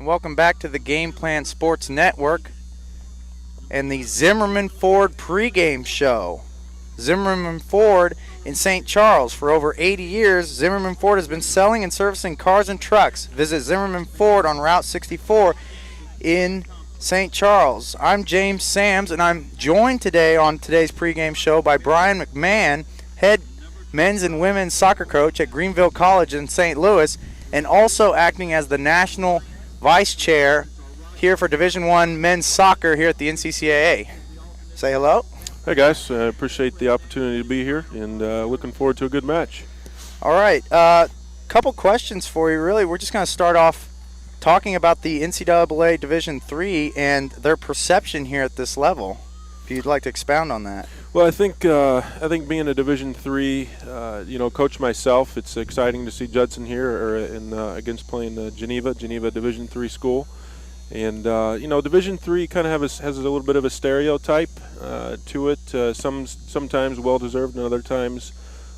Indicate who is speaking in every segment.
Speaker 1: and welcome back to the Game Plan Sports Network and the Zimmerman Ford pregame show. Zimmerman Ford in St. Charles. For over 80 years, Zimmerman Ford has been selling and servicing cars and trucks. Visit Zimmerman Ford on Route 64 in St. Charles. I'm James Sams, and I'm joined today on today's pregame show by Brian McMahon, head men's and women's soccer coach at Greenville College in St. Louis, and also acting as the national vice chair here for Division I men's soccer here at the NCCAA. Say hello.
Speaker 2: Hey guys, I appreciate the opportunity to be here and looking forward to a good match.
Speaker 1: All right, couple questions for you really. We're just going to start off talking about the NCAA Division III and their perception here at this level. If you'd like to expound on that.
Speaker 2: Well, I think being a Division III, coach myself, it's exciting to see Judson here against playing Geneva Division III school. And, Division III kind of has a little bit of a stereotype to it, sometimes well-deserved and other times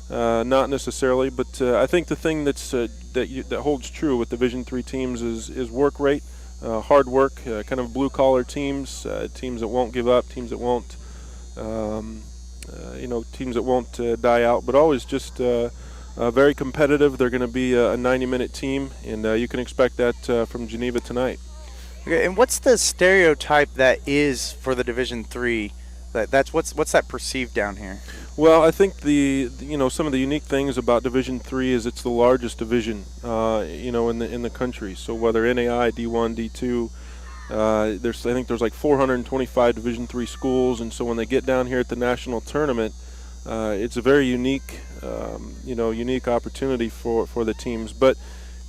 Speaker 2: not necessarily. But I think the thing that holds true with Division III teams is work rate, hard work, kind of blue-collar teams, teams that won't give up, teams that won't, teams that won't die out, but always just very competitive. They're going to be a 90-minute team, and you can expect that from Geneva tonight.
Speaker 1: Okay, and what's the stereotype that is for the Division III? What's that perceived down here?
Speaker 2: Well, I think some of the unique things about Division III is it's the largest division, in the country. So whether NAI, D1, D2, I think there's like 425 Division III schools, and so when they get down here at the national tournament, it's a very unique opportunity for the teams. But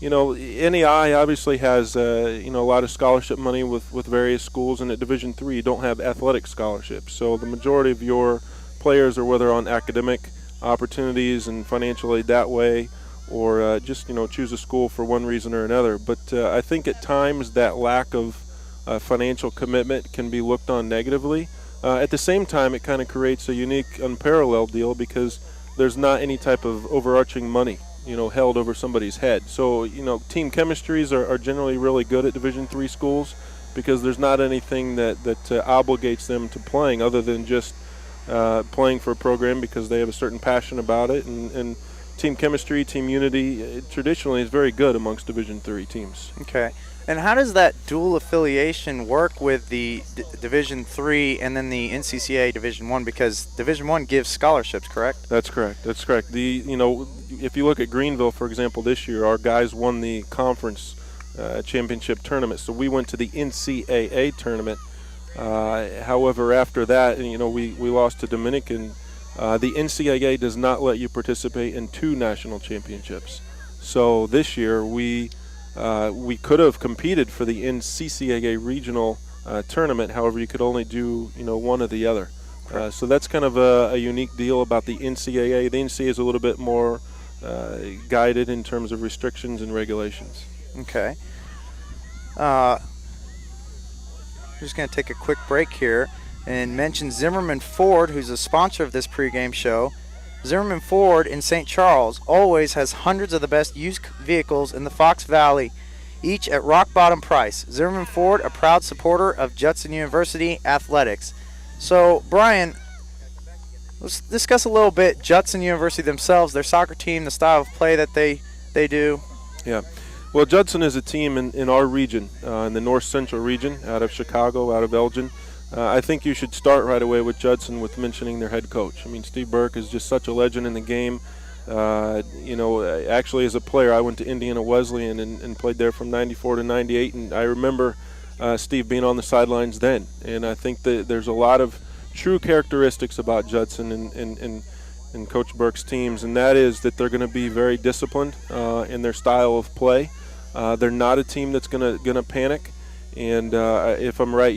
Speaker 2: NAI obviously has a lot of scholarship money with various schools, and at Division III you don't have athletic scholarships. So the majority of your players are whether on academic opportunities and financial aid that way, or just choose a school for one reason or another. But I think at times that lack of financial commitment can be looked on negatively. At the same time, it kind of creates a unique, unparalleled deal because there's not any type of overarching money held over somebody's head. So, team chemistries are generally really good at Division III schools because there's not anything that obligates them to playing other than just playing for a program because they have a certain passion about it. And team chemistry, team unity, traditionally is very good amongst Division III teams.
Speaker 1: Okay. And how does that dual affiliation work with the Division III and then the NCCAA Division I? Because Division I gives scholarships, correct?
Speaker 2: That's correct. If you look at Greenville, for example, this year, our guys won the conference championship tournament. So we went to the NCAA tournament. However, after that, we lost to Dominican. The NCAA does not let you participate in two national championships. So this year we could have competed for the NCCAA regional tournament. However, you could only do one or the other. So that's kind of a unique deal about the NCAA. The NCAA is a little bit more guided in terms of restrictions and regulations.
Speaker 1: Okay. We're just going to take a quick break here and mention Zimmerman Ford, who's a sponsor of this pregame show. Zimmerman Ford in St. Charles always has hundreds of the best used vehicles in the Fox Valley, each at rock bottom price. Zimmerman Ford, a proud supporter of Judson University athletics. So, Brian, let's discuss a little bit Judson University themselves, their soccer team, the style of play that they do.
Speaker 2: Yeah. Well, Judson is a team in our region, in the north central region, out of Chicago, out of Elgin. I think you should start right away with Judson with mentioning their head coach. I mean, Steve Burke is just such a legend in the game. Actually, as a player, I went to Indiana Wesleyan and played there from 94 to 98, and I remember Steve being on the sidelines then. And I think that there's a lot of true characteristics about Judson and Coach Burke's teams, and that is that they're going to be very disciplined in their style of play. They're not a team that's going to panic. And if I'm right,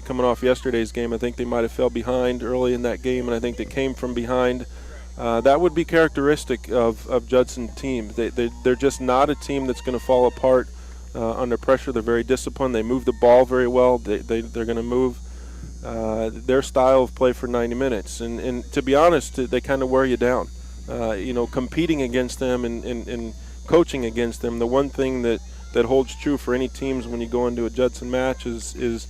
Speaker 2: coming off yesterday's game, I think they might have fell behind early in that game, and I think they came from behind. That would be characteristic of Judson team. They're just not a team that's going to fall apart under pressure. They're very disciplined. They move the ball very well. They're going to move their style of play for 90 minutes. And to be honest, they kind of wear you down. Competing against them and coaching against them, the one thing that that holds true for any teams when you go into a Judson match is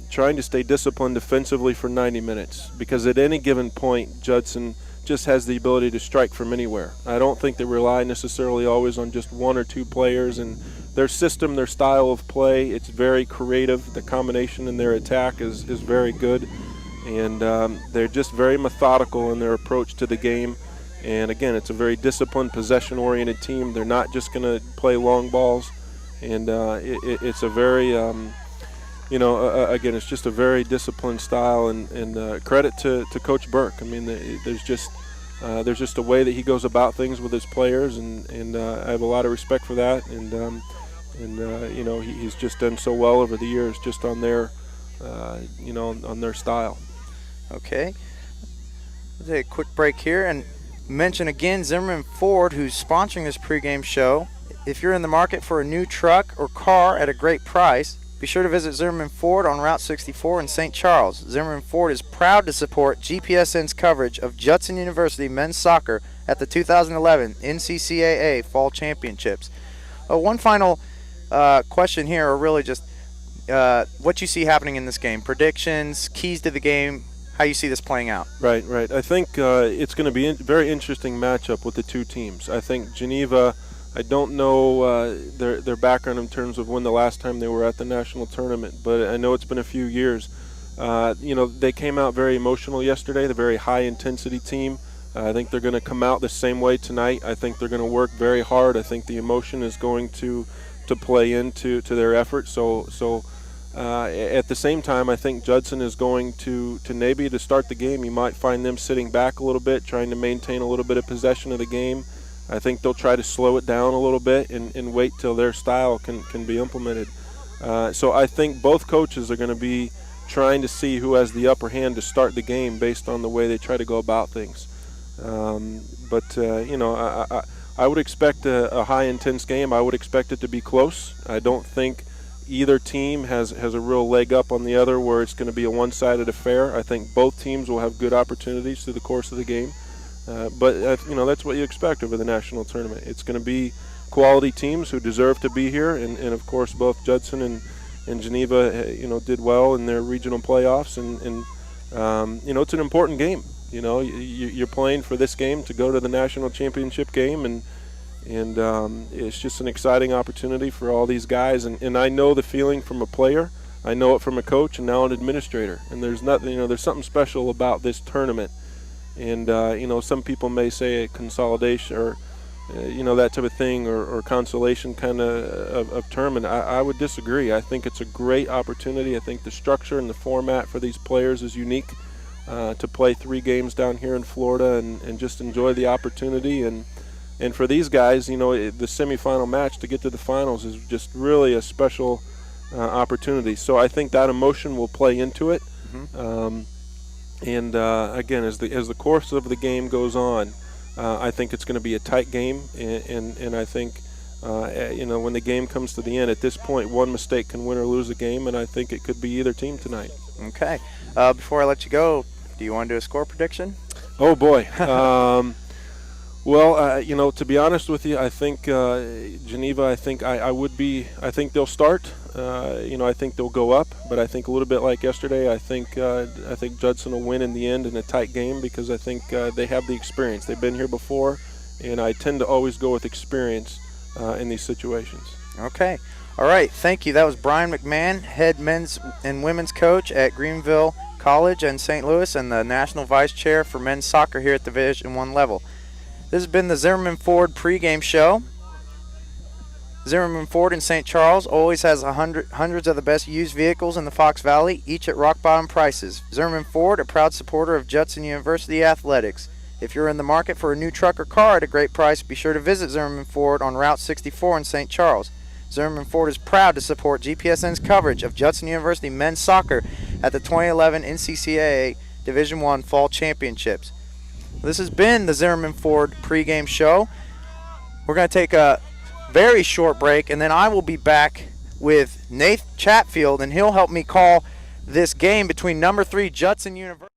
Speaker 2: trying to stay disciplined defensively for 90 minutes, because at any given point, Judson just has the ability to strike from anywhere. I don't think they rely necessarily always on just one or two players, and their system, their style of play, it's very creative. The combination in their attack is very good, and they're just very methodical in their approach to the game. And again, it's a very disciplined, possession-oriented team. They're not just going to play long balls, and it's a very again, it's just a very disciplined style, and credit to Coach Burke. I mean, there's just a way that he goes about things with his players, and I have a lot of respect for that. And he's just done so well over the years, just on their, on their style.
Speaker 1: Okay, we'll take a quick break here and mention again Zimmerman Ford, who's sponsoring this pregame show. If you're in the market for a new truck or car at a great price, be sure to visit Zimmerman Ford on Route 64 in St. Charles. Zimmerman Ford is proud to support GPSN's coverage of Judson University men's soccer at the 2011 NCCAA Fall Championships. One final question here, or really just what you see happening in this game, predictions, keys to the game, how you see this playing out.
Speaker 2: Right. I think it's going to be a very interesting matchup with the two teams. I think Geneva, I don't know their background in terms of when the last time they were at the national tournament, but I know it's been a few years. They came out very emotional yesterday, the very high-intensity team. I think they're going to come out the same way tonight. I think they're going to work very hard. I think the emotion is going to play into their effort. So at the same time, I think Judson is going to maybe to start the game, you might find them sitting back a little bit, trying to maintain a little bit of possession of the game. I think they'll try to slow it down a little bit and wait till their style can be implemented. So I think both coaches are going to be trying to see who has the upper hand to start the game based on the way they try to go about things. I would expect a high intense game. I would expect it to be close. I don't think either team has a real leg up on the other where it's going to be a one-sided affair. I think both teams will have good opportunities through the course of the game. But that's what you expect over the national tournament. It's going to be quality teams who deserve to be here, and of course both Judson and Geneva did well in their regional playoffs, and it's an important game. You're playing for this game to go to the national championship game, and it's just an exciting opportunity for all these guys. And I know the feeling from a player, I know it from a coach, and now an administrator. And there's something special about this tournament. And some people may say a consolidation or that type of thing, or consolation kind of term, and I would disagree. I think it's a great opportunity. I think the structure and the format for these players is unique. To play 3 games down here in Florida and just enjoy the opportunity. And for these guys, the semifinal match to get to the finals is just really a special opportunity. So I think that emotion will play into it. Mm-hmm. Again, as the course of the game goes on, I think it's going to be a tight game. And I think, when the game comes to the end, at this point, one mistake can win or lose a game, and I think it could be either team tonight.
Speaker 1: Okay. Before I let you go, do you want to do a score prediction?
Speaker 2: Oh, boy. To be honest with you, I think Geneva, I think they'll start. I think they'll go up, but I think a little bit like yesterday, I think Judson will win in the end in a tight game, because I think they have the experience. They've been here before, and I tend to always go with experience in these situations.
Speaker 1: Okay. All right. Thank you. That was Brian McMahon, head men's and women's coach at Greenville College in St. Louis, and the National Vice Chair for men's soccer here at the Division I level. This has been the Zimmerman Ford pregame show. Zimmerman Ford in St. Charles always has hundreds of the best used vehicles in the Fox Valley, each at rock-bottom prices. Zimmerman Ford, a proud supporter of Judson University Athletics. If you're in the market for a new truck or car at a great price, be sure to visit Zimmerman Ford on Route 64 in St. Charles. Zimmerman Ford is proud to support GPSN's coverage of Judson University men's soccer at the 2011 NCCAA Division I Fall Championships. This has been the Zimmerman Ford pregame show. We're going to take a very short break, and then I will be back with Nate Chatfield, and he'll help me call this game between number 3 Judson University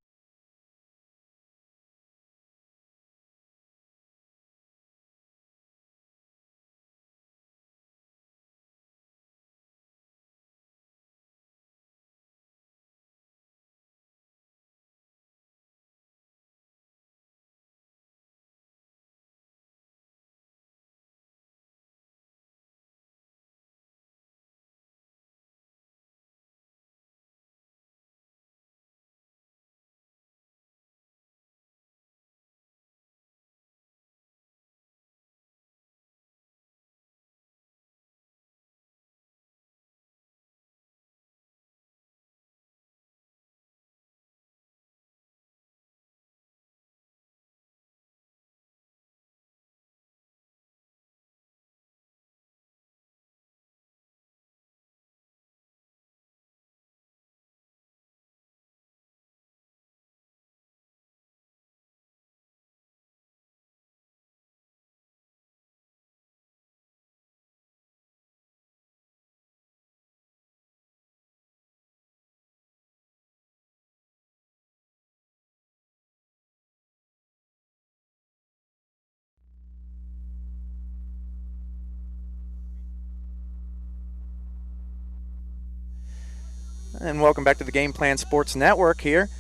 Speaker 1: And welcome back to the Game Plan Sports Network here.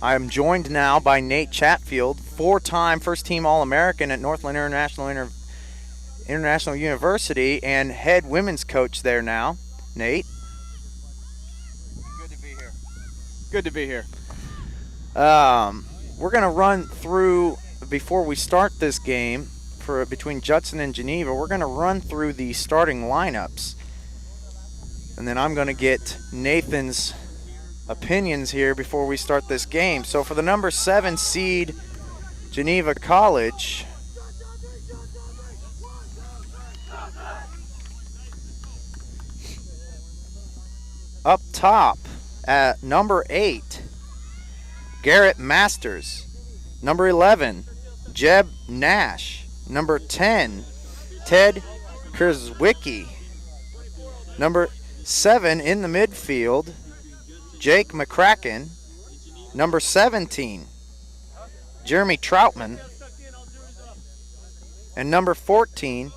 Speaker 1: I'm joined now by Nate Chatfield, four-time first-team All-American at Northland International University and head women's coach there now. Nate?
Speaker 3: Good to be here. Good to be here.
Speaker 1: We're going to run through, before we start this game, between Judson and Geneva, we're going to run through the starting lineups. And then I'm going to get Nathan's opinions here before we start this game. So for the number 7 seed, Geneva College, up top at number 8, Garrett Masters. Number 11, Jeb Nash. Number 10, Ted Kurzwicki. Number 7 in the midfield, Jake McCracken. Number 17, Jeremy Troutman. And number 14,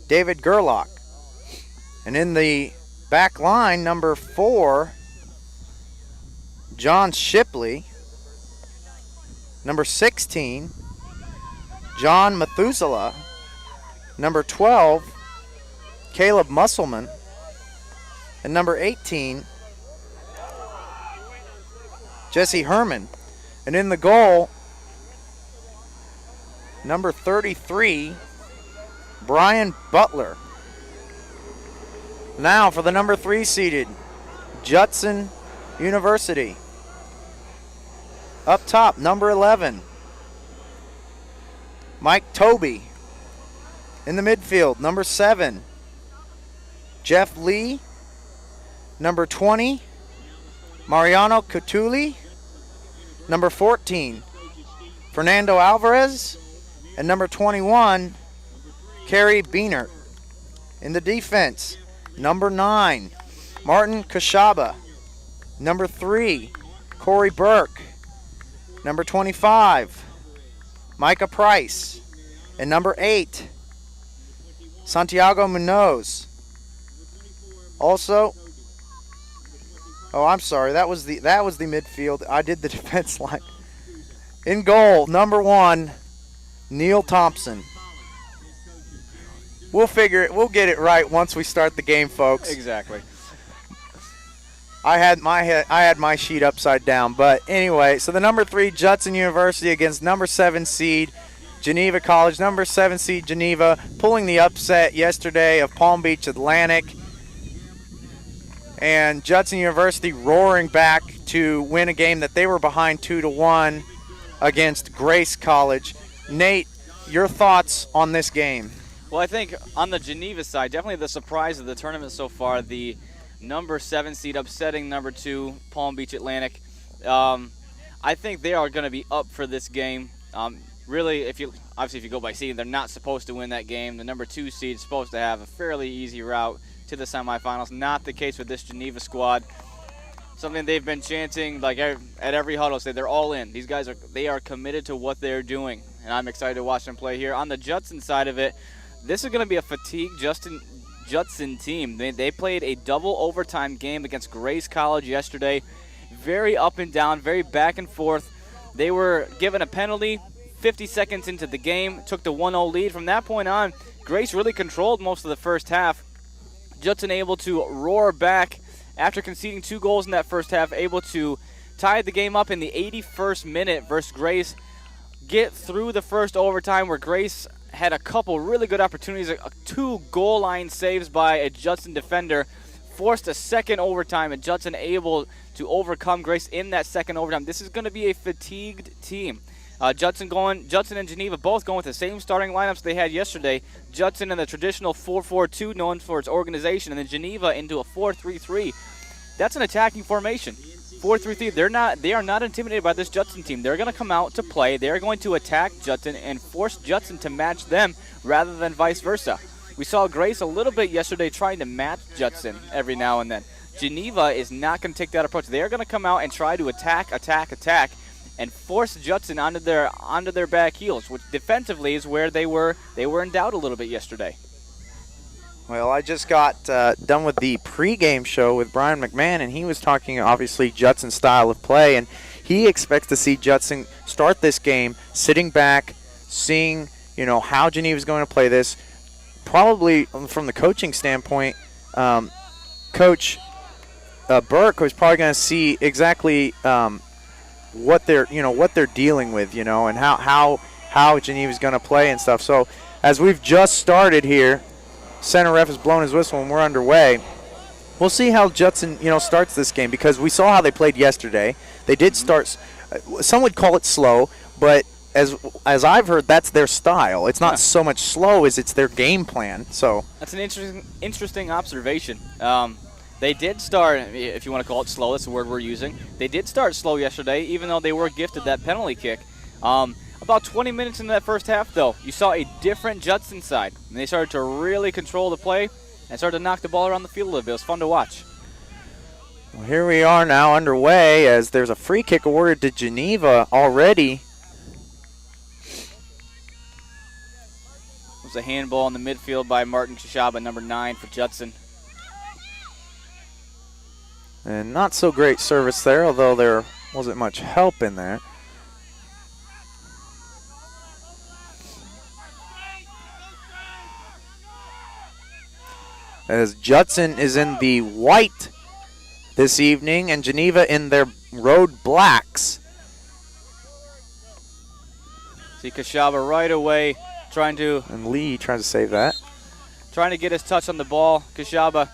Speaker 1: David Gerlach. And in the back line, number 4, John Shipley. Number 16, John Methuselah. Number 12, Caleb Musselman. And number 18, Jesse Herman. And in the goal, number 33, Brian Butler. Now for the number 3 seeded, Judson University. Up top, number 11, Mike Toby. In the midfield, number 7, Jeff Lee. Number 20, Mariano Catuli. Number 14, Fernando Alvarez. And number 21, Kerry Beanert. In the defense, number 9, Martin Kashaba. Number 3, Corey Burke. Number 25, Micah Price. And number 8, Santiago Munoz. Also, I'm sorry, that was the midfield. I did the defense line. In goal, number 1, Neil Thompson. We'll get it right once we start the game, folks.
Speaker 3: Exactly.
Speaker 1: I had my sheet upside down, but anyway, so the number 3 Judson University against number 7 seed Geneva College. Number 7 seed Geneva pulling the upset yesterday of Palm Beach Atlantic. And Judson University roaring back to win a game that they were behind 2-1 against Grace College. Nate, your thoughts on this game?
Speaker 3: Well, I think on the Geneva side, definitely the surprise of the tournament so far, the number 7 seed upsetting number 2 Palm Beach Atlantic. I think they are going to be up for this game. Really, if you go by seeding, they're not supposed to win that game. The number 2 seed is supposed to have a fairly easy route to the semifinals. Not the case with this Geneva squad. Something they've been chanting like at every huddle, say they're all in. These guys are committed to what they're doing, and I'm excited to watch them play here. On the Judson side of it, this is going to be a fatigued Judson team. They played a double overtime game against Grace College yesterday. Very up and down, very back and forth. They were given a penalty 50 seconds into the game, took the 1-0 lead. From that point on, Grace really controlled most of the first half. Judson able to roar back after conceding 2 goals in that first half, able to tie the game up in the 81st minute versus Grace, get through the first overtime where Grace had a couple really good opportunities, 2 goal line saves by a Judson defender, forced a second overtime, and Judson able to overcome Grace in that second overtime. This is going to be a fatigued team. Judson and Geneva both going with the same starting lineups they had yesterday. Judson in the traditional 4-4-2 known for its organization, and then Geneva into a 4-3-3. That's an attacking formation. 4-3-3. They are not intimidated by this Judson team. They're going to come out to play. They're going to attack Judson and force Judson to match them rather than vice versa. We saw Grace a little bit yesterday trying to match Judson every now and then. Geneva is not going to take that approach. They are going to come out and try to attack, and force Judson onto their back heels, which defensively is where they were in doubt a little bit yesterday.
Speaker 1: Well, I just got done with the pregame show with Brian McMahon, and he was talking, obviously, Judson's style of play, and he expects to see Judson start this game sitting back, seeing, how Geneva's going to play this. Probably from the coaching standpoint, Coach Burke was probably going to see exactly what they're dealing with, and how Geneva's going to play and stuff. So as we've just started here, center ref has blown his whistle and we're underway. We'll see how Judson, starts this game, because we saw how they played yesterday. They did start. Some would call it slow, but as I've heard, that's their style. It's not so much slow as it's their game plan. So
Speaker 3: that's an interesting observation. They did start, if you want to call it slow, that's the word we're using. They did start slow yesterday, even though they were gifted that penalty kick. About 20 minutes into that first half, though, you saw a different Judson side. And they started to really control the play and started to knock the ball around the field a little bit. It was fun to watch.
Speaker 1: Well, here we are now underway as there's a free kick awarded to Geneva already.
Speaker 3: It was a handball in the midfield by Martin Kashaba, number 9 for Judson.
Speaker 1: And not so great service there, although there wasn't much help in there. As Judson is in the white this evening and Geneva in their road blacks.
Speaker 3: See Kashaba right away trying to...
Speaker 1: And Lee trying to save that.
Speaker 3: Trying to get his touch on the ball. Kashaba,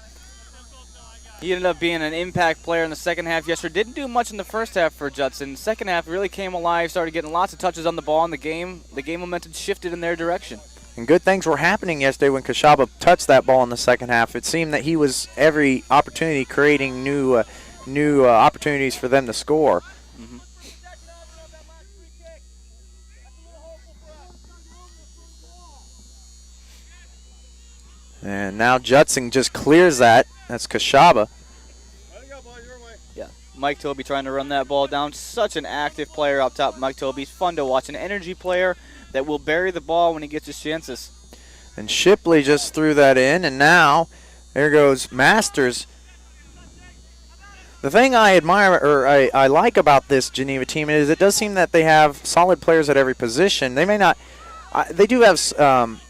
Speaker 3: he ended up being an impact player in the second half yesterday. Didn't do much in the first half for Judson. The second half really came alive, started getting lots of touches on the ball in the game. The game momentum shifted in their direction.
Speaker 1: And good things were happening yesterday when Kashaba touched that ball in the second half. It seemed that he was every opportunity creating new opportunities for them to score.
Speaker 3: Mm-hmm.
Speaker 1: And now Judson just clears that. That's Kashaba.
Speaker 3: Yeah, Mike Toby trying to run that ball down. Such an active player up top. Mike Toby's fun to watch. An energy player that will bury the ball when he gets his chances.
Speaker 1: And Shipley just threw that in, and now there goes Masters. The thing I admire, or I like about this Geneva team is it does seem that they have solid players at every position. They may not, they do have some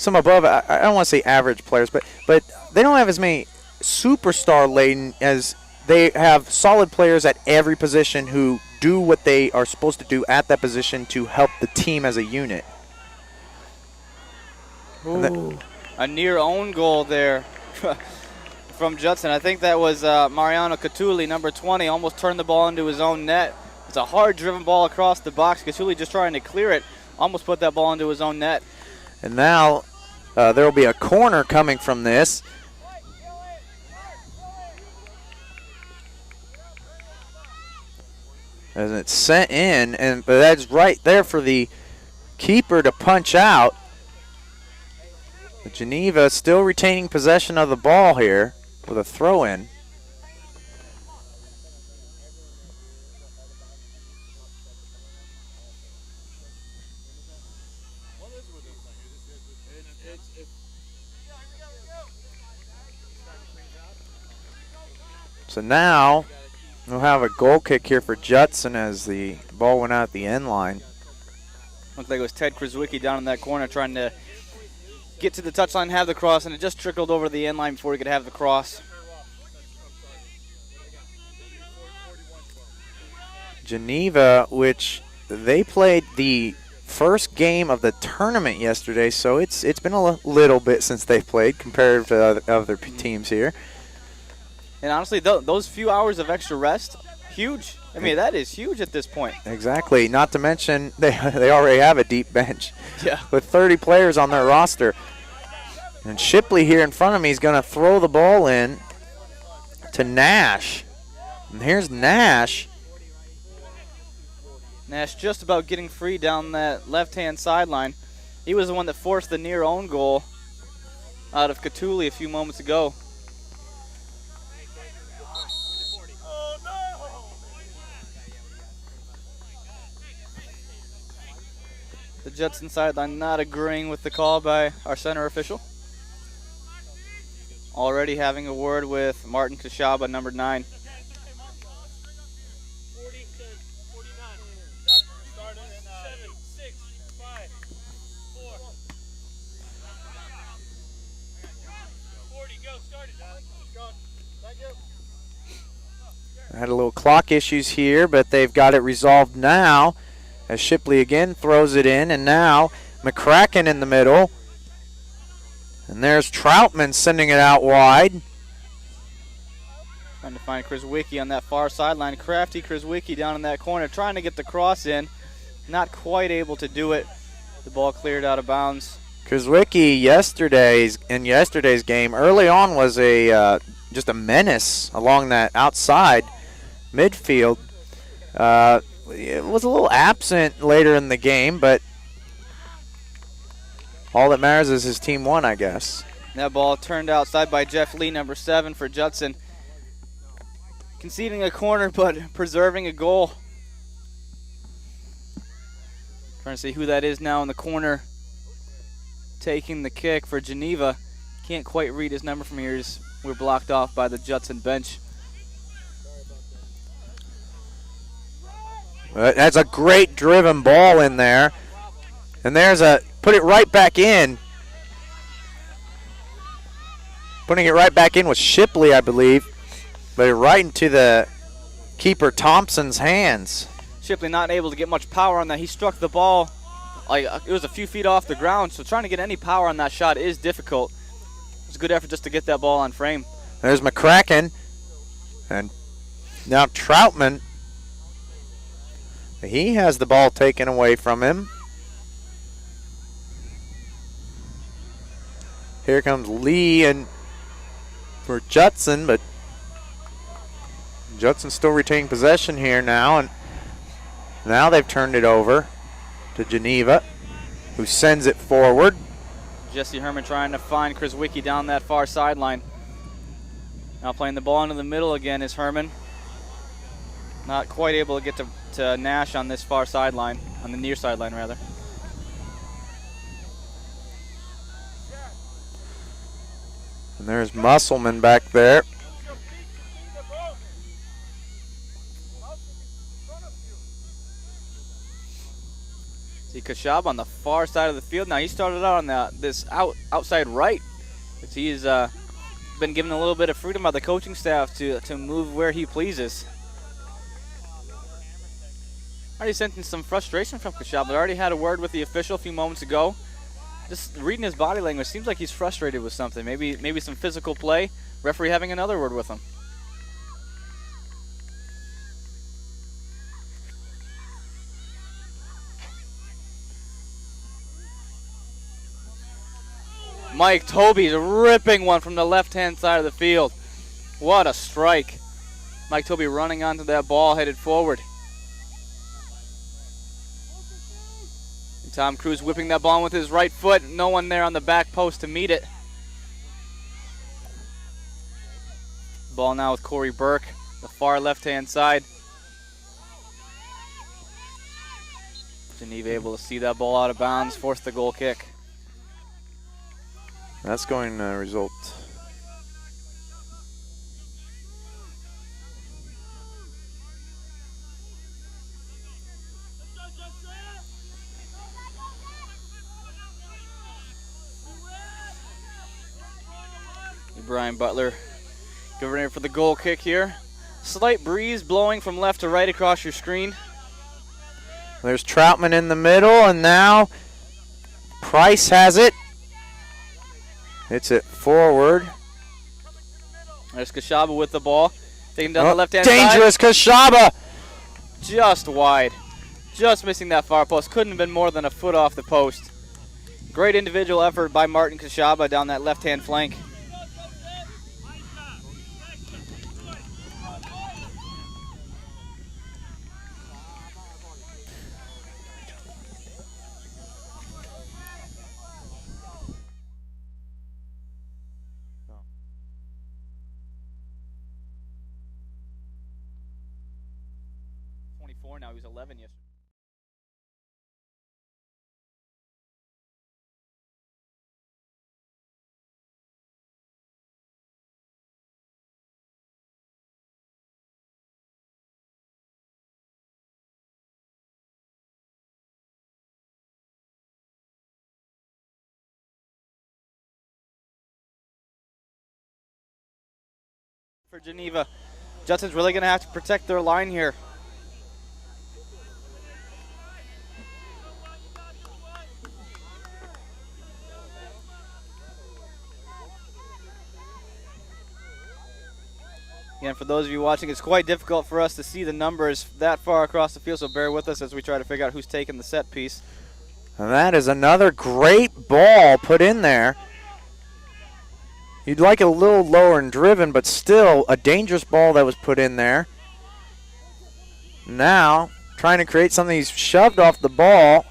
Speaker 1: above, I don't want to say average players, but they don't have as many superstar laden as they have solid players at every position who do what they are supposed to do at that position to help the team as a unit.
Speaker 3: Ooh, a near own goal there from Judson. I think that was Mariano Catulli, number 20, almost turned the ball into his own net. It's a hard-driven ball across the box. Catulli just trying to clear it, almost put that ball into his own net.
Speaker 1: And now there will be a corner coming from this. As it's sent in, but that's right there for the keeper to punch out. But Geneva still retaining possession of the ball here with a throw-in. So now we'll have a goal kick here for Judson as the ball went out the end line.
Speaker 3: Looked like it was Ted Kraswicki down in that corner trying to get to the touchline, have the cross, and it just trickled over the end line before he could have the cross.
Speaker 1: Geneva, which they played the first game of the tournament yesterday, so it's been a little bit since they've played compared to other teams here.
Speaker 3: And honestly, those few hours of extra rest, huge. I mean, that is huge at this point.
Speaker 1: Exactly. Not to mention they already have a deep bench with 30 players on their roster. And Shipley here in front of me is going to throw the ball in to Nash. And here's Nash.
Speaker 3: Nash just about getting free down that left-hand sideline. He was the one that forced the near own goal out of Catulli a few moments ago. The Judson sideline not agreeing with the call by our center official. already having a word with Martin Kashaba, number 9.
Speaker 1: Had a little clock issues here, but they've got it resolved now as Shipley again throws it in, and now McCracken in the middle. And there's Troutman sending it out wide.
Speaker 3: Trying to find Chris Wicki on that far sideline. Crafty Chris Wicki down in that corner trying to get the cross in. Not quite able to do it. The ball cleared out of bounds.
Speaker 1: Krzyzewicki in yesterday's game early on was just a menace along that outside midfield. It was a little absent later in the game, but all that matters is his team won, I guess.
Speaker 3: That ball turned outside by Jeff Lee, number 7 for Judson. Conceding a corner, but preserving a goal. Trying to see who that is now in the corner. Taking the kick for Geneva. Can't quite read his number from here as we're blocked off by the Judson bench.
Speaker 1: That's a great driven ball in there. And there's put it right back in. Putting it right back in was Shipley, I believe. But right into the keeper Thompson's hands.
Speaker 3: Shipley not able to get much power on that. He struck the ball like it was a few feet off the ground, so trying to get any power on that shot is difficult. It was a good effort just to get that ball on frame.
Speaker 1: There's McCracken. And now Troutman. He has the ball taken away from him. Here comes Lee and for Judson, but Judson still retaining possession here now, and now they've turned it over to Geneva, who sends it forward.
Speaker 3: Jesse Herman trying to find Chris Wicki down that far sideline. Now playing the ball into the middle again is Herman. Not quite able to get to Nash on this far sideline, on the near sideline rather.
Speaker 1: And there's Musselman back there.
Speaker 3: See Kashab on the far side of the field. Now he started out on this outside right. He's been given a little bit of freedom by the coaching staff to move where he pleases. Already sensing some frustration from Kashab, but already had a word with the official a few moments ago. Just reading his body language, seems like he's frustrated with something. Maybe some physical play. Referee having another word with him. Mike Tobey's ripping one from the left-hand side of the field. What a strike. Mike Tobey running onto that ball, headed forward. Tom Cruise whipping that ball with his right foot. No one there on the back post to meet it. Ball now with Corey Burke, the far left-hand side. Geneva able to see that ball out of bounds, force the goal kick.
Speaker 1: That's going to result.
Speaker 3: Brian Butler getting ready for the goal kick here. Slight breeze blowing from left to right across your screen.
Speaker 1: There's Troutman in the middle, and now Price has it. It's it forward.
Speaker 3: There's Kashaba with the ball. Taking down the left-hand side.
Speaker 1: Dangerous Kashaba.
Speaker 3: Just wide. Just missing that far post. Couldn't have been more than a foot off the post. Great individual effort by Martin Kashaba down that left-hand flank. Now he was 11 yesterday. For Geneva, Judson's really going to have to protect their line here. Again, for those of you watching, it's quite difficult for us to see the numbers that far across the field, so bear with us as we try to figure out who's taking the set piece.
Speaker 1: And that is another great ball put in there. You'd like it a little lower and driven, but still a dangerous ball that was put in there. Now, trying to create something, he's shoved off the ball.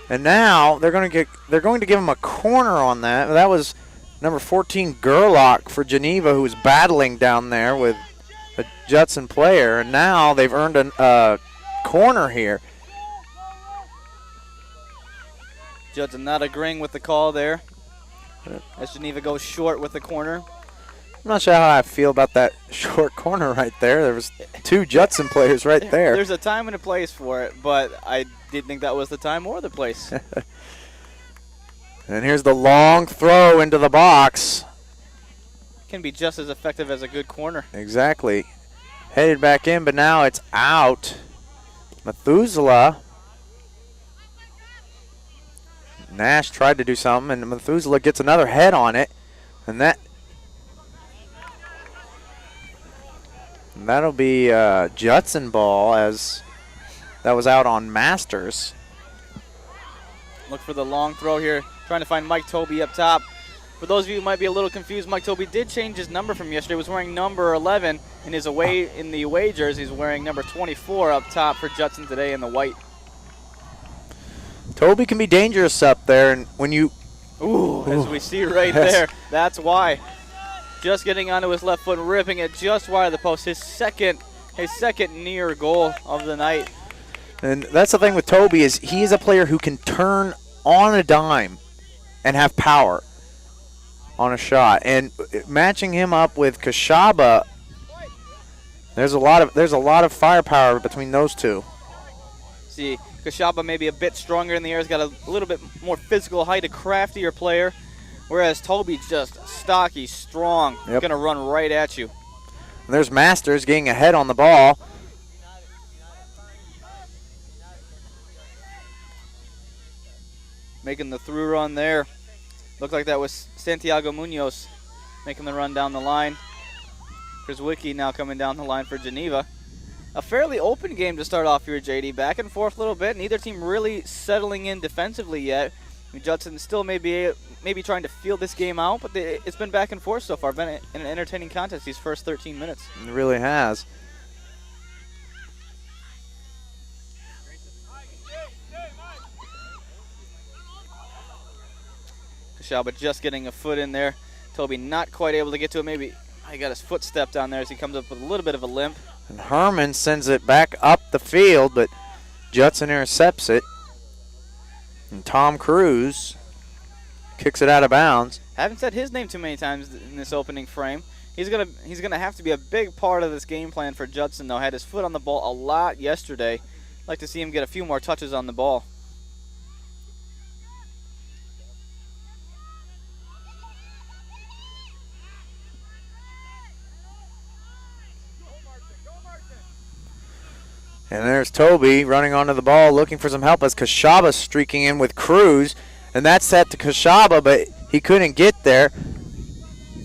Speaker 1: And now they're going to give him a corner on that. That was number 14 Gerlach for Geneva, who was battling down there with a Judson player. And now they've earned a corner here.
Speaker 3: Judson not agreeing with the call there as Geneva goes short with the corner.
Speaker 1: I'm not sure how I feel about that short corner right there. There was two Judson players right there.
Speaker 3: There's a time and a place for it, but I didn't think that was the time or the place.
Speaker 1: And here's the long throw into the box.
Speaker 3: Can be just as effective as a good corner.
Speaker 1: Exactly. Headed back in, but now it's out. Methuselah. Nash tried to do something, and Methuselah gets another head on it. And that'll be a Judson ball, as that was out on Masters.
Speaker 3: Look for the long throw here, trying to find Mike Toby up top. For those of you who might be a little confused, Mike Toby did change his number from yesterday. He was wearing number 11 in the away jersey. He's wearing number 24 up top for Judson today in the white.
Speaker 1: Toby can be dangerous up there, and when you...
Speaker 3: As we see right there, that's why. Just getting onto his left foot, ripping it just wide of the post. His second near goal of the night.
Speaker 1: And that's the thing with Toby, is he is a player who can turn on a dime and have power on a shot. And matching him up with Kashaba, there's a lot of firepower between those two.
Speaker 3: See, Kashaba maybe a bit stronger in the air. He's got a little bit more physical height, a craftier player. Whereas Toby's just stocky, strong, going to run right at you.
Speaker 1: And there's Masters getting ahead on the ball.
Speaker 3: Making the through run there. Looked like that was Santiago Munoz making the run down the line. Krzwicki now coming down the line for Geneva. A fairly open game to start off here, JD. Back and forth a little bit. Neither team really settling in defensively yet. Judson still maybe trying to feel this game out, but it's been back and forth so far. Been an entertaining contest these first 13 minutes.
Speaker 1: It really has.
Speaker 3: Kashaba just getting a foot in there. Toby not quite able to get to it. Maybe he got his foot stepped on there as he comes up with a little bit of a limp.
Speaker 1: And Herman sends it back up the field, but Judson intercepts it. And Tom Cruise kicks it out of bounds.
Speaker 3: Haven't said his name too many times in this opening frame. He's gonna have to be a big part of this game plan for Judson, though. Had his foot on the ball a lot yesterday. Like to see him get a few more touches on the ball.
Speaker 1: And there's Toby running onto the ball looking for some help as Kashaba's streaking in with Cruz. And that's set to Kashaba, but he couldn't get there.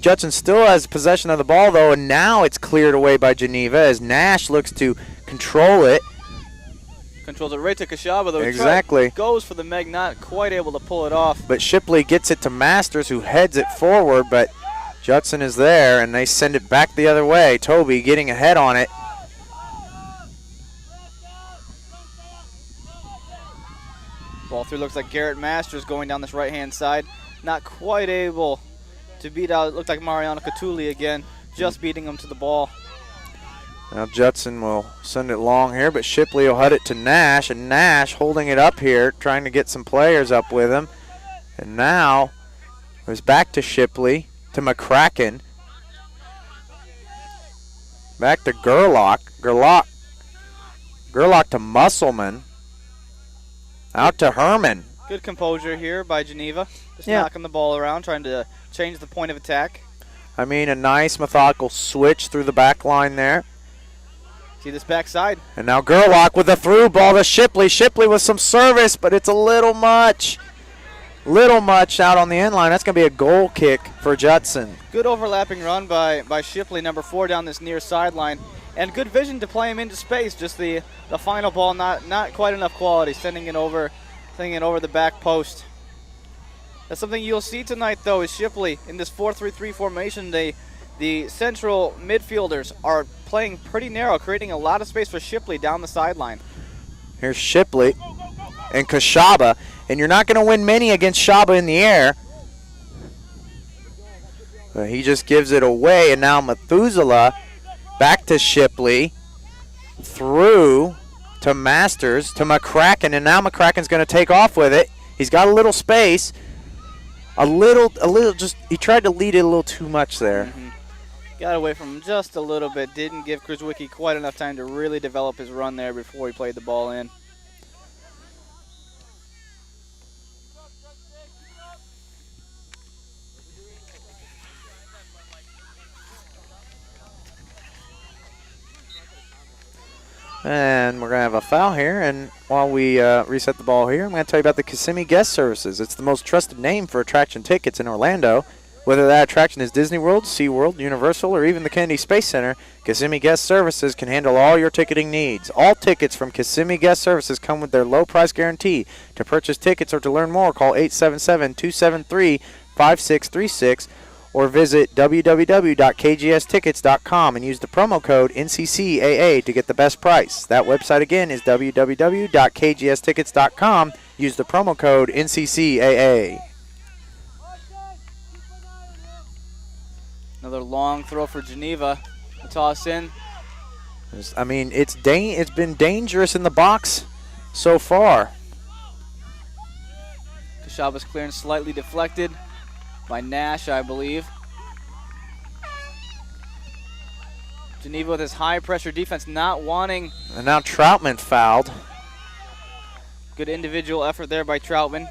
Speaker 1: Judson still has possession of the ball, though, and now it's cleared away by Geneva as Nash looks to control it.
Speaker 3: Controls it right to Kashaba, though.
Speaker 1: Exactly.
Speaker 3: Goes for the Meg, not quite able to pull it off.
Speaker 1: But Shipley gets it to Masters, who heads it forward, but Judson is there, and they send it back the other way. Toby getting ahead on it.
Speaker 3: Ball through looks like Garrett Masters going down this right-hand side. Not quite able to beat out. It looked like Mariano Catulli again, just beating him to the ball.
Speaker 1: Now Judson will send it long here, but Shipley will head it to Nash, and Nash holding it up here, trying to get some players up with him. And now it was back to Shipley, to McCracken. Back to Gerlach. Gerlach to Musselman. Out to Herman.
Speaker 3: Good composure here by Geneva. Just knocking the ball around, trying to change the point of attack.
Speaker 1: I mean, a nice methodical switch through the back line there.
Speaker 3: See this backside.
Speaker 1: And now Gerlach with a through ball to Shipley. Shipley with some service, but it's a little much. Little much out on the end line. That's going to be a goal kick for Judson.
Speaker 3: Good overlapping run by Shipley, number 4, down this near sideline. And good vision to play him into space. Just the final ball, not quite enough quality, sending it over the back post. That's something you'll see tonight, though, is Shipley in this 4-3-3 formation. The central midfielders are playing pretty narrow, creating a lot of space for Shipley down the sideline.
Speaker 1: Here's Shipley and Kashaba. And you're not going to win many against Shaba in the air. But he just gives it away. And now Methuselah back to Shipley. Through to Masters, to McCracken. And now McCracken's going to take off with it. He's got a little space. A little, just, he tried to lead it a little too much there.
Speaker 3: Mm-hmm. Got away from him just a little bit. Didn't give Krzyzewicki quite enough time to really develop his run there before he played the ball in.
Speaker 1: And we're going to have a foul here. And while we reset the ball here, I'm going to tell you about the Kissimmee Guest Services. It's the most trusted name for attraction tickets in Orlando. Whether that attraction is Disney World, SeaWorld, Universal, or even the Kennedy Space Center, Kissimmee Guest Services can handle all your ticketing needs. All tickets from Kissimmee Guest Services come with their low price guarantee. To purchase tickets or to learn more, call 877-273-5636 or visit www.kgstickets.com and use the promo code NCCAA to get the best price. That website again is www.kgstickets.com. Use the promo code NCCAA.
Speaker 3: Another long throw for Geneva. A toss in.
Speaker 1: I mean, it's been dangerous in the box so far.
Speaker 3: Kashaba's clearance slightly deflected by Nash, I believe. Geneva with his high-pressure defense not wanting.
Speaker 1: And now Troutman fouled.
Speaker 3: Good individual effort there by Troutman.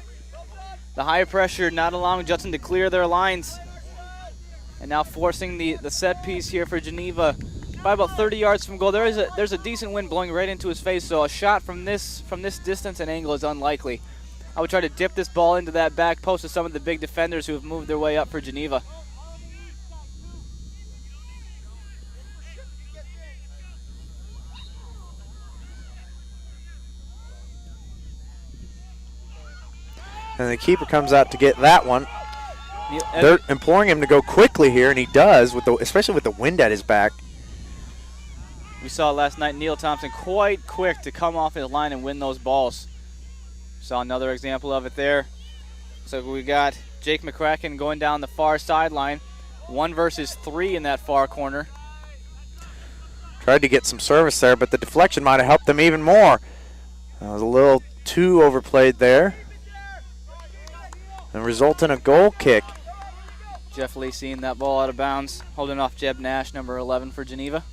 Speaker 3: The high pressure not allowing Judson to clear their lines. And now forcing the set piece here for Geneva by about 30 yards from goal. There's a decent wind blowing right into his face, so a shot from this distance and angle is unlikely. I would try to dip this ball into that back post of some of the big defenders who have moved their way up for Geneva.
Speaker 1: And the keeper comes out to get that one. They're imploring him to go quickly here, and he does, especially with the wind at his back.
Speaker 3: We saw last night Neil Thompson quite quick to come off his line and win those balls. Saw another example of it there. So we got Jake McCracken going down the far sideline. 1 versus 3 in that far corner.
Speaker 1: Tried to get some service there, but the deflection might have helped them even more. That was a little too overplayed there. And result in a goal kick.
Speaker 3: Jeff Lee seeing that ball out of bounds. Holding off Jeb Nash, number 11 for Geneva.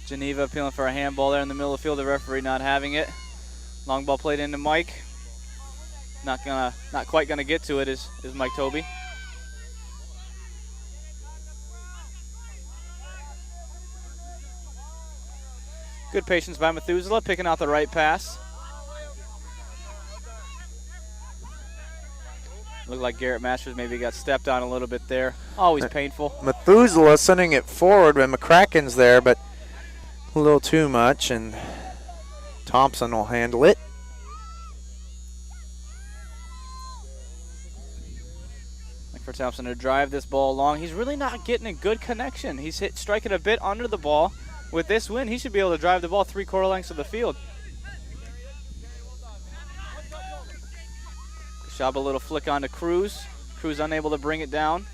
Speaker 3: Geneva appealing for a handball there in the middle of the field. The referee not having it. Long ball played into Mike. Not quite gonna get to it is Mike Toby. Good patience by Methuselah, picking out the right pass. Looked like Garrett Masters maybe got stepped on a little bit there. Always painful.
Speaker 1: Methuselah sending it forward when McCracken's there, but a little too much, and Thompson will handle it.
Speaker 3: Like for Thompson to drive this ball along. He's really not getting a good connection. He's striking a bit under the ball. With this win, he should be able to drive the ball 3/4 lengths of the field. Kashaba a little flick on to Cruz. Cruz unable to bring it down.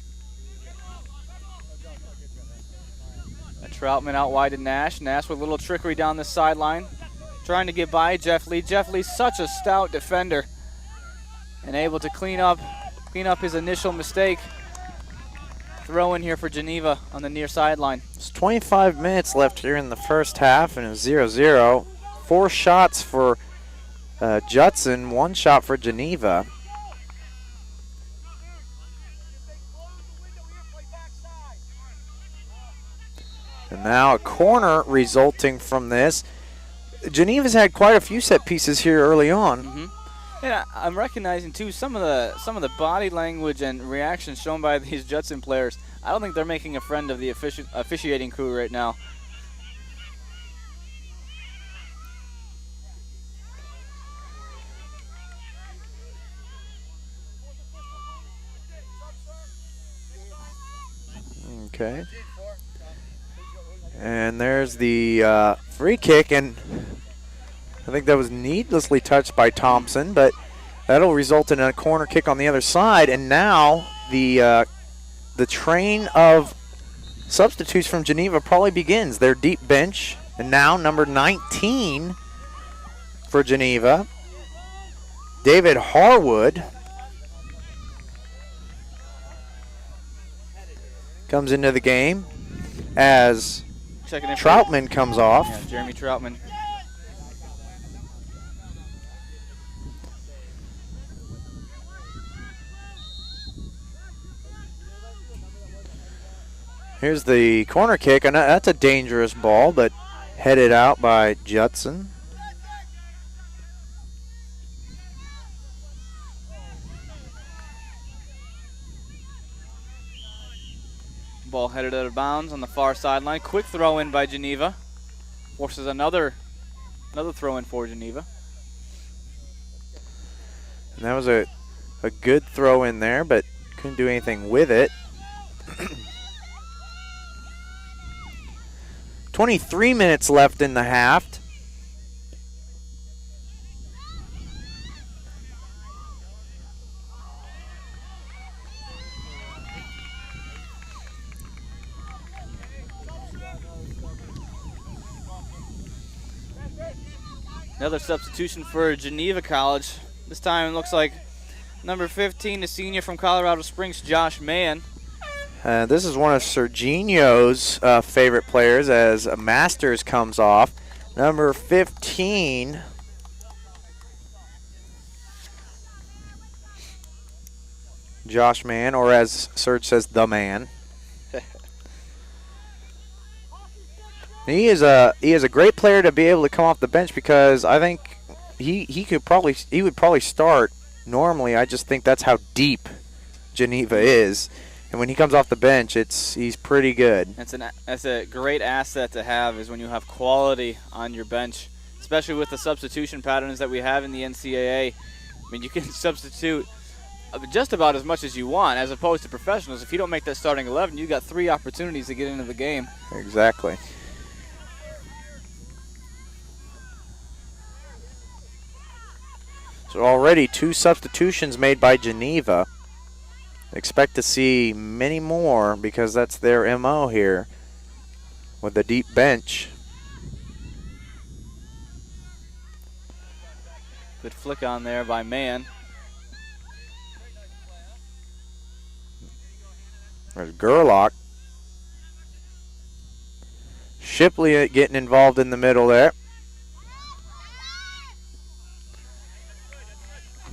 Speaker 3: Troutman out wide to Nash. Nash with a little trickery down the sideline. Trying to get by Jeff Lee. Jeff Lee's such a stout defender. and able to clean up his initial mistake. Throw in here for Geneva on the near sideline.
Speaker 1: There's 25 minutes left here in the first half, and it's 0-0. 4 shots for Judson, 1 shot for Geneva. And now a corner resulting from this. Geneva's had quite a few set pieces here early on.
Speaker 3: Mm-hmm. Yeah, I'm recognizing too some of the body language and reactions shown by these Judson players. I don't think they're making a friend of the officiating crew right now.
Speaker 1: Okay. And there's the free kick, and I think that was needlessly touched by Thompson, but that'll result in a corner kick on the other side. And now the train of substitutes from Geneva probably begins. Their deep bench, and now number 19 for Geneva, David Harwood, comes into the game as Troutman comes off.
Speaker 3: Yeah, Jeremy Troutman.
Speaker 1: Here's the corner kick, and that's a dangerous ball, but headed out by Judson.
Speaker 3: Ball headed out of bounds on the far sideline. Quick throw in by Geneva. Forces another throw in for Geneva.
Speaker 1: And that was a good throw in there, but couldn't do anything with it. 23 minutes left in the half.
Speaker 3: Another substitution for Geneva College. This time it looks like number 15, a senior from Colorado Springs, Josh Mann.
Speaker 1: This is one of Serginho's favorite players as Masters comes off. Number 15, Josh Mann, or as Serge says, the man. He is a great player to be able to come off the bench because I think he would probably start normally. I just think that's how deep Geneva is, and when he comes off the bench, he's pretty good.
Speaker 3: That's a great asset to have, is when you have quality on your bench, especially with the substitution patterns that we have in the NCCAA. I mean, you can substitute just about as much as you want, as opposed to professionals. If you don't make that starting 11, you got 3 opportunities to get into the game.
Speaker 1: Exactly. So already 2 substitutions made by Geneva. Expect to see many more because that's their MO here with the deep bench.
Speaker 3: Good flick on there by Mann.
Speaker 1: There's Gerlach. Shipley getting involved in the middle there.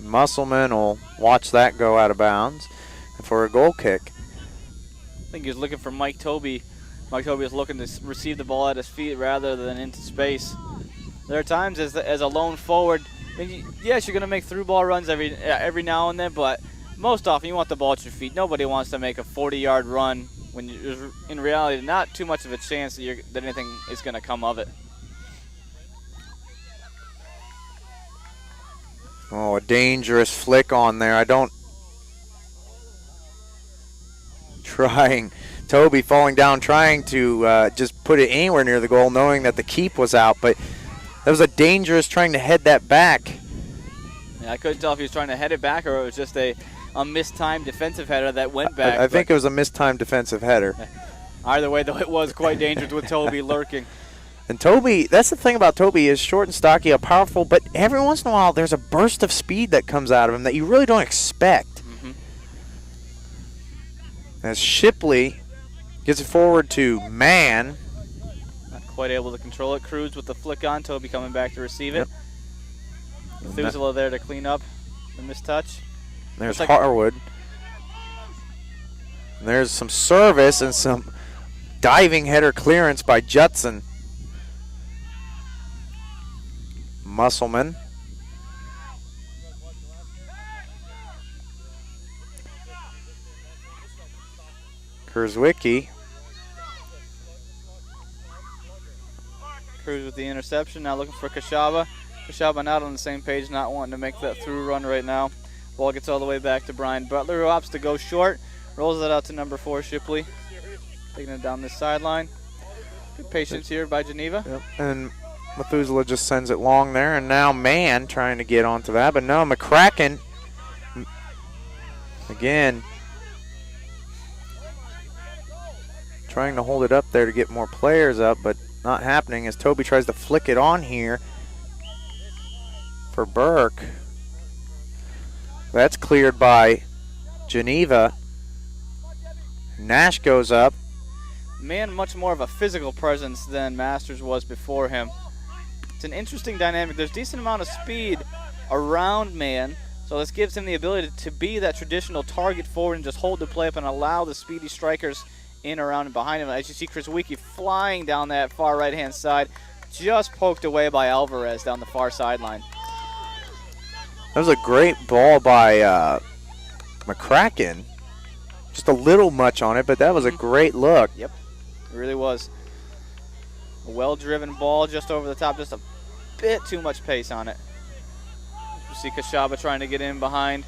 Speaker 1: Musselman will watch that go out of bounds for a goal kick.
Speaker 3: I think he was looking for Mike Toby. Mike Toby was looking to receive the ball at his feet rather than into space. There are times as a lone forward, I mean, yes, you're going to make through ball runs every now and then, but most often you want the ball at your feet. Nobody wants to make a 40-yard run when there's in reality not too much of a chance that anything is going to come of it.
Speaker 1: Oh, a dangerous flick on there. Toby falling down, trying to just put it anywhere near the goal, knowing that the keep was out. But that was a dangerous trying to head that back.
Speaker 3: Yeah, I couldn't tell if he was trying to head it back or it was just a mistimed defensive header that went back.
Speaker 1: I think it was a mistimed defensive header.
Speaker 3: Either way, though, it was quite dangerous with Toby lurking.
Speaker 1: And Toby, that's the thing about Toby, is short and stocky, powerful, but every once in a while there's a burst of speed that comes out of him that you really don't expect. As Shipley gets it forward to Mann.
Speaker 3: Not quite able to control it. Cruz with the flick on. Toby coming back to receive it. Methuselah there to clean up the mistouch.
Speaker 1: There's Harwood. And there's some service and some diving header clearance by Judson. Musselman. Kurzwicki.
Speaker 3: Cruz with the interception. Now looking for Kashaba. Kashaba not on the same page, not wanting to make that through run right now. Ball gets all the way back to Brian Butler, who opts to go short. Rolls it out to number 4, Shipley. Taking it down this sideline. Good patience here by Geneva.
Speaker 1: Yep. And Methuselah just sends it long there, and now Mann trying to get onto that, but no, McCracken again trying to hold it up there to get more players up, but not happening as Toby tries to flick it on here for Burke. That's cleared by Geneva. Nash goes up.
Speaker 3: Mann much more of a physical presence than Masters was before him. It's an interesting dynamic. There's a decent amount of speed around Mann, so this gives him the ability to be that traditional target forward and just hold the play up and allow the speedy strikers in, around, and behind him. As you see Kurzwicki flying down that far right-hand side, just poked away by Alvarez down the far sideline.
Speaker 1: That was a great ball by McCracken. Just a little much on it, but that was a great look.
Speaker 3: Yep, it really was. A well-driven ball just over the top, just a bit too much pace on it. You see Kashaba trying to get in behind.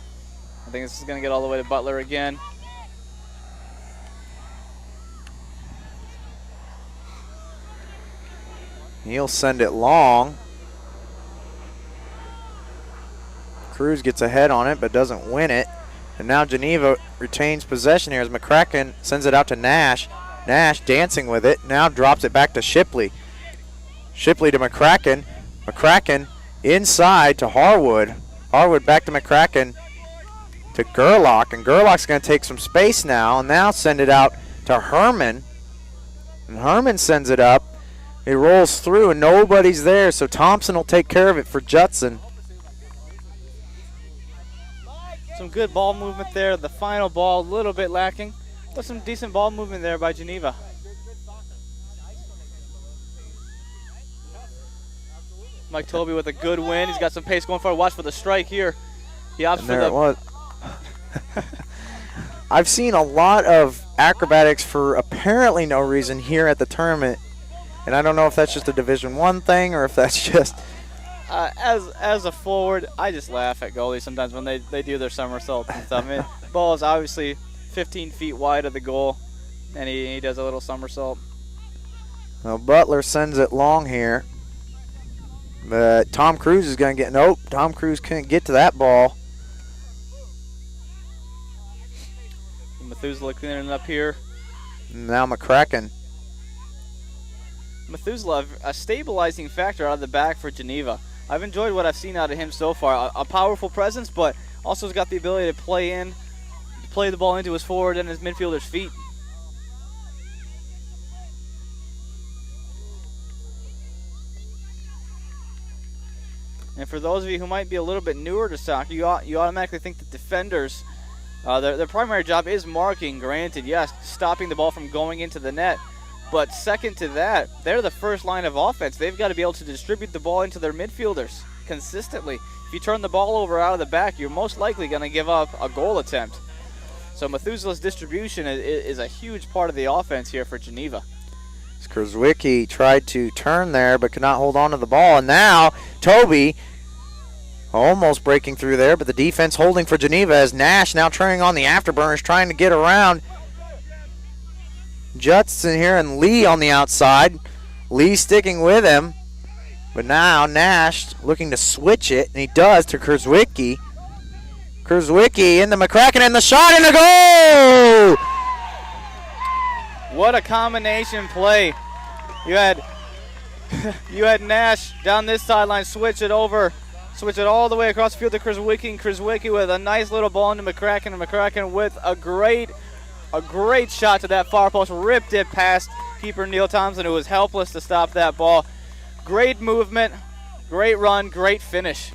Speaker 3: I think this is going to get all the way to Butler again.
Speaker 1: He'll send it long. Cruz gets ahead on it but doesn't win it. And now Geneva retains possession here as McCracken sends it out to Nash. Nash dancing with it, now drops it back to Shipley. Shipley to McCracken. McCracken inside to Harwood. Harwood back to McCracken to Gerlach. And Gerlach's going to take some space now and now send it out to Herman. And Herman sends it up. It rolls through and nobody's there, so Thompson will take care of it for Judson.
Speaker 3: Some good ball movement there. The final ball a little bit lacking, but some decent ball movement there by Geneva. Mike Toby with a good win. He's got some pace going forward. Watch for the strike here. He opts for the...
Speaker 1: It was. I've seen a lot of acrobatics for apparently no reason here at the tournament, and I don't know if that's just a Division I thing or if that's just...
Speaker 3: As a forward, I just laugh at goalies sometimes when they do their somersaults and stuff. I mean, ball is obviously 15 feet wide of the goal, and he does a little somersault.
Speaker 1: Well, Butler sends it long here, but Tom Cruise is going to get... Nope, Tom Cruise couldn't get to that ball.
Speaker 3: Methuselah cleaning it up here.
Speaker 1: Now McCracken.
Speaker 3: Methuselah, a stabilizing factor out of the back for Geneva. I've enjoyed what I've seen out of him so far. A powerful presence, but also has got the ability to play the ball into his forward and his midfielder's feet. And for those of you who might be a little bit newer to soccer, you automatically think that defenders, their primary job is marking, granted, yes, stopping the ball from going into the net. But second to that, they're the first line of offense. They've got to be able to distribute the ball into their midfielders consistently. If you turn the ball over out of the back, you're most likely going to give up a goal attempt. So Methuselah's distribution is a huge part of the offense here for Geneva.
Speaker 1: Kurzwicki tried to turn there but could not hold on to the ball. And now Toby almost breaking through there, but the defense holding for Geneva as Nash now turning on the afterburners, trying to get around Judson here and Lee on the outside. Lee sticking with him. But now Nash looking to switch it, and he does to Kurzwicki. Kurzwicki into McCracken, and the shot and a goal!
Speaker 3: What a combination play. You had You had Nash down this sideline, switch it over. Switch it all the way across the field to Krzyzewski, and Krzyzewski with a nice little ball into McCracken, and McCracken with a great shot to that far post, ripped it past keeper Neil Thompson, who was helpless to stop that ball. Great movement, great run, great finish.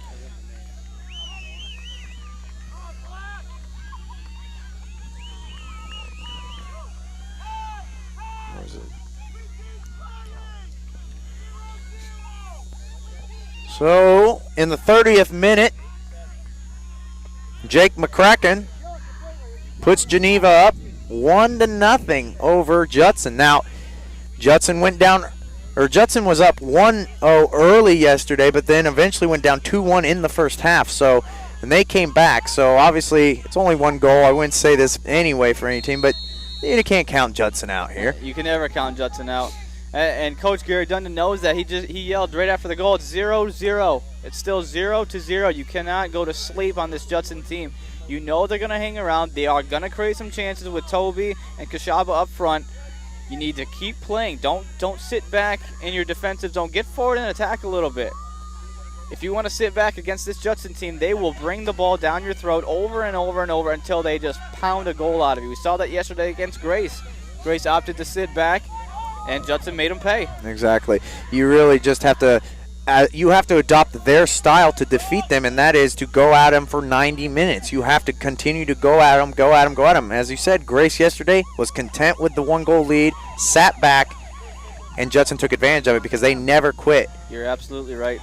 Speaker 1: So, in the 30th minute, Jake McCracken puts Geneva up 1-0 over Judson. Now, Judson was up 1-0 early yesterday, but then eventually went down 2-1 in the first half. So, and they came back. So, obviously, it's only one goal. I wouldn't say this anyway for any team, but you can't count Judson out here.
Speaker 3: You can never count Judson out. And Coach Gary Dundon knows that. He yelled right after the goal, it's 0-0. It's still 0-0. You cannot go to sleep on this Judson team. You know they're going to hang around. They are going to create some chances with Toby and Kashaba up front. You need to keep playing. Don't sit back in your defensive zone. Get forward and attack a little bit. If you want to sit back against this Judson team, they will bring the ball down your throat over and over and over until they just pound a goal out of you. We saw that yesterday against Grace. Grace opted to sit back, and Judson made them pay.
Speaker 1: Exactly. You really just have to adopt their style to defeat them, and that is to go at them for 90 minutes. You have to continue to go at them. As you said, Grace yesterday was content with the 1-goal lead, sat back, and Judson took advantage of it because they never quit.
Speaker 3: You're absolutely right.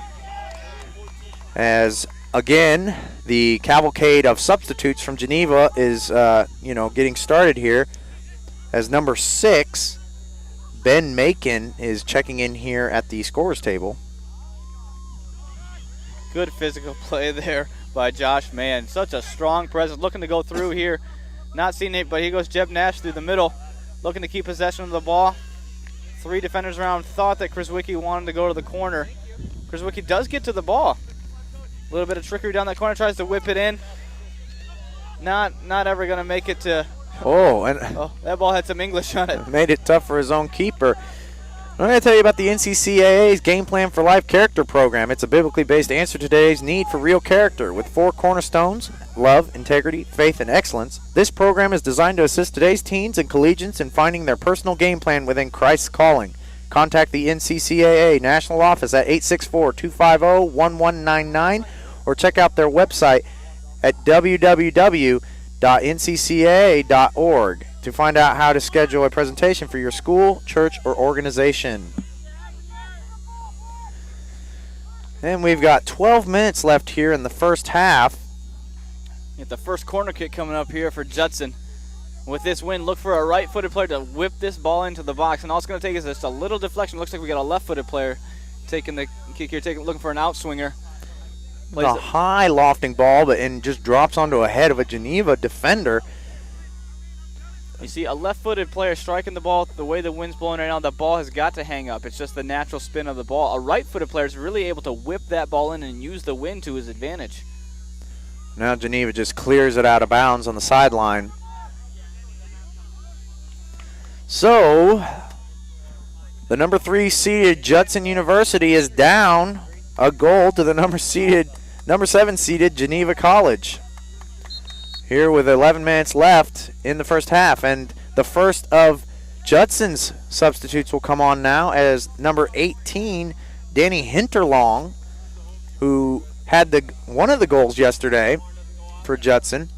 Speaker 1: As, again, the cavalcade of substitutes from Geneva is, getting started here. As number 6, Ben Macon is checking in here at the scorer's table.
Speaker 3: Good physical play there by Josh Mann. Such a strong presence, looking to go through here. Not seeing it, but here goes Jeb Nash through the middle, looking to keep possession of the ball. 3 defenders around, thought that Krzyzewski wanted to go to the corner. Krzyzewski does get to the ball. A little bit of trickery down that corner, tries to whip it in. Not ever going to make it to... that ball had some English on it.
Speaker 1: Made it tough for his own keeper. I'm going to tell you about the NCCAA's Game Plan for Life Character Program. It's a biblically based answer to today's need for real character. With 4 cornerstones, love, integrity, faith, and excellence, this program is designed to assist today's teens and collegians in finding their personal game plan within Christ's calling. Contact the NCCAA National Office at 864-250-1199 or check out their website at www.nccaa.org to find out how to schedule a presentation for your school, church, or organization. And we've got 12 minutes left here in the first half.
Speaker 3: Get the first corner kick coming up here for Judson. With this win, look for a right-footed player to whip this ball into the box. And all it's going to take is just a little deflection. Looks like we got a left-footed player taking the kick here, looking for an outswinger.
Speaker 1: A high lofting ball, and just drops onto a head of a Geneva defender.
Speaker 3: You see a left-footed player striking the ball the way the wind's blowing right now. The ball has got to hang up. It's just the natural spin of the ball. A right-footed player is really able to whip that ball in and use the wind to his advantage.
Speaker 1: Now Geneva just clears it out of bounds on the sideline. So, the number 3 seeded Judson University is down a goal to the number 7 seeded Geneva College. Here with 11 minutes left in the first half, and the first of Judson's substitutes will come on now as number 18, Danny Hinterlong, who had one of the goals yesterday for Judson.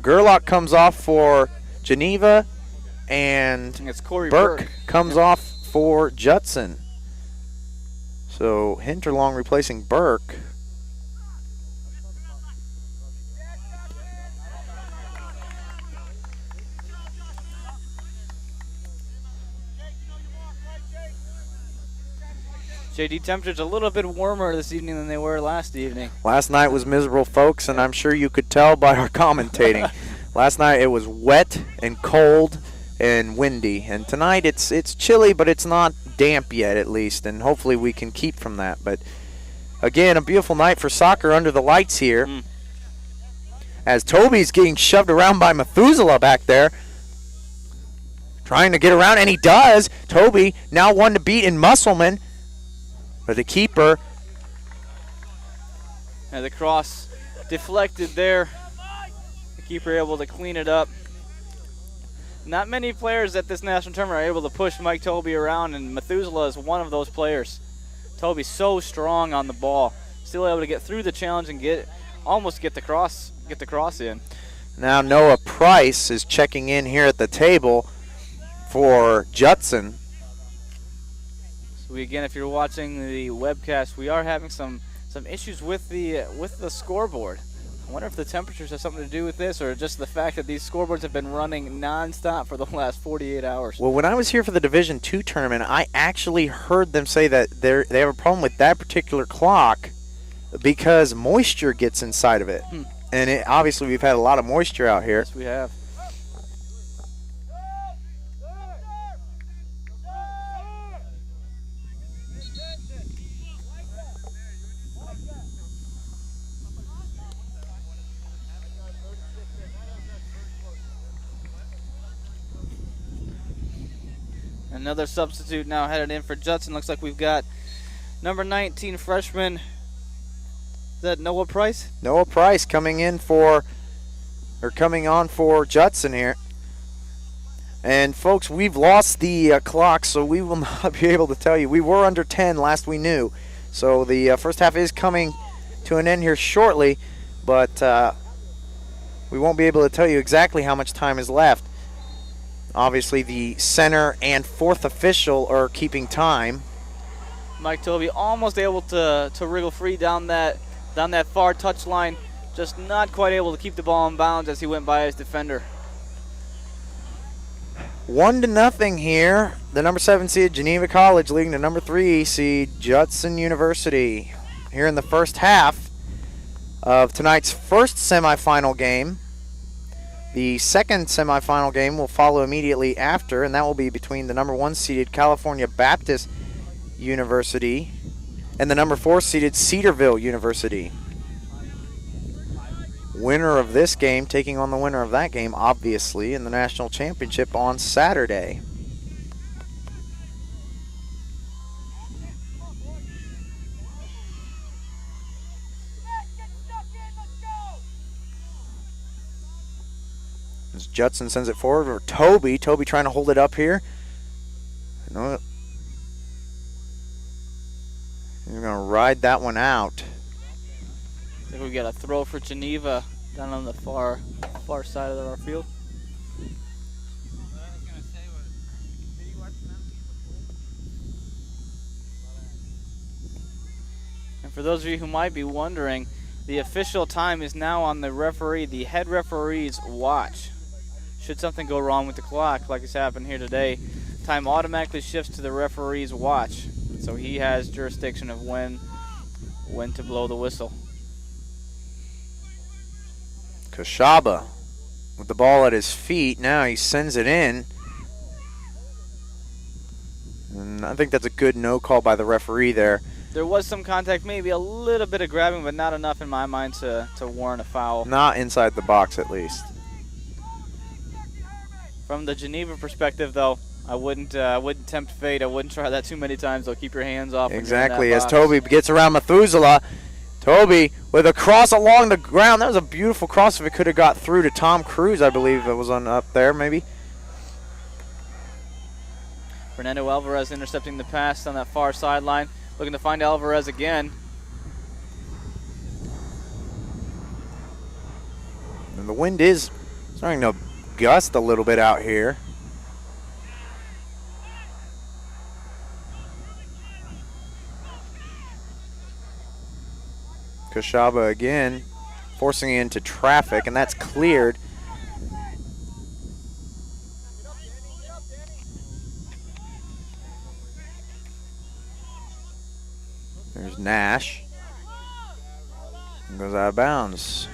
Speaker 1: Gerlach comes off for Geneva, and
Speaker 3: it's Corey
Speaker 1: Burke comes off for Judson. So Hinterlong replacing Burke.
Speaker 3: JD, temperatures a little bit warmer this evening than they were last evening.
Speaker 1: Last night was miserable, folks, and I'm sure you could tell by our commentating. Last night it was wet and cold and windy, and tonight it's chilly, but it's not damp yet, at least, and hopefully we can keep from that. But again, a beautiful night for soccer under the lights here. As Toby's getting shoved around by Methuselah back there. Trying to get around, and he does. Toby now one to beat in Musselman. But the keeper.
Speaker 3: And the cross deflected there. The keeper able to clean it up. Not many players at this national tournament are able to push Mike Toby around, and Methuselah is one of those players. Toby's so strong on the ball. Still able to get through the challenge and almost get the cross in.
Speaker 1: Now Noah Price is checking in here at the table for Judson.
Speaker 3: So again, if you're watching the webcast, we are having some issues with the scoreboard. I wonder if the temperatures have something to do with this, or just the fact that these scoreboards have been running nonstop for the last 48 hours.
Speaker 1: Well, when I was here for the Division II tournament, I actually heard them say that they have a problem with that particular clock because moisture gets inside of it. And obviously we've had a lot of moisture out here.
Speaker 3: Yes, we have. Another substitute now headed in for Judson. Looks like we've got number 19 freshman. Is that Noah Price?
Speaker 1: Noah Price coming on for Judson here. And folks, we've lost the clock, so we will not be able to tell you. We were under 10 last we knew. So the first half is coming to an end here shortly, but we won't be able to tell you exactly how much time is left. Obviously, the center and fourth official are keeping time.
Speaker 3: Mike Toby almost able to wriggle free down that far touchline, just not quite able to keep the ball in bounds as he went by his defender.
Speaker 1: 1-0 here. The number 7 seed Geneva College leading the number 3 seed Judson University. Here in the first half of tonight's first semifinal game. The second semifinal game will follow immediately after, and that will be between the number 1 seeded California Baptist University and the number 4 seeded Cedarville University. Winner of this game taking on the winner of that game, obviously, in the national championship on Saturday. As Judson sends it forward for Toby. Toby trying to hold it up here. You're going to ride that one out.
Speaker 3: I think we got a throw for Geneva down on the far side of our field. And for those of you who might be wondering, the official time is now on the head referee's watch. Should something go wrong with the clock, like has happened here today, time automatically shifts to the referee's watch. So he has jurisdiction of when to blow the whistle.
Speaker 1: Kashaba with the ball at his feet. Now he sends it in. And I think that's a good no call by the referee there.
Speaker 3: There was some contact, maybe a little bit of grabbing, but not enough in my mind to warrant a foul.
Speaker 1: Not inside the box, at least.
Speaker 3: From the Geneva perspective, though, I wouldn't tempt fate. I wouldn't try that too many times. Though, keep your hands off.
Speaker 1: Exactly. As Toby gets around Methuselah, Toby with a cross along the ground. That was a beautiful cross. If it could have got through to Tom Cruise, I believe that was on up there, maybe.
Speaker 3: Fernando Alvarez intercepting the pass on that far sideline. Looking to find Alvarez again.
Speaker 1: And the wind is starting to gust a little bit out here. Kashaba again forcing it into traffic, and that's cleared. There's Nash. Goes out of bounds.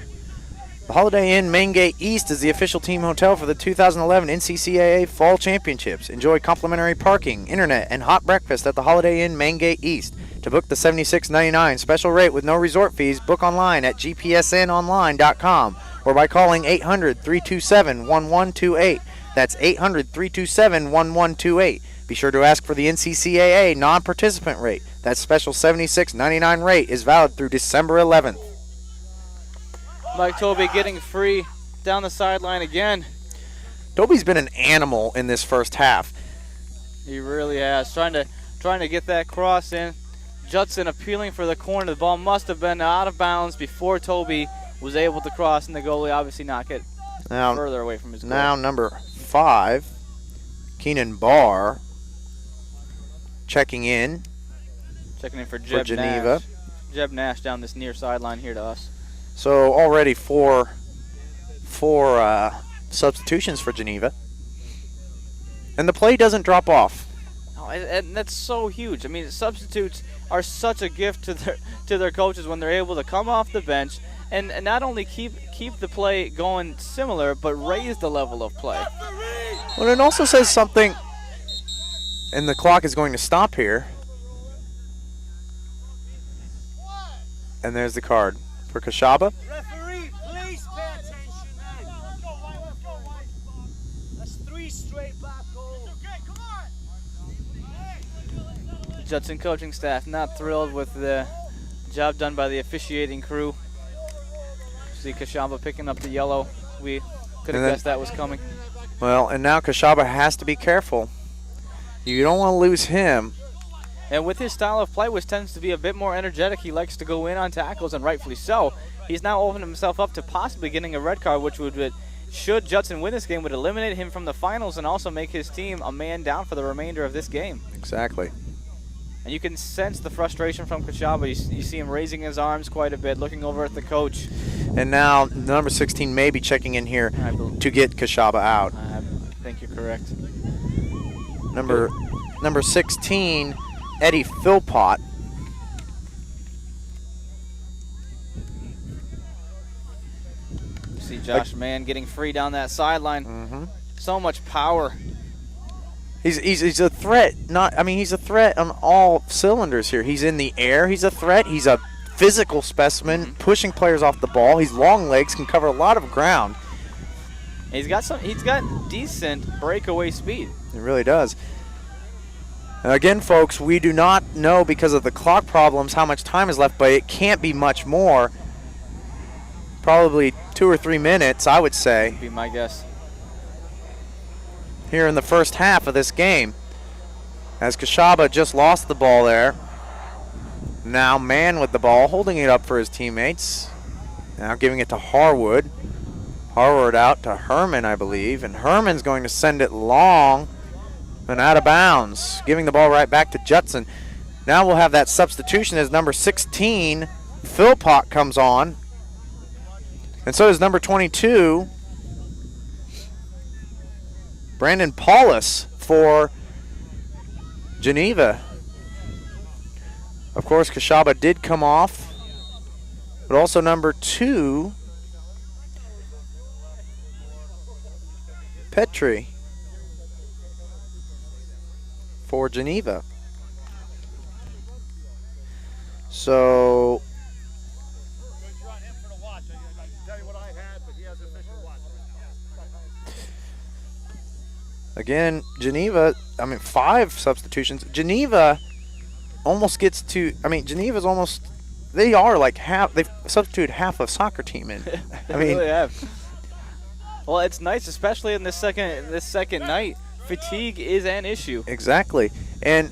Speaker 1: The Holiday Inn Main Gate East is the official team hotel for the 2011 NCCAA Fall Championships. Enjoy complimentary parking, internet, and hot breakfast at the Holiday Inn Main Gate East. To book the $76.99 special rate with no resort fees, book online at gpsnonline.com or by calling 800-327-1128. That's 800-327-1128. Be sure to ask for the NCCAA non-participant rate. That special $76.99 rate is valid through December 11th.
Speaker 3: Mike Toby getting free down the sideline again.
Speaker 1: Toby's been an animal in this first half.
Speaker 3: He really has. Trying to get that cross in. Judson appealing for the corner. The ball must have been out of bounds before Toby was able to cross, and the goalie obviously not get further away from his goal.
Speaker 1: Now number 5, Keenan Barr, checking in.
Speaker 3: Checking in for Jeb
Speaker 1: Geneva.
Speaker 3: Nash. Jeb Nash down this near sideline here to us.
Speaker 1: So already four substitutions for Geneva. And the play doesn't drop off.
Speaker 3: Oh, and that's so huge. I mean, substitutes are such a gift to their coaches when they're able to come off the bench and not only keep the play going similar, but raise the level of play.
Speaker 1: Well, it also says something, and the clock is going to stop here. And there's the card for Kashaba.
Speaker 4: Referee, please pay attention now. Let's go, White. That's 3 straight back goals. Okay, come on.
Speaker 3: Judson coaching staff not thrilled with the job done by the officiating crew. See Kashaba picking up the yellow. We could have guessed that was coming.
Speaker 1: Well, and now Kashaba has to be careful. You don't want to lose him.
Speaker 3: And with his style of play, which tends to be a bit more energetic, he likes to go in on tackles, and rightfully so. He's now opened himself up to possibly getting a red card, which would, should Judson win this game, would eliminate him from the finals and also make his team a man down for the remainder of this game.
Speaker 1: Exactly.
Speaker 3: And you can sense the frustration from Kashaba. You see him raising his arms quite a bit, looking over at the coach.
Speaker 1: And now number 16 may be checking in here to get Kashaba out.
Speaker 3: I think you're correct.
Speaker 1: Number 16, Eddie Philpott.
Speaker 3: You see Josh Mann getting free down that sideline.
Speaker 1: Mm-hmm.
Speaker 3: So much power.
Speaker 1: He's a threat. He's a threat on all cylinders here. He's in the air. He's a threat. He's a physical specimen, pushing players off the ball. He's long legs, can cover a lot of ground.
Speaker 3: He's got decent breakaway speed.
Speaker 1: It really does. Again, folks, we do not know because of the clock problems how much time is left, but it can't be much more. Probably 2 or 3 minutes, I would say.
Speaker 3: Would be my guess.
Speaker 1: Here in the first half of this game, as Kashaba just lost the ball there. Now Mann with the ball, holding it up for his teammates. Now giving it to Harwood. Harwood out to Herman, I believe, and Herman's going to send it long and out of bounds, giving the ball right back to Judson. Now we'll have that substitution as number 16, Philpott, comes on. And so does number 22, Brandon Paulus for Geneva. Of course, Kashaba did come off, but also number 2, Petrie for Geneva. So again, Geneva, 5 substitutions. Geneva almost gets to, Geneva's almost, they are like half, they've substituted half a soccer team in.
Speaker 3: They really have. Well, it's nice, especially in this second night. Fatigue is an issue.
Speaker 1: Exactly. And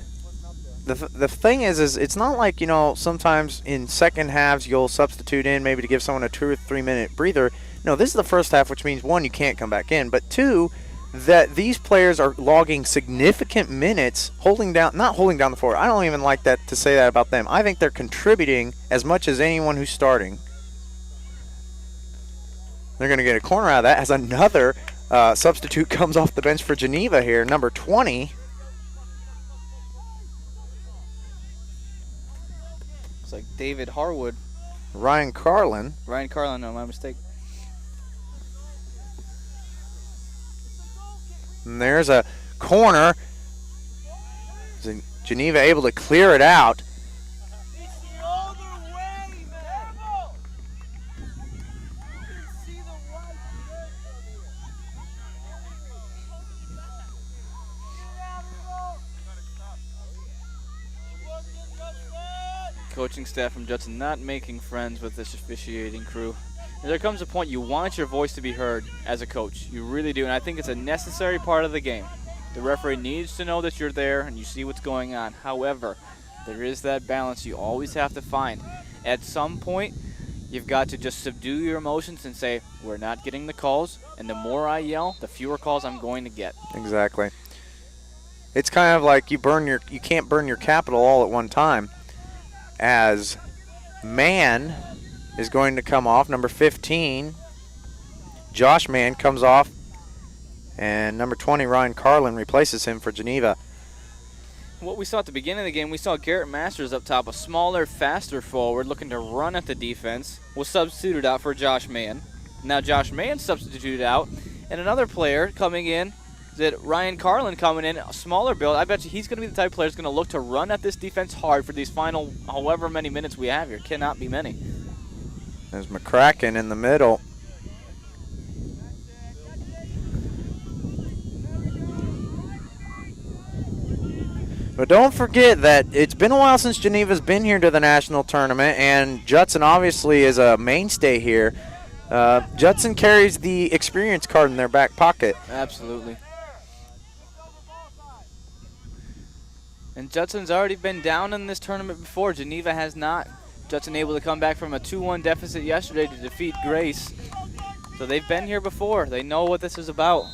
Speaker 1: the thing is it's not like, sometimes in second halves you'll substitute in maybe to give someone a 2 or 3 minute breather. No, this is the first half, which means 1, you can't come back in, but 2, that these players are logging significant minutes, not holding down the fort. I don't even like that to say that about them. I think they're contributing as much as anyone who's starting. They're going to get a corner out of that as another substitute comes off the bench for Geneva here, number 20.
Speaker 3: It's like David Harwood.
Speaker 1: Ryan Carlin,
Speaker 3: no, my mistake.
Speaker 1: And there's a corner. Geneva able to clear it out.
Speaker 3: Coaching staff from Judson not making friends with this officiating crew. There comes a point you want your voice to be heard as a coach. You really do, and I think it's a necessary part of the game. The referee needs to know that you're there and you see what's going on. However, there is that balance you always have to find. At some point, you've got to just subdue your emotions and say, we're not getting the calls, and the more I yell, the fewer calls I'm going to get.
Speaker 1: Exactly. It's kind of like you can't burn your capital all at one time. As man is going to come off, number 15, Josh Mann comes off, and number 20, Ryan Carlin, replaces him for Geneva.
Speaker 3: What we saw at the beginning of the game, we saw Garrett Masters up top, a smaller, faster forward looking to run at the defense, was substituted out for Josh Mann. Now Josh Mann substituted out, and another player coming in, that Ryan Carlin coming in, a smaller build. I bet you he's going to be the type of player who's going to look to run at this defense hard for these final however many minutes we have here. Cannot be many.
Speaker 1: There's McCracken in the middle. But don't forget that it's been a while since Geneva's been here to the national tournament, and Judson obviously is a mainstay here. Judson carries the experience card in their back pocket.
Speaker 3: Absolutely. And Judson's already been down in this tournament before. Geneva has not. Judson able to come back from a 2-1 deficit yesterday to defeat Grace. So they've been here before. They know what this is about.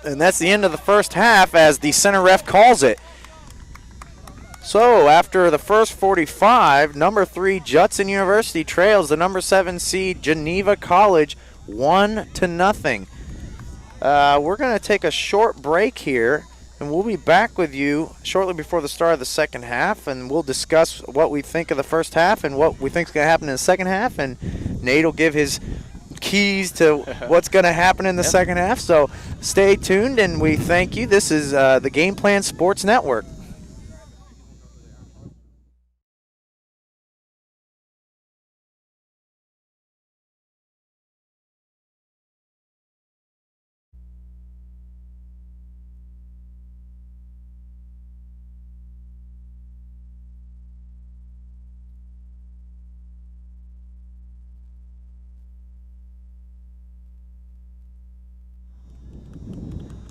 Speaker 1: And that's the end of the first half as the center ref calls it. So after the first 45, number 3 Judson University trails the number 7 seed Geneva College 1-0. We're going to take a short break here, and we'll be back with you shortly before the start of the second half, and we'll discuss what we think of the first half and what we think is going to happen in the second half, and Nate will give his keys to what's going to happen in the second half. So stay tuned, and we thank you. This is the Game Plan Sports Network.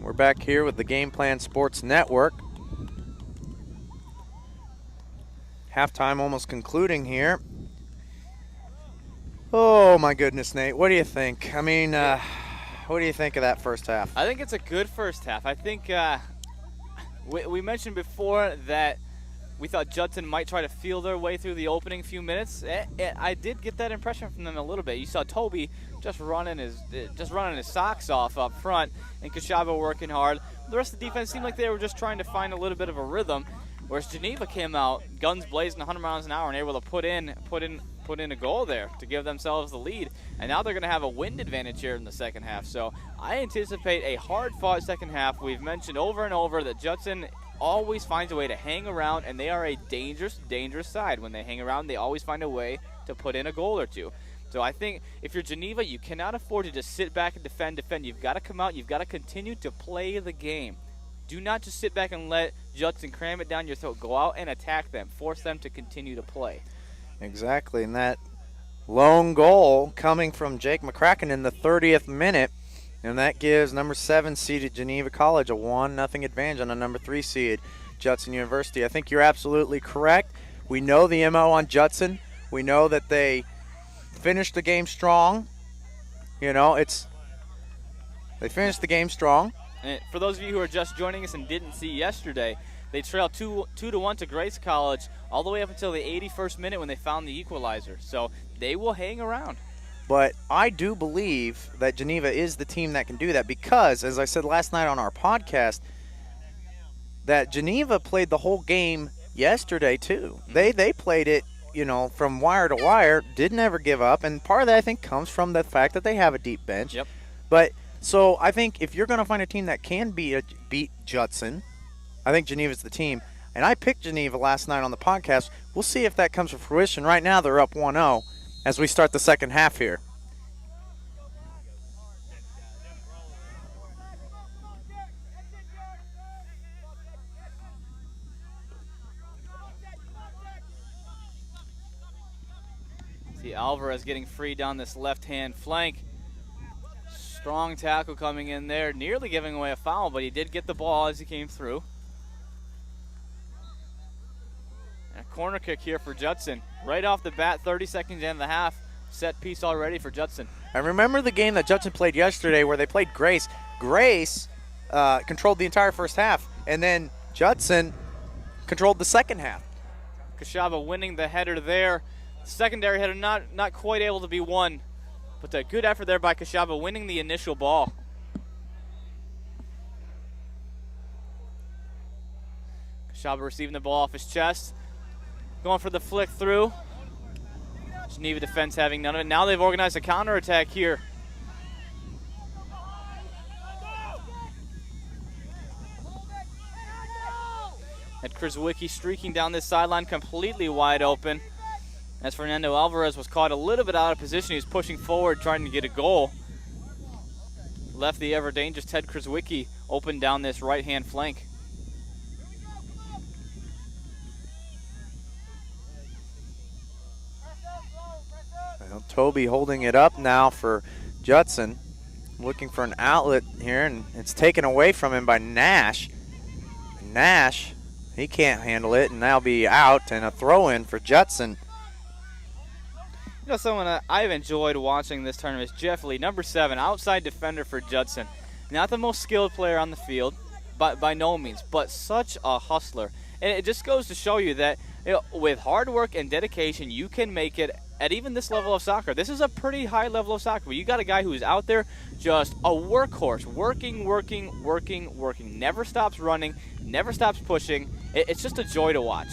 Speaker 1: We're back here with the Game Plan Sports Network. Halftime almost concluding here. Oh my goodness, Nate, what do you think? I mean, what do you think of that first half?
Speaker 3: I think it's a good first half. I think we mentioned before that we thought Judson might try to feel their way through the opening few minutes. I did get that impression from them a little bit. You saw Toby just running his socks off up front, and Kashaba working hard. The rest of the defense seemed like they were just trying to find a little bit of a rhythm, whereas Geneva came out guns blazing 100 miles an hour and able to put in a goal there to give themselves the lead. And now they're going to have a wind advantage here in the second half. So I anticipate a hard-fought second half. We've mentioned over and over that Judson always finds a way to hang around, and they are a dangerous, dangerous side. When they hang around, they always find a way to put in a goal or two. So I think if you're Geneva, you cannot afford to just sit back and defend. You've got to come out. You've got to continue to play the game. Do not just sit back and let Judson cram it down your throat. Go out and attack them. Force them to continue to play.
Speaker 1: Exactly, and that lone goal coming from Jake McCracken in the 30th minute, and that gives number 7 seeded Geneva College a 1-0 advantage on the number 3 seed Judson University. I think you're absolutely correct. We know the MO on Judson. We know that they finished the game strong. You know, they finished the game strong.
Speaker 3: And for those of you who are just joining us and didn't see yesterday, they trailed 2-1 to Grace College all the way up until the 81st minute when they found the equalizer. So they will hang around.
Speaker 1: But I do believe that Geneva is the team that can do that because, as I said last night on our podcast, that Geneva played the whole game yesterday too. They played it, you know, from wire to wire, didn't ever give up, and part of that I think comes from the fact that they have a deep bench.
Speaker 3: Yep.
Speaker 1: But so I think if you're going to find a team that can beat Judson, I think Geneva's the team. And I picked Geneva last night on the podcast. We'll see if that comes to fruition. Right now they're up 1-0 as we start the second half here.
Speaker 3: see Alvarez getting free down this left-hand flank. Strong tackle coming in there, nearly giving away a foul, but he did get the ball as he came through. And a corner kick here for Judson. Right off the bat, 30 seconds into the half. Set piece already for Judson.
Speaker 1: I remember the game that Judson played yesterday where they played Grace. Grace controlled the entire first half, and then Judson controlled the second half.
Speaker 3: Kashaba winning the header there. Secondary header not quite able to be won, but a good effort there by Kashaba winning the initial ball. Kashaba receiving the ball off his chest. Going for the flick through. Geneva defense having none of it. Now they've organized a counterattack here. And Krzyzewicki streaking down this sideline completely wide open. As Fernando Alvarez was caught a little bit out of position, he was pushing forward trying to get a goal. Left the ever dangerous Ted Krzyzewicki open down this right-hand flank.
Speaker 1: Well, Toby holding it up now for Judson. Looking for an outlet here, and it's taken away from him by Nash. Nash, he can't handle it, and that'll be out, and a throw-in for Judson.
Speaker 3: You know, someone I've enjoyed watching this tournament is Jeff Lee, number 7, outside defender for Judson. Not the most skilled player on the field, by no means, but such a hustler. And it just goes to show you that with hard work and dedication, you can make it at even this level of soccer. This is a pretty high level of soccer. But you got a guy who's out there just a workhorse, working, never stops running, never stops pushing. It's just a joy to watch.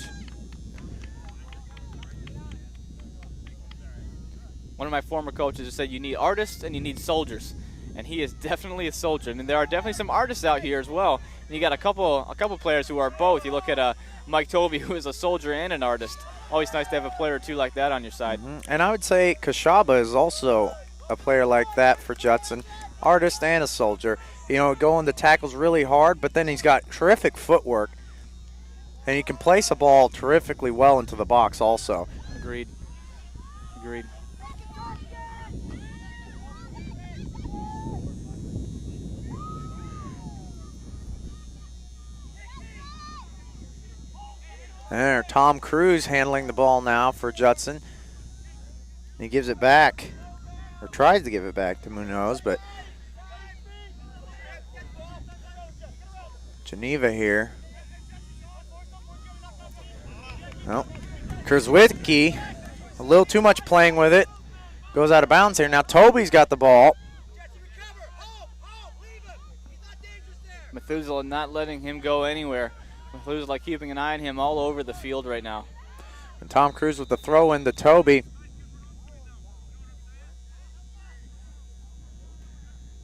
Speaker 3: One of my former coaches has said you need artists and you need soldiers, and he is definitely a soldier. And there are definitely some artists out here as well. And you got a couple players who are both. You look at Mike Toby, who is a soldier and an artist. Always nice to have a player or two like that on your side.
Speaker 1: And I would say Kashaba is also a player like that for Judson, artist and a soldier. You know, going the tackles really hard, but then he's got terrific footwork, and he can place a ball terrifically well into the box also.
Speaker 3: Agreed.
Speaker 1: There, Tom Cruise handling the ball now for Judson. He gives it back, or tries to give it back to Munoz, but Geneva here. Well, Krzyzewicki, a little too much playing with it. Goes out of bounds here. Now Toby's got the ball.
Speaker 3: Methuselah not letting him go anywhere. Methuselah keeping an eye on him all over the field right now.
Speaker 1: And Tom Cruise with the throw in to Toby.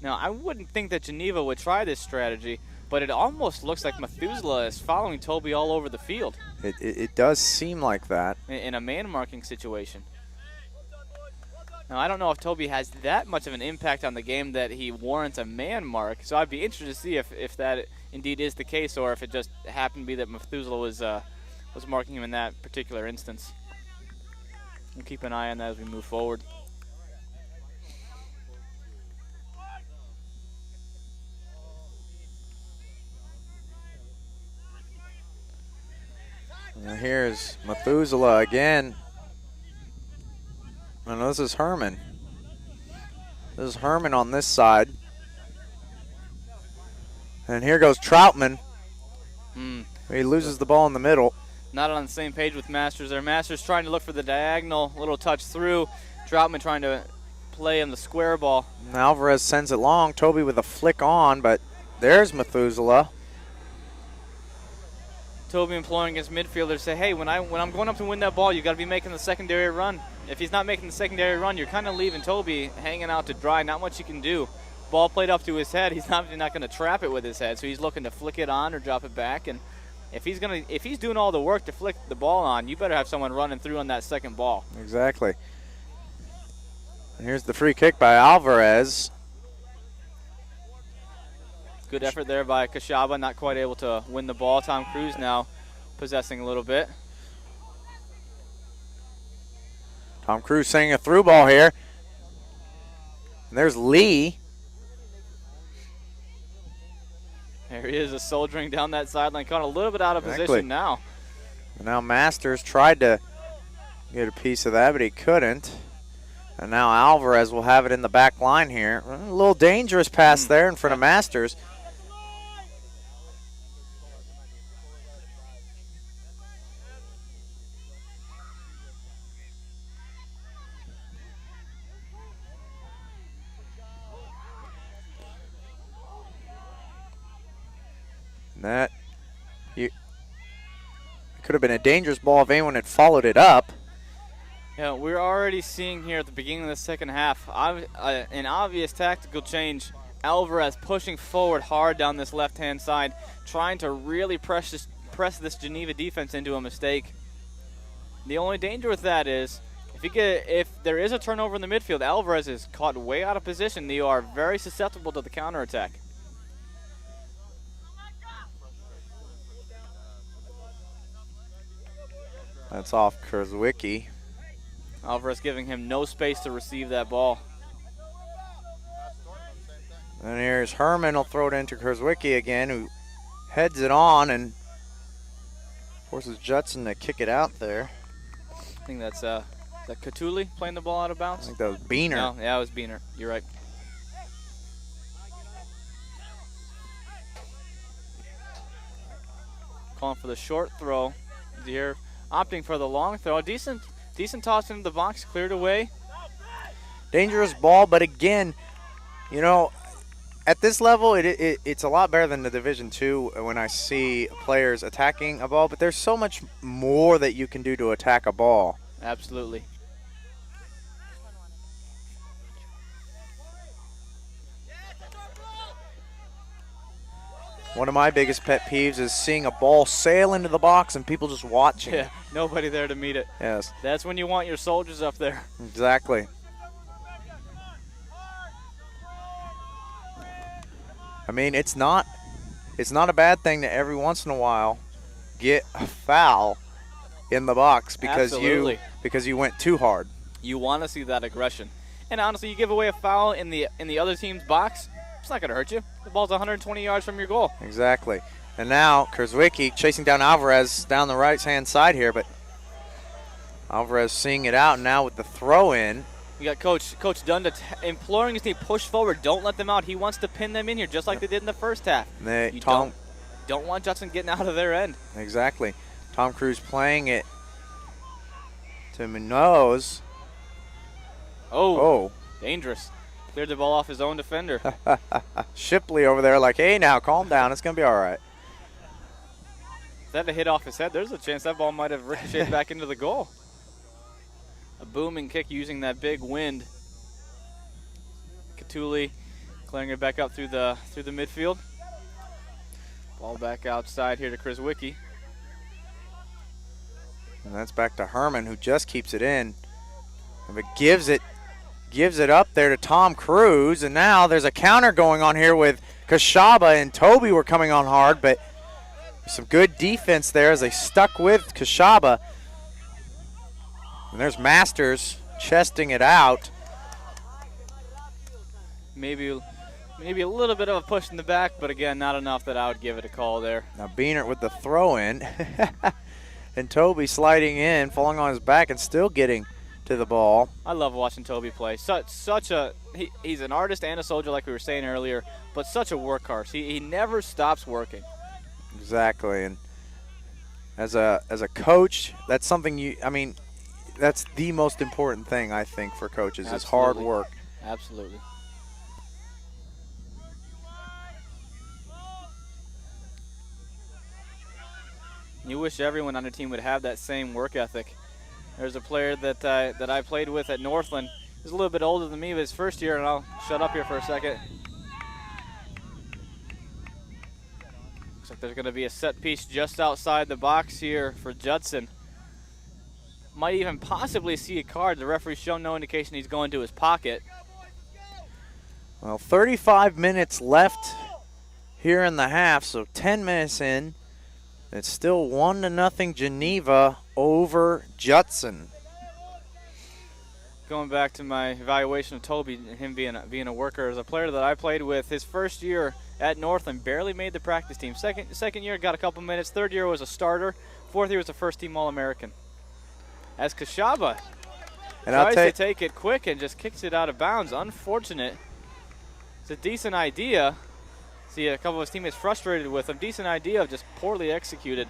Speaker 3: Now, I wouldn't think that Geneva would try this strategy, but it almost looks like Methuselah is following Toby all over the field.
Speaker 1: It does seem like that.
Speaker 3: In a man-marking situation. Now, I don't know if Toby has that much of an impact on the game that he warrants a man mark, so I'd be interested to see if that indeed is the case, or if it just happened to be that Methuselah was marking him in that particular instance. We'll keep an eye on that as we move forward.
Speaker 1: And here's Methuselah again. And this is Herman. This is Herman on this side. And here goes Troutman. He loses the ball in the middle.
Speaker 3: Not on the same page with Masters there. Masters trying to look for the diagonal, little touch through. Troutman trying to play in the square ball.
Speaker 1: And Alvarez sends it long. Toby with a flick on, but there's Methuselah.
Speaker 3: Toby imploring his midfielder, say, hey, when I'm going up to win that ball, you got to be making the secondary run. If he's not making the secondary run, you're kind of leaving Toby hanging out to dry. Not much you can do. Ball played up to his head. He's obviously not going to trap it with his head, so he's looking to flick it on or drop it back. And if he's doing all the work to flick the ball on, you better have someone running through on that second ball.
Speaker 1: Exactly. And here's the free kick by Alvarez.
Speaker 3: Good effort there by Kashaba, not quite able to win the ball. Tom Cruise now possessing a little bit.
Speaker 1: Tom Cruise sending a through ball here. And there's Lee.
Speaker 3: There he is, soldiering down that sideline, caught a little bit out of position now.
Speaker 1: And now Masters tried to get a piece of that, but he couldn't. And now Alvarez will have it in the back line here. A little dangerous pass there in front of Masters. That it could have been a dangerous ball if anyone had followed it up.
Speaker 3: Yeah, we're already seeing here at the beginning of the second half an obvious tactical change. Alvarez pushing forward hard down this left-hand side, trying to really press this Geneva defense into a mistake. The only danger with that is if there is a turnover in the midfield, Alvarez is caught way out of position. You are very susceptible to the counterattack.
Speaker 1: That's off Kurzwicki.
Speaker 3: Alvarez giving him no space to receive that ball.
Speaker 1: And here's Herman, will throw it into Kurzwicki again, who heads it on and forces Judson to kick it out there.
Speaker 3: I think that's is that Catulli playing the ball out of
Speaker 1: I
Speaker 3: bounds?
Speaker 1: think that was Beener.
Speaker 3: No, yeah, it was Beener. You're right. Calling for the short throw here. Opting for the long throw. Decent toss into the box, cleared away.
Speaker 1: Dangerous ball, but again, you know, at this level, it's a lot better than the Division II when I see players attacking a ball, but there's so much more that you can do to attack a ball.
Speaker 3: Absolutely.
Speaker 1: One of my biggest pet peeves is seeing a ball sail into the box and people just watching it.
Speaker 3: Yeah, nobody there to meet it.
Speaker 1: Yes.
Speaker 3: That's when you want your soldiers up there.
Speaker 1: Exactly. I mean, it's not a bad thing to every once in a while get a foul in the box because you went too hard.
Speaker 3: You want to see that aggression. And honestly, you give away a foul in the other team's box, it's not going to hurt you. The ball's 120 yards from your goal.
Speaker 1: Exactly. And now Kurzwicki chasing down Alvarez down the right-hand side here, but Alvarez seeing it out now with the throw-in.
Speaker 3: You got Coach Dunda imploring his team, push forward, don't let them out. He wants to pin them in here just like they did in the first half. You don't want Judson getting out of their end.
Speaker 1: Exactly. Tom Cruise playing it to Munoz.
Speaker 3: Oh. Dangerous. Cleared the ball off his own defender.
Speaker 1: Shipley over there like, hey, now calm down. It's going to be all right.
Speaker 3: If that had hit off his head, there's a chance that ball might have ricocheted back into the goal. A booming kick using that big wind. Catulli clearing it back up through the midfield. Ball back outside here to Kurzwicki.
Speaker 1: And that's back to Herman, who just keeps it in. But gives it up there to Tom Cruise, and now there's a counter going on here with Kashaba and Toby were coming on hard, but some good defense there as they stuck with Kashaba. And there's Masters chesting it out.
Speaker 3: Maybe a little bit of a push in the back, but again, not enough that I would give it a call there.
Speaker 1: Now Beener with the throw-in. And Toby sliding in, falling on his back and still getting to the ball.
Speaker 3: I love watching Toby play. He's an artist and a soldier, like we were saying earlier, but such a workhorse. He never stops working.
Speaker 1: Exactly, and as a coach, that's something that's the most important thing I think for coaches is hard work.
Speaker 3: Absolutely. You wish everyone on your team would have that same work ethic. There's a player that I played with at Northland. He's a little bit older than me, but his first year, and I'll shut up here for a second. Looks like there's going to be a set piece just outside the box here for Judson. Might even possibly see a card. The referee's shown no indication he's going to his pocket.
Speaker 1: Well, 35 minutes left here in the half, so 10 minutes in. It's still 1-0 Geneva over Judson.
Speaker 3: going back to my evaluation of Toby and him being a worker, as a player that I played with, his first year at Northland barely made the practice team. Second year got a couple minutes. Third year was a starter. Fourth year was a first-team All-American. As Kashaba tries to take it quick and just kicks it out of bounds. Unfortunate. It's a decent idea. See a couple of his teammates frustrated with him. Decent idea, of just poorly executed.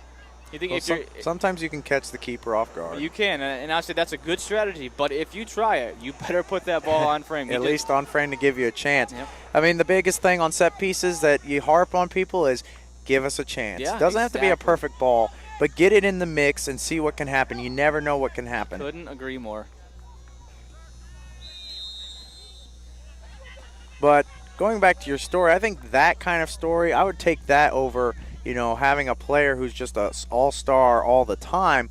Speaker 3: You think
Speaker 1: sometimes you can catch the keeper off guard.
Speaker 3: You can, and I say that's a good strategy. But if you try it, you better put that ball on frame.
Speaker 1: At least on frame to give you a chance.
Speaker 3: Yep.
Speaker 1: I mean, the biggest thing on set pieces that you harp on people is give us a chance.
Speaker 3: Yeah,
Speaker 1: it doesn't have to be a perfect ball, but get it in the mix and see what can happen. You never know what can happen.
Speaker 3: Couldn't agree more.
Speaker 1: But going back to your story, I think that kind of story, I would take that over, having a player who's just an all-star all the time.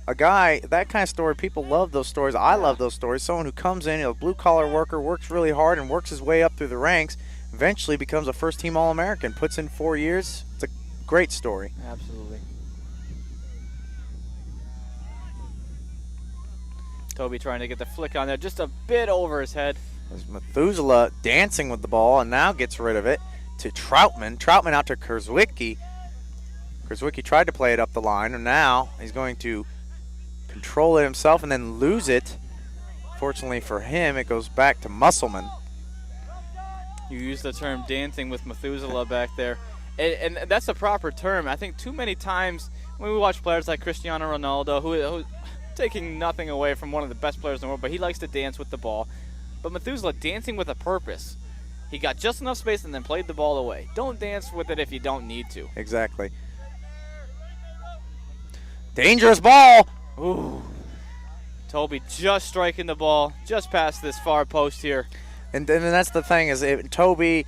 Speaker 1: A guy, that kind of story, people love those stories. I love those stories. Someone who comes in, a blue-collar worker, works really hard and works his way up through the ranks, eventually becomes a first-team All-American, puts in 4 years. It's a great story.
Speaker 3: Absolutely. Toby trying to get the flick on there, just a bit over his head.
Speaker 1: There's Methuselah dancing with the ball and now gets rid of it to Troutman. Troutman out to Kurzwicki. Kurzwicki tried to play it up the line, and now he's going to control it himself and then lose it. Fortunately for him, it goes back to Musselman.
Speaker 3: You use the term dancing with Methuselah back there. And that's the proper term. I think too many times when we watch players like Cristiano Ronaldo, who taking nothing away from one of the best players in the world, but he likes to dance with the ball. But Methuselah dancing with a purpose. He got just enough space and then played the ball away. Don't dance with it if you don't need to.
Speaker 1: Exactly. Dangerous ball.
Speaker 3: Ooh. Toby just striking the ball just past this far post here.
Speaker 1: And that's the thing is if Toby's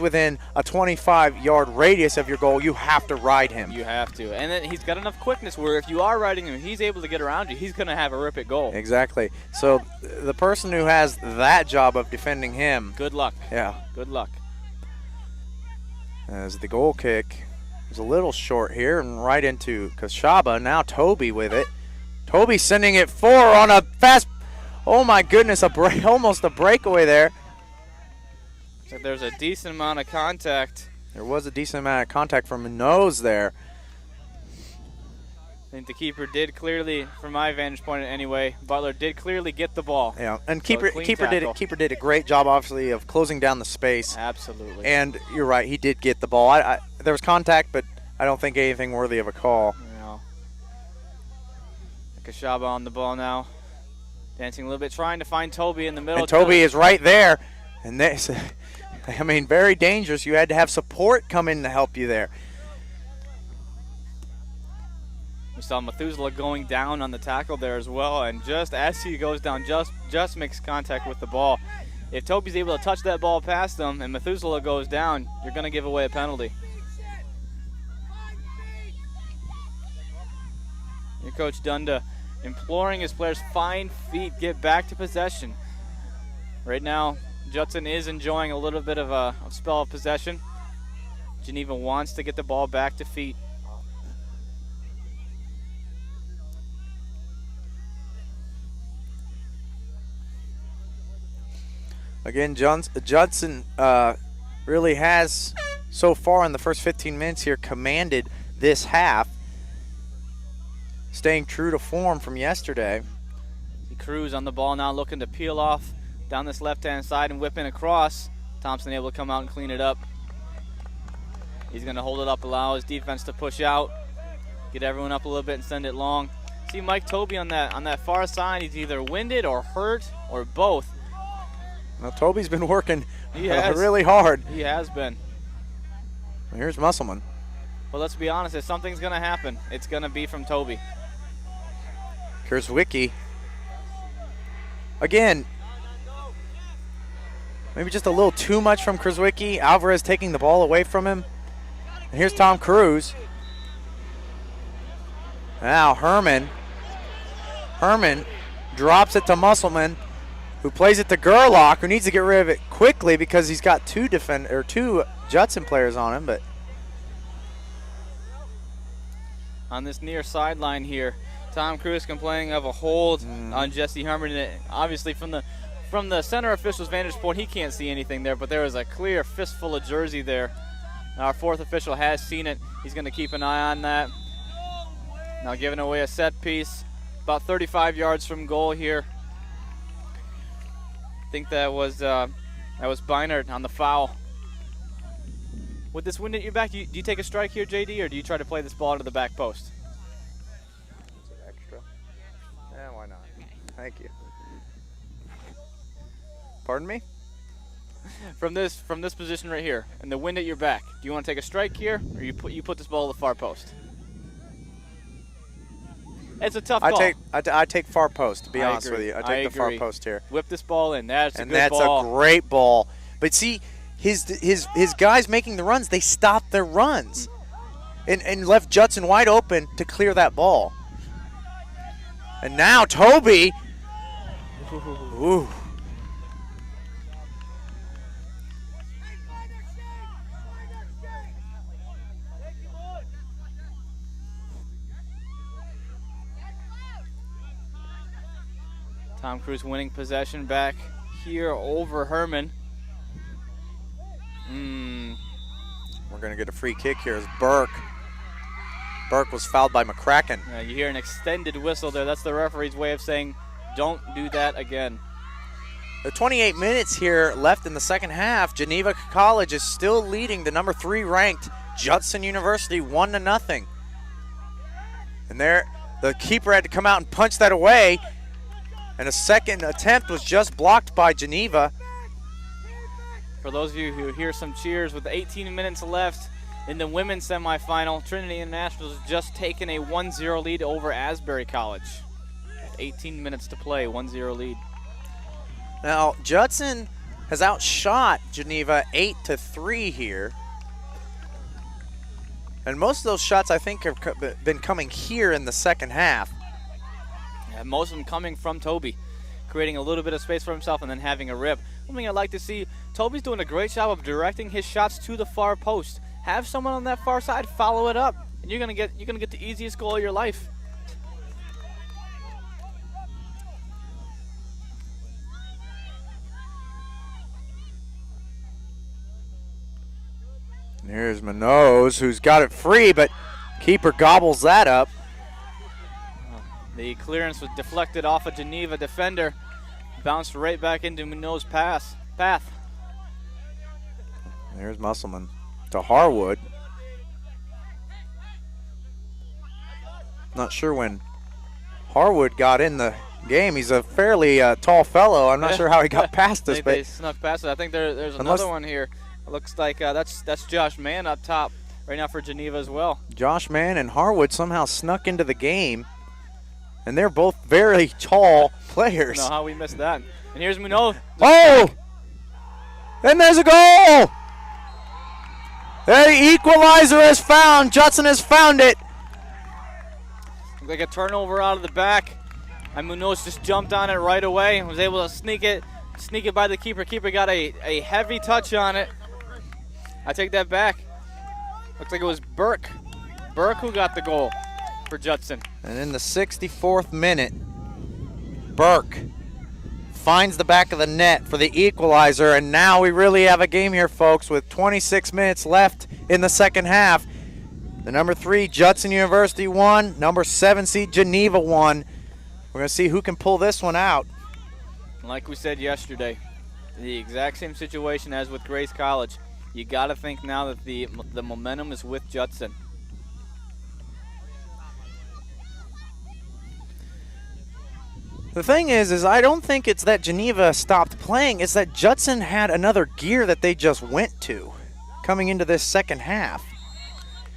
Speaker 1: within a 25-yard radius of your goal, you have to ride him.
Speaker 3: You have to. And then he's got enough quickness where if you are riding him, he's able to get around you. He's going to have a rip it goal.
Speaker 1: Exactly. So the person who has that job of defending him.
Speaker 3: Good luck.
Speaker 1: Yeah.
Speaker 3: Good luck.
Speaker 1: As the goal kick is a little short here and right into Kashaba. Now Toby with it. Toby sending it forward on a fast. Oh my goodness, almost a breakaway there.
Speaker 3: So there's a decent amount of contact.
Speaker 1: There was a decent amount of contact from the nose there.
Speaker 3: I think the keeper did clearly, from my vantage point anyway, Butler did clearly get the ball.
Speaker 1: Yeah, and keeper did a great job, obviously, of closing down the space.
Speaker 3: Absolutely.
Speaker 1: And you're right, he did get the ball. There was contact, but I don't think anything worthy of a call.
Speaker 3: No. Kashaba on the ball now. Dancing a little bit, trying to find Toby in the middle.
Speaker 1: And Toby is right there. And this, I mean, very dangerous. You had to have support come in to help you there.
Speaker 3: We saw Methuselah going down on the tackle there as well. And just as he goes down, just makes contact with the ball. If Toby's able to touch that ball past him and Methuselah goes down, you're going to give away a penalty. Your coach Dunda imploring his players, find feet, get back to possession. Right now, Judson is enjoying a little bit of a spell of possession. Geneva wants to get the ball back to feet.
Speaker 1: Again, Judson really has, so far in the first 15 minutes here, commanded this half. Staying true to form from yesterday.
Speaker 3: Cruz on the ball now, looking to peel off down this left-hand side and whip in across. Thompson able to come out and clean it up. He's going to hold it up, allow his defense to push out, get everyone up a little bit and send it long. See Mike Toby on that far side. He's either winded or hurt or both.
Speaker 1: Well, Toby's been working
Speaker 3: really
Speaker 1: hard.
Speaker 3: He has been.
Speaker 1: Here's Musselman.
Speaker 3: Well, let's be honest. If something's going to happen, it's going to be from Toby.
Speaker 1: Kurzwicki. Again, maybe just a little too much from Kurzwicki. Alvarez taking the ball away from him. And here's Tom Cruz. Now Herman. Herman drops it to Musselman, who plays it to Gerlach, who needs to get rid of it quickly because he's got two Judson players on him. But
Speaker 3: on this near sideline here, Tom Cruise complaining of a hold on Jesse Herman. And obviously, from the center official's vantage point, he can't see anything there, but there was a clear fistful of jersey there. Our fourth official has seen it. He's going to keep an eye on that. Now giving away a set piece, about 35 yards from goal here. I think that was Beinert on the foul. With this wind at your back, do you take a strike here, JD, or do you try to play this ball into the back post?
Speaker 1: Extra. Yeah, why not? Thank you. Pardon me?
Speaker 3: From this position right here, and the wind at your back, do you want to take a strike here, or you put this ball to the far post? It's a tough call.
Speaker 1: I take far post, to be honest
Speaker 3: agree.
Speaker 1: with you. I take the far post here.
Speaker 3: Whip this ball in. That's a good
Speaker 1: ball. And that's a great ball. But see, his guys making the runs, they stopped their runs and left Judson wide open to clear that ball. And now Toby. Ooh.
Speaker 3: Tom Cruise winning possession back here over Herman.
Speaker 1: We're going to get a free kick here as Burke. Burke was fouled by McCracken.
Speaker 3: You hear an extended whistle there. That's the referee's way of saying, don't do that again.
Speaker 1: The 28 minutes here left in the second half. Geneva College is still leading the number 3 ranked Judson University 1-0. And there, the keeper had to come out and punch that away. And a second attempt was just blocked by Geneva.
Speaker 3: For those of you who hear some cheers, with 18 minutes left in the women's semifinal, Trinity International has just taken a 1-0 lead over Asbury College. 18 minutes to play, 1-0 lead.
Speaker 1: Now, Judson has outshot Geneva 8-3 here. And most of those shots, I think, have been coming here in the second half.
Speaker 3: Yeah, most of them coming from Toby, creating a little bit of space for himself and then having a rip. One thing I'd like to see, Toby's doing a great job of directing his shots to the far post. Have someone on that far side follow it up, and you're gonna get the easiest goal of your life.
Speaker 1: And here's Minoz, who's got it free, but keeper gobbles that up.
Speaker 3: The clearance was deflected off a Geneva defender, bounced right back into Minot's path.
Speaker 1: There's Musselman to Harwood. Not sure when Harwood got in the game. He's a fairly tall fellow. I'm not sure how he got past us.
Speaker 3: They snuck past it. I think there's another one here. It looks like that's Josh Mann up top right now for Geneva as well.
Speaker 1: Josh Mann and Harwood somehow snuck into the game. And they're both very tall players.
Speaker 3: I don't know how we missed that. And here's Munoz.
Speaker 1: Oh! And there's a goal! The equalizer is found. Judson has found it.
Speaker 3: Looks like a turnover out of the back. And Munoz just jumped on it right away and was able to sneak it by the keeper. Keeper got a heavy touch on it. I take that back. Looks like it was Burke. Burke who got the goal for Judson.
Speaker 1: And in the 64th minute, Burke finds the back of the net for the equalizer, and now we really have a game here, folks, with 26 minutes left in the second half. The number 3 Judson University won, number 7 seed Geneva won. We're going to see who can pull this one out.
Speaker 3: Like we said yesterday, the exact same situation as with Grace College. You got to think now that the momentum is with Judson.
Speaker 1: The thing is I don't think it's that Geneva stopped playing. It's that Judson had another gear that they just went to coming into this second half.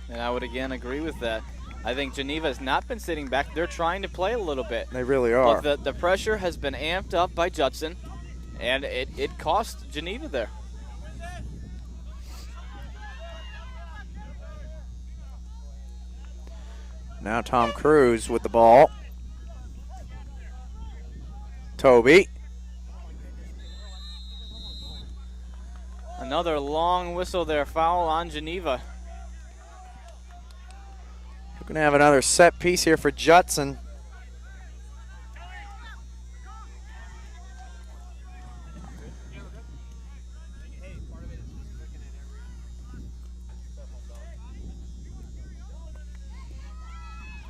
Speaker 3: And I would again agree with that. I think Geneva has not been sitting back. They're trying to play a little bit.
Speaker 1: They really are.
Speaker 3: But the pressure has been amped up by Judson, and it cost Geneva there.
Speaker 1: Now Tom Cruise with the ball. Toby.
Speaker 3: Another long whistle there, foul on Geneva.
Speaker 1: We're going to have another set piece here for Judson.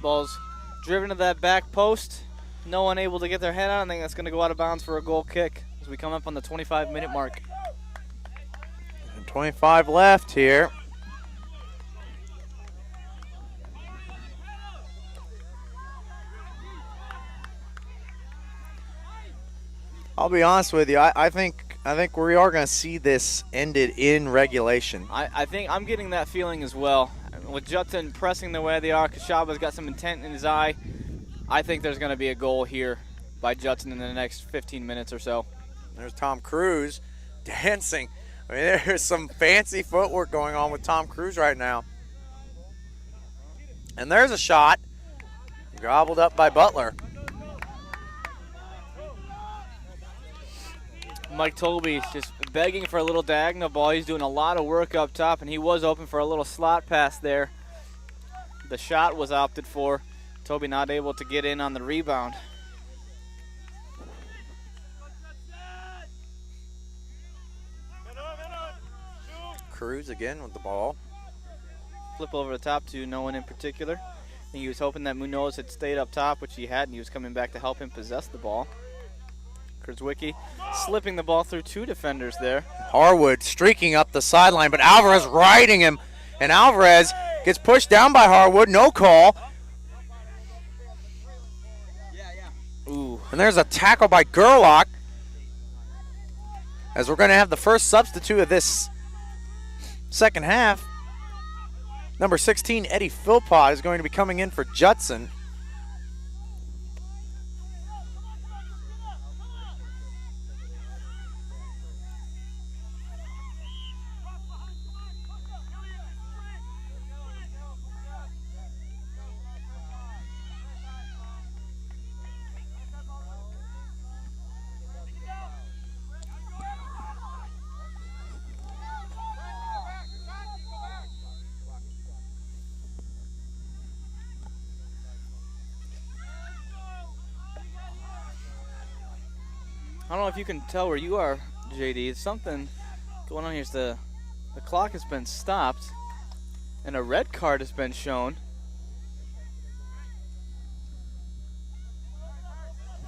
Speaker 3: Ball's driven to that back post. No one able to get their head on. I think that's going to go out of bounds for a goal kick as we come up on the 25-minute mark.
Speaker 1: 25 left here. I'll be honest with you. I think we are going to see this ended in regulation.
Speaker 3: I think I'm getting that feeling as well. With Judson pressing the way they are, Kashaba's got some intent in his eye. I think there's going to be a goal here by Judson in the next 15 minutes or so.
Speaker 1: There's Tom Cruise dancing. I mean, there's some fancy footwork going on with Tom Cruise right now. And there's a shot. Gobbled up by Butler.
Speaker 3: Mike Tolby just begging for a little diagonal ball. He's doing a lot of work up top, and he was open for a little slot pass there. The shot was opted for. Tolby not able to get in on the rebound.
Speaker 1: Cruz again with the ball.
Speaker 3: Flip over the top to no one in particular. I think he was hoping that Munoz had stayed up top, which he had, and he was coming back to help him possess the ball. Kurzwicki slipping the ball through two defenders there.
Speaker 1: Harwood streaking up the sideline, but Alvarez riding him, and Alvarez gets pushed down by Harwood. No call.
Speaker 3: Ooh.
Speaker 1: And there's a tackle by Gerlach, as we're going to have the first substitute of this second half. Number 16, Eddie Philpott, is going to be coming in for Judson.
Speaker 3: I don't know if you can tell where you are, JD. It's something going on here. The clock has been stopped, and a red card has been shown.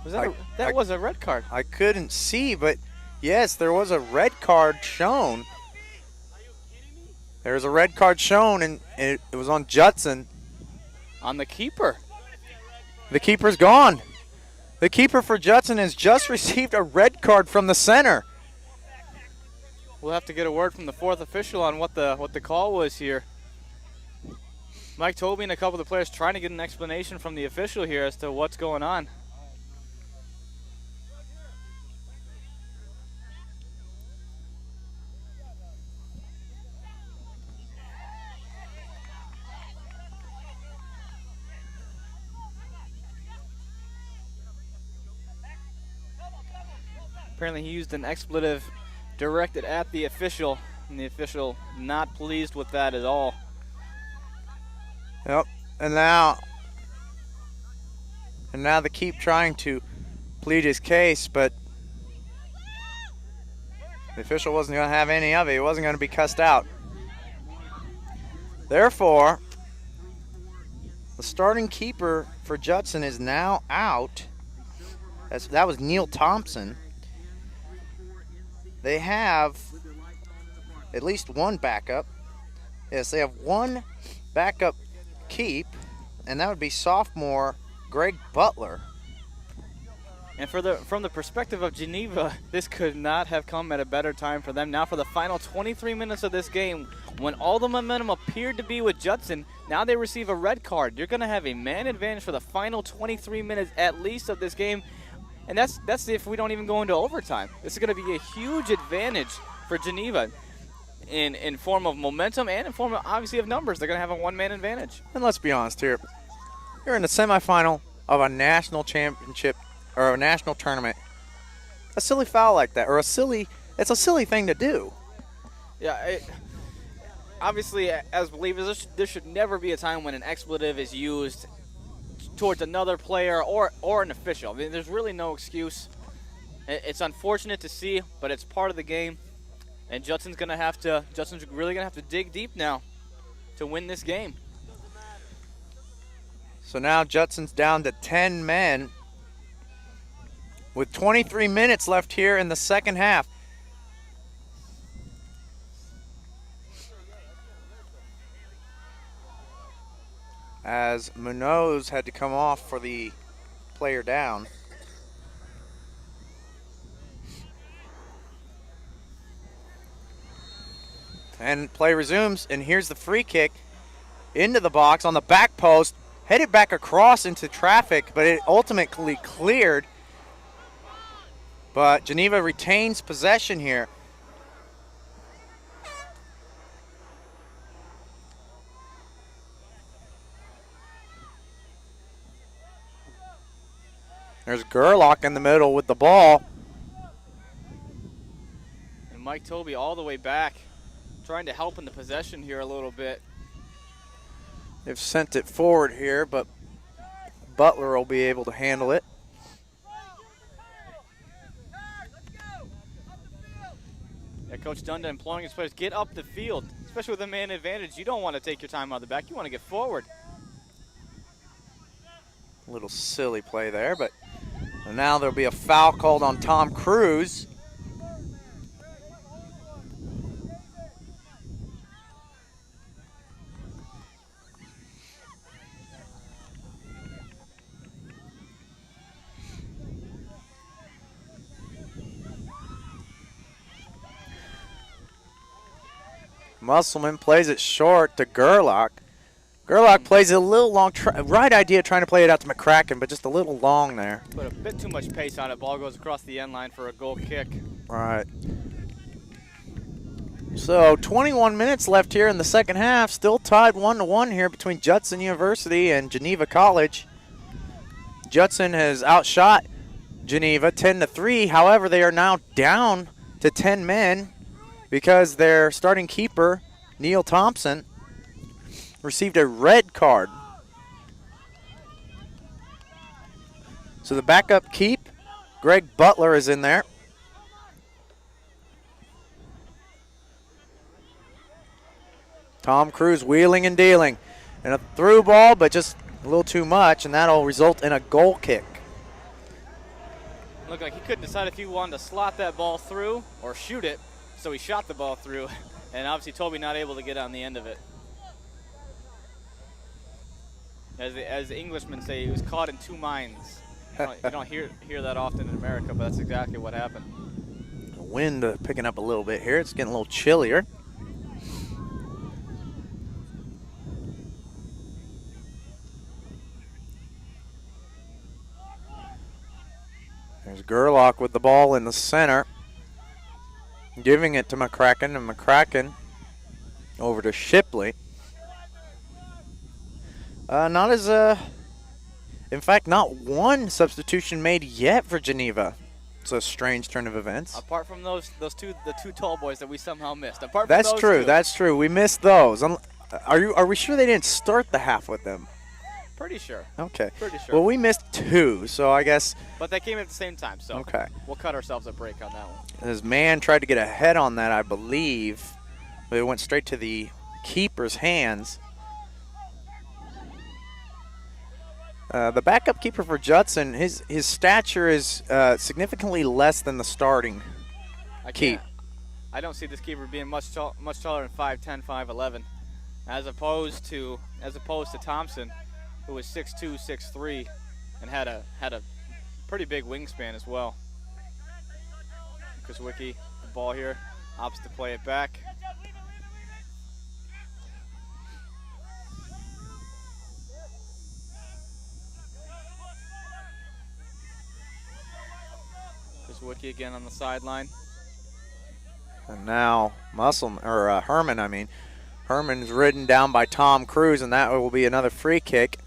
Speaker 3: That was a red card.
Speaker 1: I couldn't see, but yes, there was a red card shown. There was a red card shown, and it was on Judson.
Speaker 3: On the keeper.
Speaker 1: The keeper's gone. The keeper for Judson has just received a red card from the center.
Speaker 3: We'll have to get a word from the fourth official on what the call was here. Mike Tobey and a couple of the players trying to get an explanation from the official here as to what's going on. Apparently he used an expletive directed at the official, and the official not pleased with that at all.
Speaker 1: Yep, and now they keep trying to plead his case, but the official wasn't going to have any of it. He wasn't going to be cussed out. Therefore, the starting keeper for Judson is now out. That was Neil Thompson. They have at least one backup. Yes, they have one backup keep, and that would be sophomore Greg Butler.
Speaker 3: And from the perspective of Geneva, this could not have come at a better time for them. Now for the final 23 minutes of this game, when all the momentum appeared to be with Judson, now they receive a red card. You're going to have a man advantage for the final 23 minutes at least of this game. And that's if we don't even go into overtime. This is going to be a huge advantage for Geneva in form of momentum and in form of, obviously, of numbers. They're going to have a one-man advantage.
Speaker 1: And let's be honest here. You're in the semifinal of a national championship or a national tournament. A silly foul like that, or it's a silly thing to do.
Speaker 3: Yeah, obviously, as believers, there should never be a time when an expletive is used towards another player or an official. I mean, there's really no excuse. It's unfortunate to see, but it's part of the game. And Judson's really gonna have to dig deep now to win this game.
Speaker 1: So now Judson's down to 10 men with 23 minutes left here in the second half. As Munoz had to come off for the player down. And play resumes, and here's the free kick into the box on the back post, headed back across into traffic, but it ultimately cleared. But Geneva retains possession here. There's Gerlach in the middle with the ball.
Speaker 3: And Mike Toby all the way back, trying to help in the possession here a little bit.
Speaker 1: They've sent it forward here, but Butler will be able to handle it.
Speaker 3: Yeah, Coach Dunda imploring his players, get up the field, especially with a man advantage. You don't want to take your time out of the back. You want to get forward.
Speaker 1: A little silly play there, but now there'll be a foul called on Tom Cruise. Musselman plays it short to Gerlach. Gerlach plays it a little long. Right idea trying to play it out to McCracken, but just a little long there.
Speaker 3: Put a bit too much pace on it. Ball goes across the end line for a goal kick.
Speaker 1: Right. So 21 minutes left here in the second half. Still tied 1-1 here between Judson University and Geneva College. Judson has outshot Geneva 10-3. However, they are now down to 10 men because their starting keeper, Neil Thompson, received a red card. So the backup keep, Greg Butler, is in there. Tom Cruise wheeling and dealing. And a through ball, but just a little too much, and that'll result in a goal kick.
Speaker 3: Looked like he couldn't decide if he wanted to slot that ball through or shoot it, so he shot the ball through, and obviously Toby not able to get on the end of it. As the Englishmen say, he was caught in two minds. You don't hear that often in America, but that's exactly what happened.
Speaker 1: The wind picking up a little bit here. It's getting a little chillier. There's Gerlach with the ball in the center, giving it to McCracken, and McCracken over to Shipley. In fact, not one substitution made yet for Geneva. It's a strange turn of events.
Speaker 3: Apart from the two tall boys that we somehow missed. Apart from
Speaker 1: That's
Speaker 3: those
Speaker 1: true.
Speaker 3: two.
Speaker 1: That's true. We missed those. Are we sure they didn't start the half with them?
Speaker 3: Pretty sure.
Speaker 1: Okay.
Speaker 3: Pretty sure.
Speaker 1: Well, we missed two, so I guess.
Speaker 3: But they came at the same time, so
Speaker 1: Okay.
Speaker 3: We'll cut ourselves a break on that one.
Speaker 1: His man tried to get ahead on that, I believe, but it went straight to the keeper's hands. The backup keeper for Judson, his stature is significantly less than the starting keep.
Speaker 3: I don't see this keeper being much taller than 5'10", 5'11", as opposed to Thompson, who was 6'2", 6'3", and had a pretty big wingspan as well. Kuzwicki, the ball here, opts to play it back. Kuzwicki again on the sideline.
Speaker 1: And now Herman, Herman's ridden down by Tom Cruise, and that will be another free kick.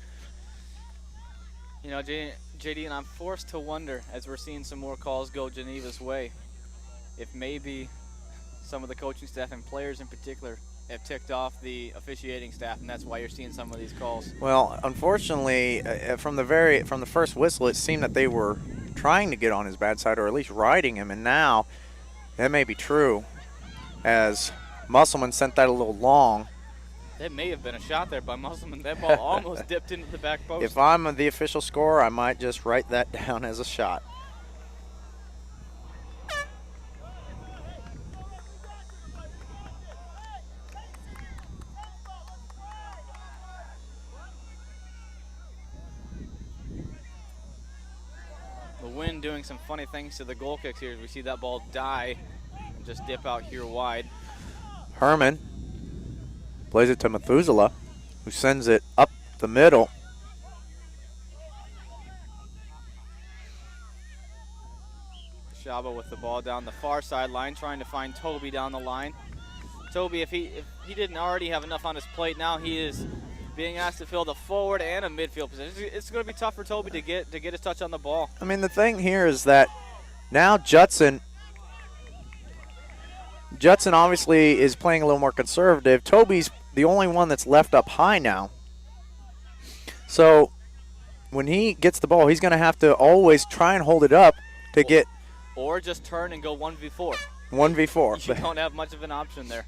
Speaker 3: You know, JD, and I'm forced to wonder, as we're seeing some more calls go Geneva's way, if maybe some of the coaching staff and players in particular have ticked off the officiating staff, and that's why you're seeing some of these calls.
Speaker 1: Well, unfortunately, from the first whistle, it seemed that they were trying to get on his bad side, or at least riding him, and now that may be true, as Musselman sent that a little long.
Speaker 3: That may have been a shot there by Musselman. That ball almost dipped into the back post.
Speaker 1: If I'm the official scorer, I might just write that down as a shot.
Speaker 3: The wind doing some funny things to the goal kicks here as we see that ball die and just dip out here wide.
Speaker 1: Herman plays it to Methuselah, who sends it up the middle.
Speaker 3: Shaba with the ball down the far sideline, trying to find Toby down the line. Toby, if he didn't already have enough on his plate, now he is being asked to fill the forward and a midfield position. It's going to be tough for Toby to get his touch on the ball.
Speaker 1: I mean, the thing here is that now Judson obviously is playing a little more conservative. Toby's the only one that's left up high now. So when he gets the ball, he's going to have to always try and hold it up to get.
Speaker 3: Or just turn and go 1v4.
Speaker 1: 1v4.
Speaker 3: You don't have much of an option there.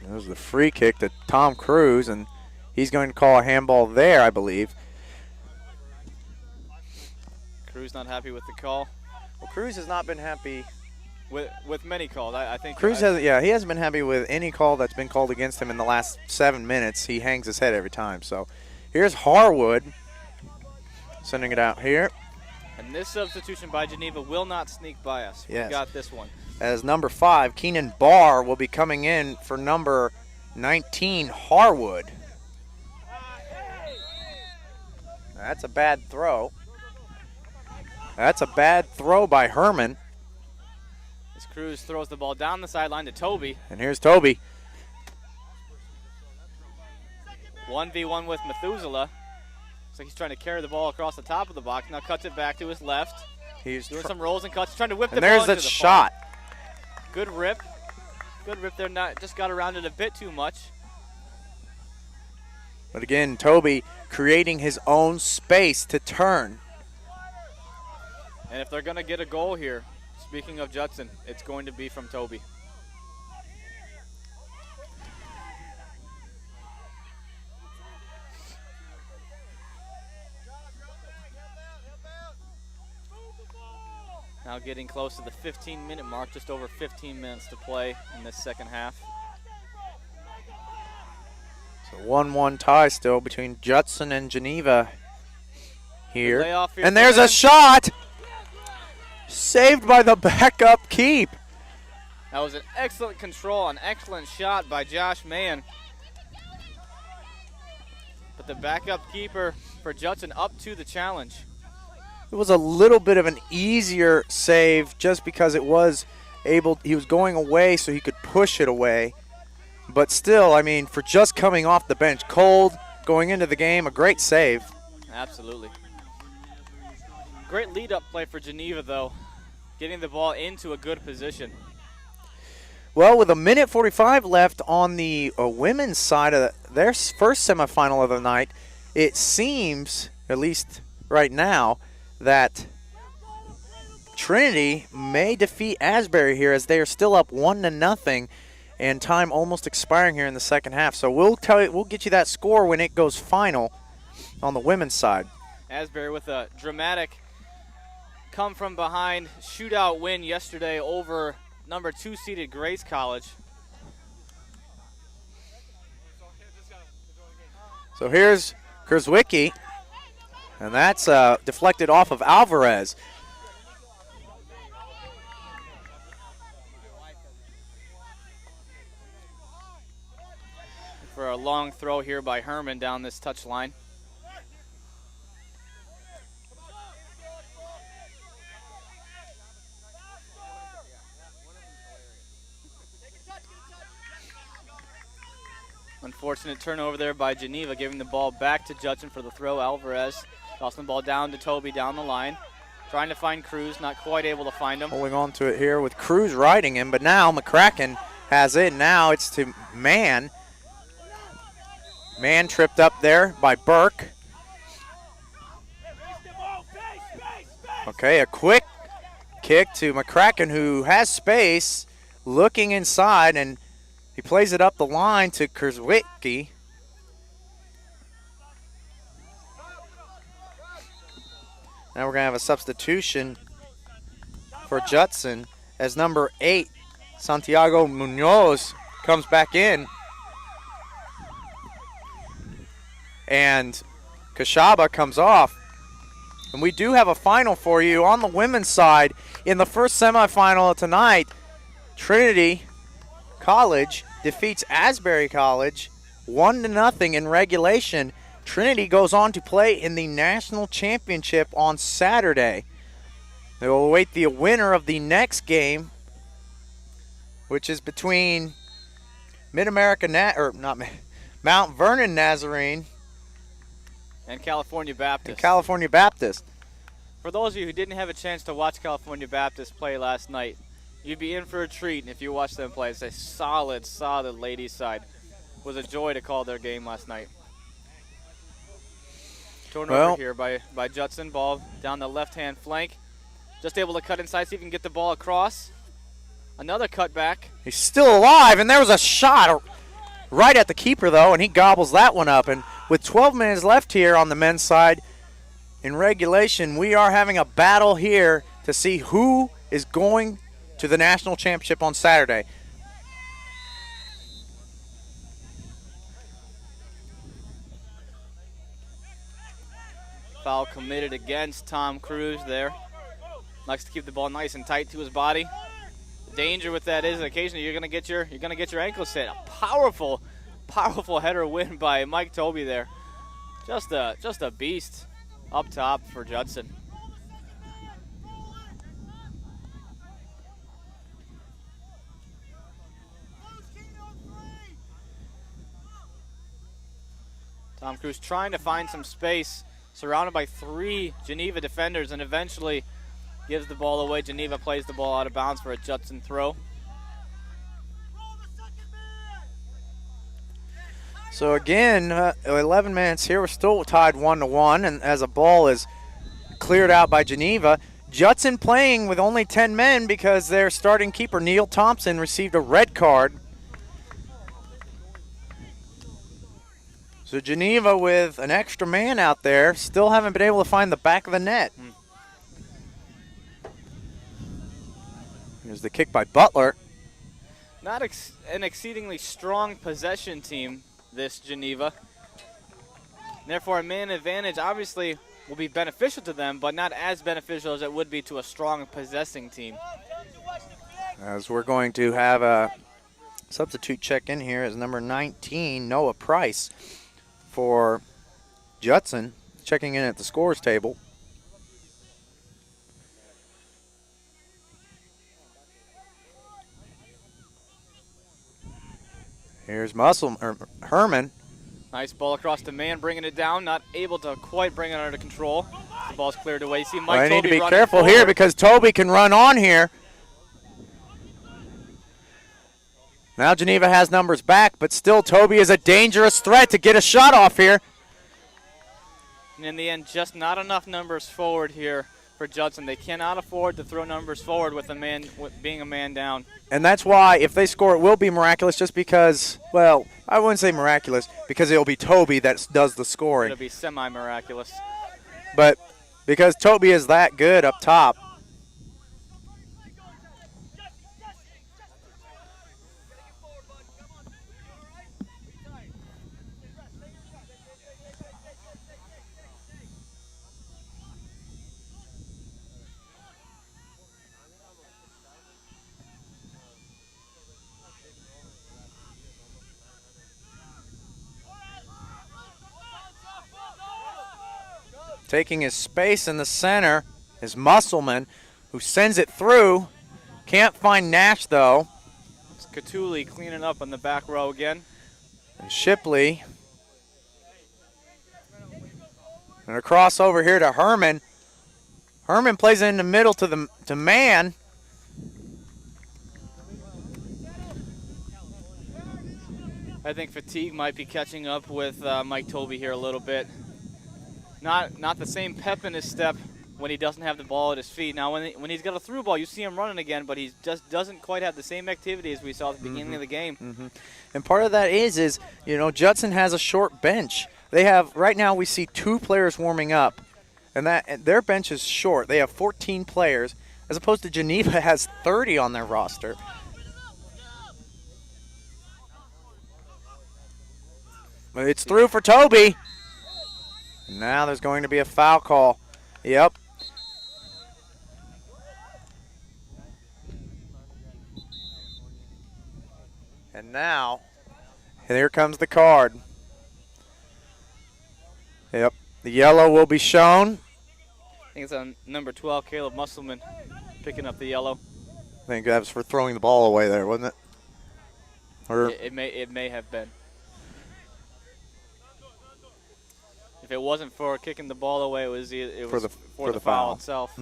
Speaker 1: There's the free kick to Tom Cruz, and he's going to call a handball there, I believe.
Speaker 3: Cruz not happy with the call.
Speaker 1: Well, Cruz has not been happy
Speaker 3: with many calls. I think
Speaker 1: Cruz hasn't. Yeah, he hasn't been happy with any call that's been called against him in the last 7 minutes. He hangs his head every time. So here's Harwood sending it out here.
Speaker 3: And this substitution by Geneva will not sneak by us.
Speaker 1: Yes.
Speaker 3: We got this one.
Speaker 1: As number 5, Keenan Barr will be coming in for number 19, Harwood. That's a bad throw. That's a bad throw by Herman.
Speaker 3: As Cruz throws the ball down the sideline to Toby.
Speaker 1: And here's Toby.
Speaker 3: 1v1 with Methuselah. Looks like he's trying to carry the ball across the top of the box. Now cuts it back to his left.
Speaker 1: He's
Speaker 3: doing some rolls and cuts. Trying to whip the
Speaker 1: and
Speaker 3: ball
Speaker 1: there's
Speaker 3: into
Speaker 1: that
Speaker 3: the
Speaker 1: shot.
Speaker 3: ball. Good rip. Good rip there. Just got around it a bit too much.
Speaker 1: But again, Toby creating his own space to turn.
Speaker 3: And if they're going to get a goal here, speaking of Judson, it's going to be from Toby. Now getting close to the 15-minute mark, just over 15 minutes to play in this second half.
Speaker 1: It's a 1-1 tie still between Judson and Geneva here. And there's a shot! Saved by the backup keep.
Speaker 3: That was an excellent control, an excellent shot by Josh Mann. But the backup keeper for Judson up to the challenge.
Speaker 1: It was a little bit of an easier save just because he was going away so he could push it away. But still, I mean, for just coming off the bench cold, going into the game, a great save.
Speaker 3: Absolutely. Great lead-up play for Geneva, though, getting the ball into a good position.
Speaker 1: Well, with 1:45 left on the women's side of their first semifinal of the night, it seems, at least right now, that Trinity may defeat Asbury here as they are still up 1-0 and time almost expiring here in the second half. So we'll get you that score when it goes final on the women's side.
Speaker 3: Asbury with a dramatic come from behind shootout win yesterday over number 2 seeded Grace College.
Speaker 1: So here's Kurzwicki, and that's deflected off of Alvarez.
Speaker 3: For a long throw here by Herman down this touch line. Unfortunate turnover there by Geneva, giving the ball back to Judson for the throw. Alvarez tossing the ball down to Toby down the line. Trying to find Cruz, not quite able to find him.
Speaker 1: Holding on to it here with Cruz riding him, but now McCracken has it. Now it's to Mann. Mann tripped up there by Burke. Okay, a quick kick to McCracken, who has space, looking inside, and he plays it up the line to Kurzwicki. Now we're going to have a substitution for Judson as number 8, Santiago Munoz, comes back in. And Kashaba comes off. And we do have a final for you on the women's side. In the first semifinal of tonight, Trinity College defeats Asbury College 1-0 in regulation. Trinity goes on to play in the national championship on Saturday. They will await the winner of the next game, which is between Mount Vernon Nazarene
Speaker 3: and California Baptist.
Speaker 1: For
Speaker 3: those of you who didn't have a chance to watch California Baptist play last night, you'd be in for a treat if you watch them play. It's a solid ladies' side. It was a joy to call their game last night. Turnover here by Judson. Ball down the left-hand flank. Just able to cut inside, see if he can get the ball across. Another cutback.
Speaker 1: He's still alive, and there was a shot right at the keeper, though, and he gobbles that one up. And with 12 minutes left here on the men's side in regulation, we are having a battle here to see who is going to the national championship on Saturday.
Speaker 3: Foul committed against Tom Cruise there. Likes to keep the ball nice and tight to his body. The danger with that is occasionally you're gonna get your ankles hit. A powerful header win by Mike Toby there. Just a beast up top for Judson. Tom Cruise trying to find some space, surrounded by 3 Geneva defenders, and eventually gives the ball away. Geneva plays the ball out of bounds for a Judson throw.
Speaker 1: So again, 11 minutes here. We're still tied 1-1, and as a ball is cleared out by Geneva, Judson playing with only 10 men because their starting keeper, Neil Thompson, received a red card. So Geneva with an extra man out there, still haven't been able to find the back of the net. Here's the kick by Butler.
Speaker 3: Not an exceedingly strong possession team, this Geneva. Therefore, a man advantage obviously will be beneficial to them, but not as beneficial as it would be to a strong possessing team.
Speaker 1: As we're going to have a substitute check in here as number 19, Noah Price, for Judson, checking in at the scores table. Here's Herman.
Speaker 3: Nice ball across the man, bringing it down. Not able to quite bring it under control. The ball's cleared away. You see Mike Toby
Speaker 1: need to be
Speaker 3: running
Speaker 1: careful
Speaker 3: forward
Speaker 1: here because Toby can run on here. Now Geneva has numbers back, but still Toby is a dangerous threat to get a shot off here.
Speaker 3: And in the end, just not enough numbers forward here for Judson. They cannot afford to throw numbers forward with being a man down.
Speaker 1: And that's why if they score, it will be miraculous just because, well, I wouldn't say miraculous because it'll be Toby that does the scoring.
Speaker 3: It'll be semi-miraculous.
Speaker 1: But because Toby is that good up top. Taking his space in the center is Musselman, who sends it through. Can't find Nash, though.
Speaker 3: It's Catulli cleaning up on the back row again.
Speaker 1: And Shipley. And a cross over here to Herman. Herman plays it in the middle to Man.
Speaker 3: I think fatigue might be catching up with Mike Toby here a little bit. Not the same pep in his step when he doesn't have the ball at his feet. Now, when he's got a through ball, you see him running again, but he just doesn't quite have the same activity as we saw at the beginning of the game.
Speaker 1: And part of that is Judson has a short bench. They have right now we see 2 players warming up, and their bench is short. They have 14 players, as opposed to Geneva has 30 on their roster. It's through for Toby. Now there's going to be a foul call. Yep. And now, here comes the card. Yep. The yellow will be shown.
Speaker 3: I think it's on number 12, Caleb Musselman, picking up the yellow.
Speaker 1: I think that was for throwing the ball away there, wasn't it? Or
Speaker 3: It may have been. If it wasn't for kicking the ball away, it was for the foul itself.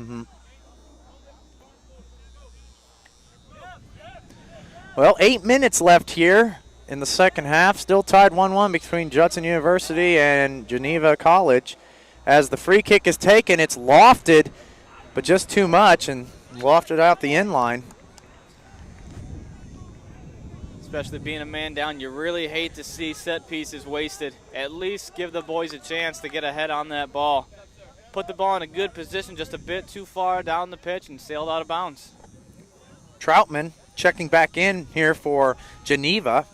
Speaker 1: Well, 8 minutes left here in the second half. Still tied 1-1 between Judson University and Geneva College. As the free kick is taken, it's lofted, but just too much, and lofted out the end line.
Speaker 3: Especially being a man down, you really hate to see set pieces wasted. At least give the boys a chance to get ahead on that ball. Put the ball in a good position, just a bit too far down the pitch, and sailed out of bounds.
Speaker 1: Troutman checking back in here for Geneva.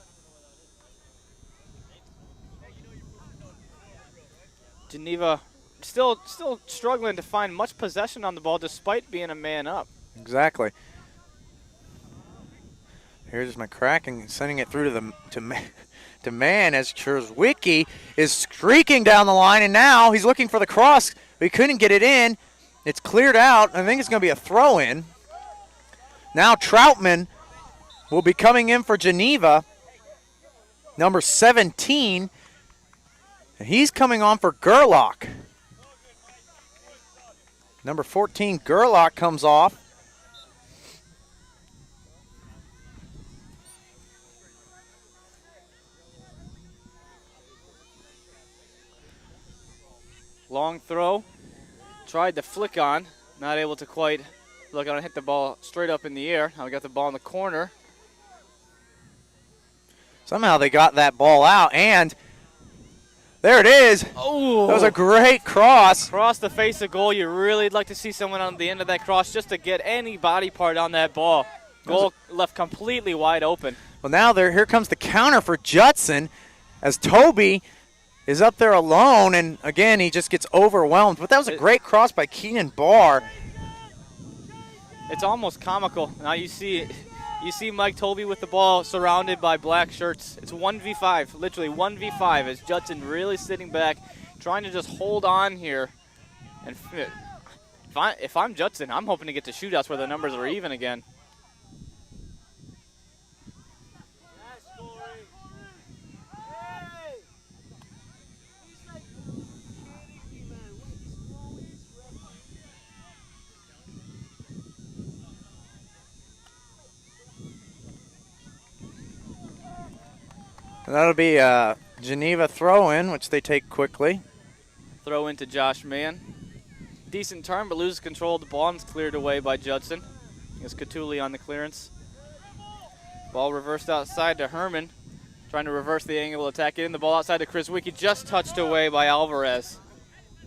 Speaker 3: Geneva still struggling to find much possession on the ball despite being a man up.
Speaker 1: Exactly. Here's McCracken sending it through to man as Cherzwicki is streaking down the line, and now he's looking for the cross. He couldn't get it in. It's cleared out. I think it's going to be a throw-in. Now Troutman will be coming in for Geneva, number 17. And he's coming on for Gerlach. Number 14, Gerlach, comes off.
Speaker 3: Long throw. Tried to flick on. Not able to quite look on and hit the ball straight up in the air. Now we got the ball in the corner.
Speaker 1: Somehow they got that ball out, and there it is.
Speaker 3: Oh,
Speaker 1: that was a great cross.
Speaker 3: Across the face of goal. You really like to see someone on the end of that cross just to get any body part on that ball. Goal left completely wide open.
Speaker 1: Well, now here comes the counter for Judson as Toby is up there alone, and again, he just gets overwhelmed. But that was a great cross by Keenan Barr.
Speaker 3: It's almost comical. Now you see Mike Toby with the ball surrounded by black shirts. It's 1v5, literally 1v5, as Judson really sitting back, trying to just hold on here. And if I'm Judson, I'm hoping to get to shootouts where the numbers are even again.
Speaker 1: And that'll be a Geneva throw-in, which they take quickly.
Speaker 3: Throw into Josh Mann. Decent turn, but loses control of the ball, and it's cleared away by Judson. It's Catuli on the clearance. Ball reversed outside to Herman, trying to reverse the angle attack in. The ball outside to Chris Wicke, just touched away by Alvarez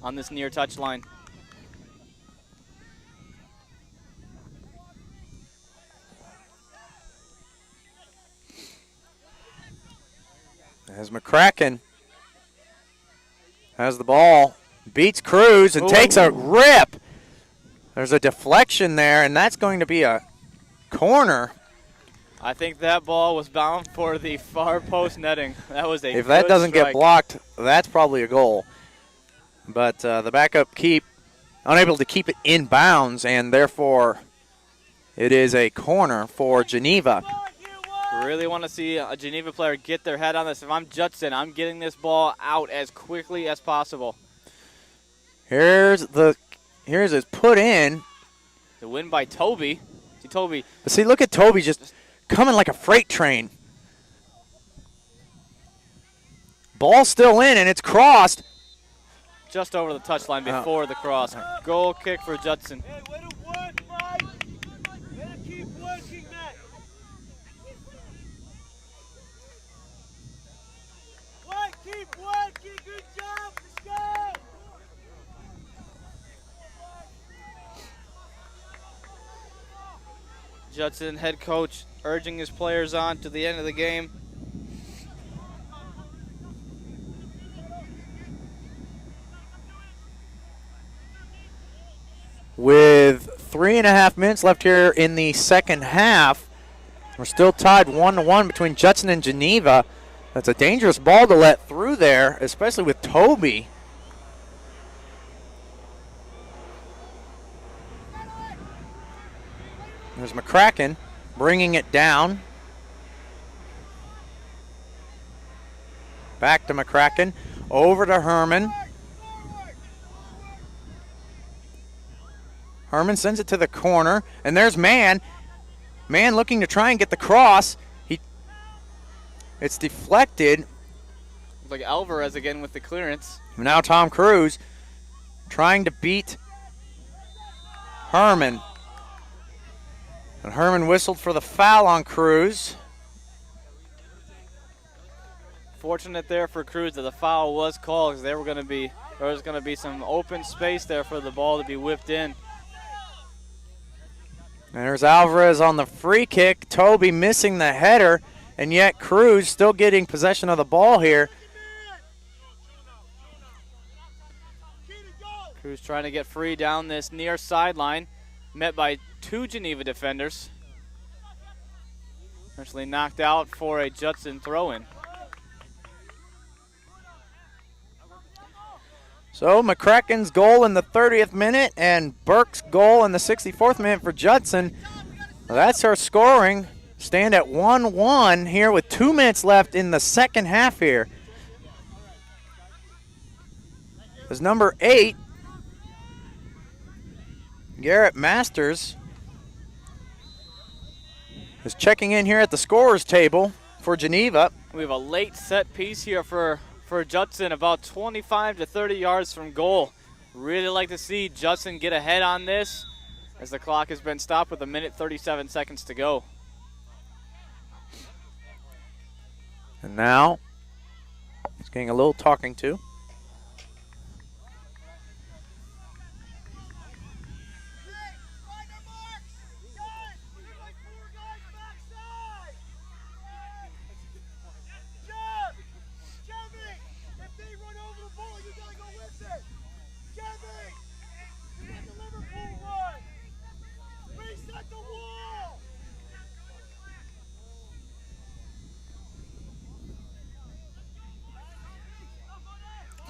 Speaker 3: on this near touch line.
Speaker 1: As McCracken has the ball, beats Cruz and takes a rip. There's a deflection there, and that's going to be a corner.
Speaker 3: I think that ball was bound for the far post netting. That was a
Speaker 1: If that doesn't
Speaker 3: strike.
Speaker 1: get blocked, that's probably a goal. But the backup unable to keep it in bounds, and therefore it is a corner for Geneva.
Speaker 3: Really want to see a Geneva player get their head on this. If I'm Judson, I'm getting this ball out as quickly as possible.
Speaker 1: Here's his put in.
Speaker 3: The win by Toby. See Toby.
Speaker 1: But see, look at Toby just coming like a freight train. Ball still in, and it's crossed.
Speaker 3: just over the touchline before the cross. Goal kick for Judson.
Speaker 4: Hey, let it work, Mike. Let it keep working, man. Mike, keep working. Good job. Let's go.
Speaker 3: Judson head coach urging his players on to the end of the game.
Speaker 1: With 3.5 minutes left here in the second half, we're still tied 1-1 between Judson and Geneva. That's a dangerous ball to let through there, especially with Toby. There's McCracken bringing it down. Back to McCracken. Over to Herman. Herman sends it to the corner. And there's Mann. Mann looking to try and get the cross. It's deflected.
Speaker 3: Looks like Alvarez again with the clearance.
Speaker 1: Now Tom Cruz trying to beat Herman. And Herman whistled for the foul on Cruz.
Speaker 3: Fortunate there for Cruz that the foul was called because there was going to be some open space there for the ball to be whipped in.
Speaker 1: There's Alvarez on the free kick. Toby missing the header, and yet Cruz still getting possession of the ball here.
Speaker 3: Cruz trying to get free down this near sideline. Met by two Geneva defenders. Eventually knocked out for a Judson throw-in.
Speaker 1: So McCracken's goal in the 30th minute and Burke's goal in the 64th minute for Judson. That's our scoring. Stand at 1-1 here with 2 minutes left in the second half here. As number 8, Garrett Masters, is checking in here at the scorer's table for Geneva.
Speaker 3: We have a late set piece here for Judson, about 25 to 30 yards from goal. Really like to see Judson get ahead on this as the clock has been stopped with 1:37 seconds to go.
Speaker 1: And now he's getting a little talking to.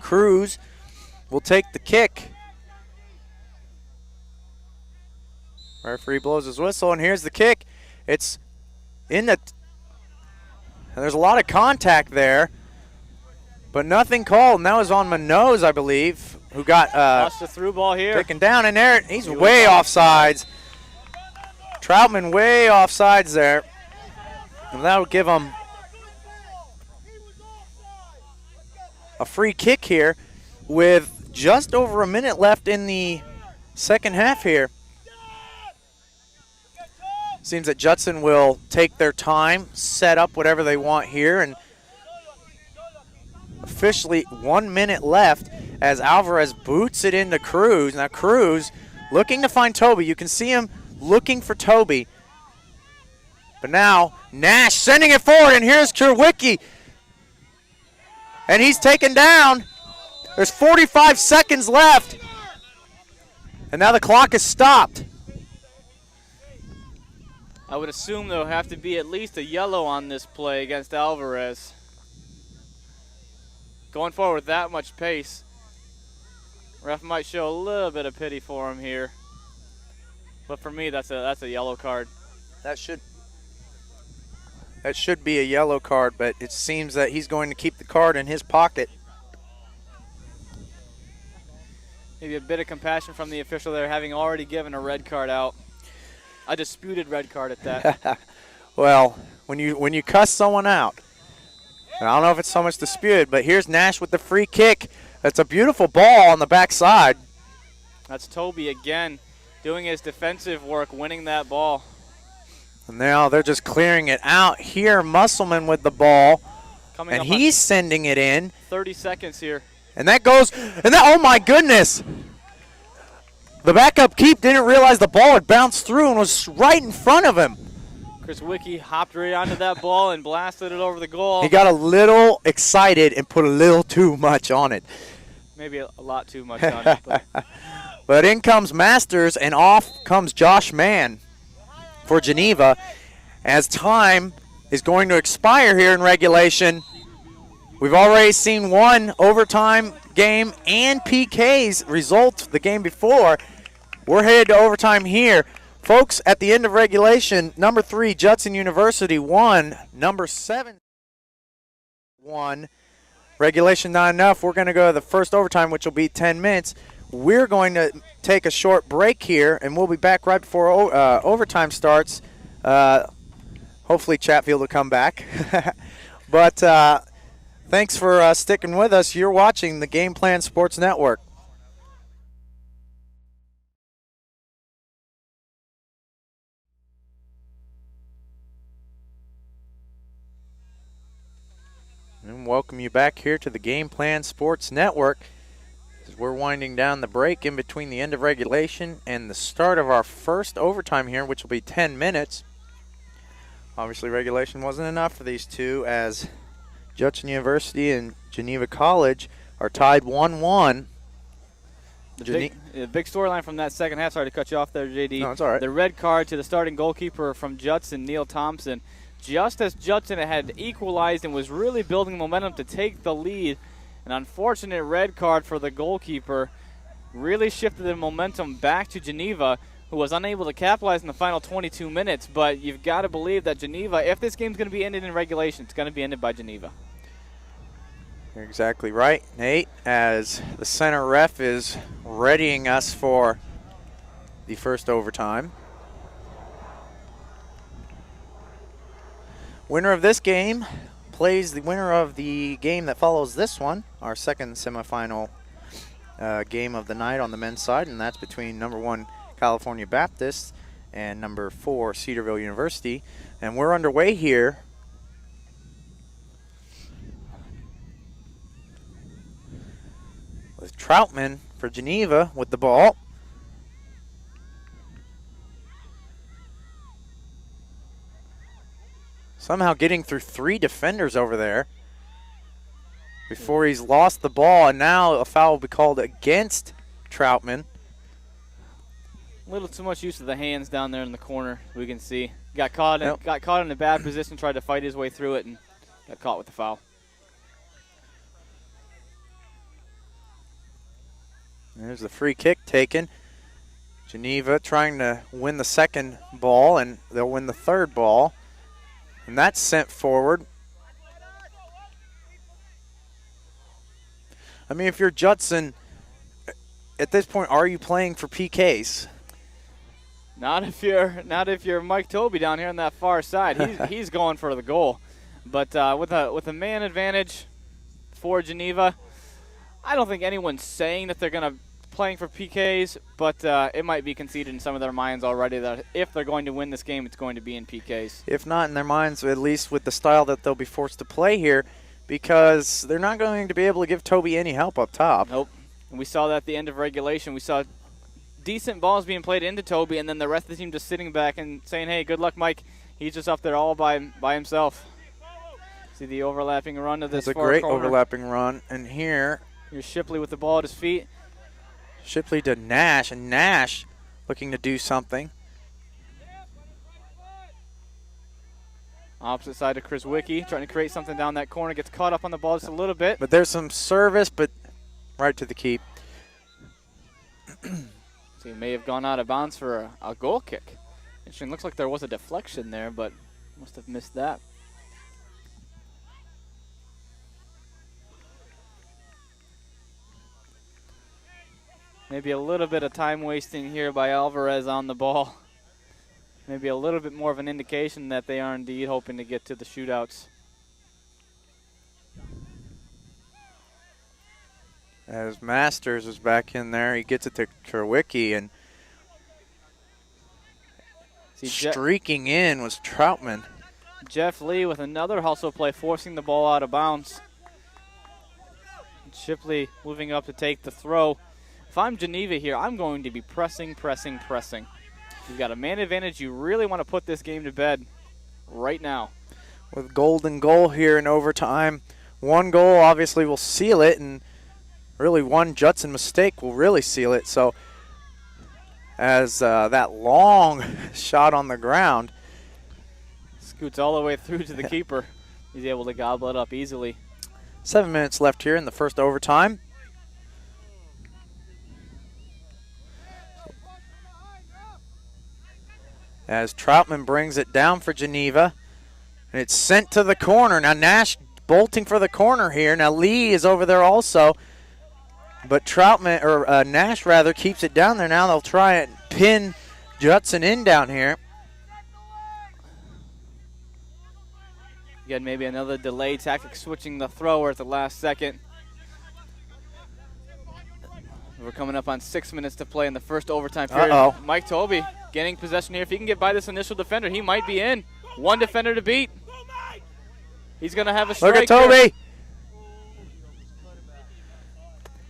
Speaker 1: Cruz will take the kick. Referee blows his whistle, and here's the kick. It's in the... And there's a lot of contact there, but nothing called. And that was on Manoz, I believe, who got
Speaker 3: lost the through ball here.
Speaker 1: Taken down in there. He's way offsides. Troutman way offsides there. And that would give him a free kick here with just over a minute left in the second half here. Seems that Judson will take their time, set up whatever they want here, and officially 1 minute left as Alvarez boots it into Cruz. Now Cruz looking to find Toby. You can see him looking for Toby. But now Nash sending it forward, and here's Kerwicki. And he's taken down. There's 45 seconds left. And now the clock is stopped.
Speaker 3: I would assume there'll have to be at least a yellow on this play against Alvarez. Going forward with that much pace, ref might show a little bit of pity for him here. But for me, that's a yellow card.
Speaker 1: That should be a yellow card, but it seems that he's going to keep the card in his pocket.
Speaker 3: Maybe a bit of compassion from the official there, having already given a red card out. A disputed red card at that.
Speaker 1: Well, when you cuss someone out, I don't know if it's so much disputed, but here's Nash with the free kick That's a beautiful ball on the backside.
Speaker 3: That's Toby again doing his defensive work, winning that ball.
Speaker 1: And now they're just clearing it out here. Musselman with the ball.
Speaker 3: Coming
Speaker 1: And
Speaker 3: up
Speaker 1: he's sending it in.
Speaker 3: 30 seconds here.
Speaker 1: And that goes, oh my goodness. The backup keep didn't realize the ball had bounced through and was right in front of him.
Speaker 3: Chris Wicke hopped right onto that ball and blasted it over the goal.
Speaker 1: He got a little excited and put a little too much on it.
Speaker 3: Maybe a lot too much on it. But
Speaker 1: But in comes Masters and off comes Josh Mann for Geneva as time is going to expire here in regulation. We've already seen one overtime game and PK's result the game before. We're headed to overtime here. Folks, at the end of regulation, number 3, Judson University won. Number 7 won. Regulation not enough. We're going to go to the first overtime, which will be 10 minutes. We're going to take a short break here, and we'll be back right before overtime starts. Hopefully Chatfield will come back. But thanks for sticking with us. You're watching the Game Plan Sports Network. And welcome you back here to the Game Plan Sports Network. As we're winding down the break in between the end of regulation and the start of our first overtime here, which will be 10 minutes. Obviously, regulation wasn't enough for these two as Judson University and Geneva College are tied 1-1.
Speaker 3: the big storyline from that second half, sorry to cut you off there, JD.
Speaker 1: No, it's all right.
Speaker 3: The red card to the starting goalkeeper from Judson, Neil Thompson. Just as Judson had equalized and was really building momentum to take the lead, an unfortunate red card for the goalkeeper really shifted the momentum back to Geneva, who was unable to capitalize in the final 22 minutes. But you've got to believe that Geneva, if this game's going to be ended in regulation, it's going to be ended by Geneva.
Speaker 1: You're exactly right, Nate, as the center ref is readying us for the first overtime. Winner of this game plays the winner of the game that follows this one, our second semifinal game of the night on the men's side, and that's between number 1 California Baptist and number 4 Cedarville University. And we're underway here. With Troutman for Geneva with the ball. Somehow getting through 3 defenders over there before he's lost the ball, and now a foul will be called against Troutman.
Speaker 3: A little too much use of the hands down there in the corner, we can see. Got caught in a bad position, tried to fight his way through it, and got caught with the foul.
Speaker 1: There's the free kick taken. Geneva trying to win the second ball, and they'll win the third ball. And that's sent forward. I mean, if you're Judson, at this point, are you playing for PKs?
Speaker 3: Not if you're Mike Toby down here on that far side. He's going for the goal. But with a man advantage for Geneva, I don't think anyone's saying that they're going to playing for PKs, but it might be conceded in some of their minds already that if they're going to win this game, it's going to be in PKs.
Speaker 1: If not in their minds, at least with the style that they'll be forced to play here, because they're not going to be able to give Toby any help up top.
Speaker 3: Nope. And we saw that at the end of regulation. We saw decent balls being played into Toby, and then the rest of the team just sitting back and saying, hey, good luck, Mike. He's just up there all by himself. See the overlapping run of this
Speaker 1: That's a
Speaker 3: far
Speaker 1: great
Speaker 3: corner.
Speaker 1: overlapping run. And here,
Speaker 3: here's Shipley with the ball at his feet.
Speaker 1: Shipley to Nash, and Nash looking to do something.
Speaker 3: Opposite side to Chris Wicke, trying to create something down that corner. Gets caught up on the ball just a little bit.
Speaker 1: But there's some service, but right to the keep.
Speaker 3: So he may have gone out of bounds for a goal kick. Interesting. Looks like there was a deflection there, but must have missed that. Maybe a little bit of time wasting here by Alvarez on the ball. Maybe a little bit more of an indication that they are indeed hoping to get to the shootouts.
Speaker 1: As Masters is back in there, he gets it to Kerwicki, and streaking in was Troutman.
Speaker 3: Jeff Lee with another hustle play, forcing the ball out of bounds. Shipley moving up to take the throw. If I'm Geneva here, I'm going to be pressing. You've got a man advantage. You really want to put this game to bed right now.
Speaker 1: With golden goal here in overtime. One goal obviously will seal it, and really one Judson mistake will really seal it. So as that long shot on the ground.
Speaker 3: Scoots all the way through to the keeper. He's able to gobble it up easily.
Speaker 1: 7 minutes left here in the first overtime. As Troutman brings it down for Geneva. And it's sent to the corner. Now Nash bolting for the corner here. Now Lee is over there also. But Troutman, or Nash rather, keeps it down there. Now they'll try and pin Judson in down here.
Speaker 3: Again, maybe another delay tactic, switching the thrower at the last second. We're coming up on 6 minutes to play in the first overtime period. Mike Tobey getting possession here. If he can get by this initial defender, he might be in. One defender to beat. He's going to have a strike.
Speaker 1: Look at Tobey.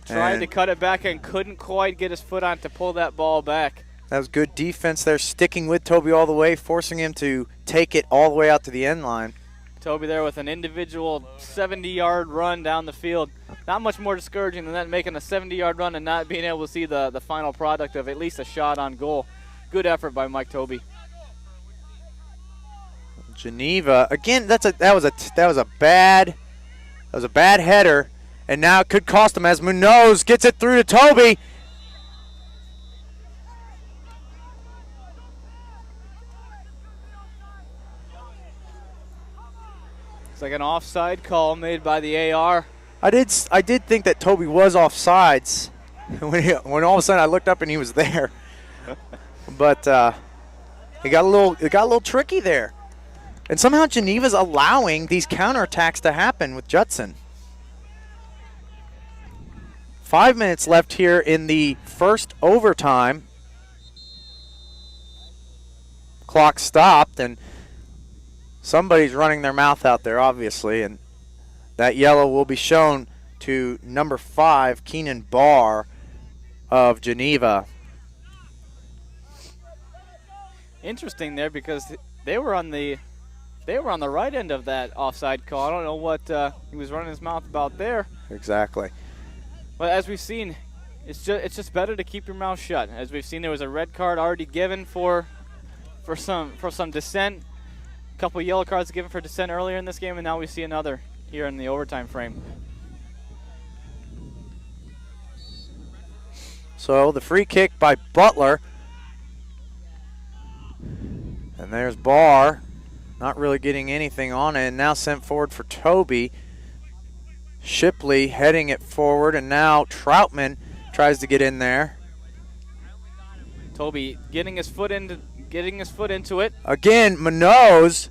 Speaker 3: Tried to cut it back and couldn't quite get his foot on to pull that ball back.
Speaker 1: That was good defense there, sticking with Tobey all the way, forcing him to take it all the way out to the end line.
Speaker 3: Tobey there with an individual 70-yard run down the field. Not much more discouraging than that, making a 70-yard run and not being able to see the final product of at least a shot on goal. Good effort by Mike Tobey.
Speaker 1: Geneva again. That was a bad header, and now it could cost him as Munoz gets it through to Tobey.
Speaker 3: It's like an offside call made by the AR.
Speaker 1: I did think that Tobey was offsides when all of a sudden I looked up and he was there, but it got a little tricky there, and somehow Geneva's allowing these counterattacks to happen with Judson. 5 minutes left here in the first overtime. Clock stopped, and somebody's running their mouth out there, obviously, and that yellow will be shown to number 5, Keenan Barr of Geneva.
Speaker 3: Interesting there, because they were on the right end of that offside call. I don't know what he was running his mouth about there.
Speaker 1: Exactly.
Speaker 3: But as we've seen, it's just better to keep your mouth shut. As we've seen, there was a red card already given for some dissent. A couple yellow cards given for dissent earlier in this game, and now we see another here in the overtime frame.
Speaker 1: So the free kick by Butler. And there's Barr, not really getting anything on it, and now sent forward for Tobey. Shipley heading it forward, and now Troutman tries to get in there.
Speaker 3: Tobey getting his foot into it.
Speaker 1: Again, Munoz.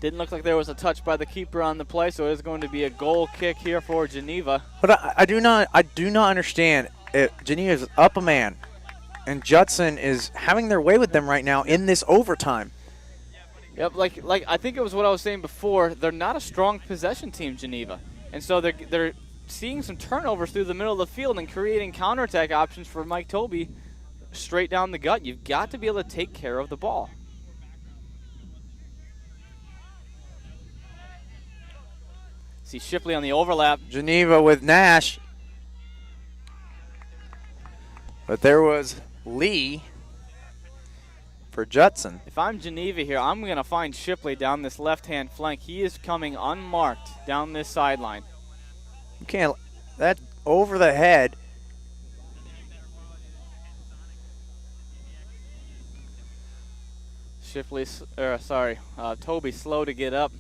Speaker 3: Didn't look like there was a touch by the keeper on the play, so it is going to be a goal kick here for Geneva.
Speaker 1: But I do not understand. Geneva's up a man, and Judson is having their way with them right now in this overtime.
Speaker 3: Yep, like I think it was what I was saying before. They're not a strong possession team, Geneva, and so they're seeing some turnovers through the middle of the field and creating counterattack options for Mike Tobey straight down the gut. You've got to be able to take care of the ball. See Shipley on the overlap.
Speaker 1: Geneva with Nash. But there was Lee for Judson.
Speaker 3: If I'm Geneva here, I'm going to find Shipley down this left-hand flank. He is coming unmarked down this sideline.
Speaker 1: You can't. That's over the head.
Speaker 3: Tobey slow to get up.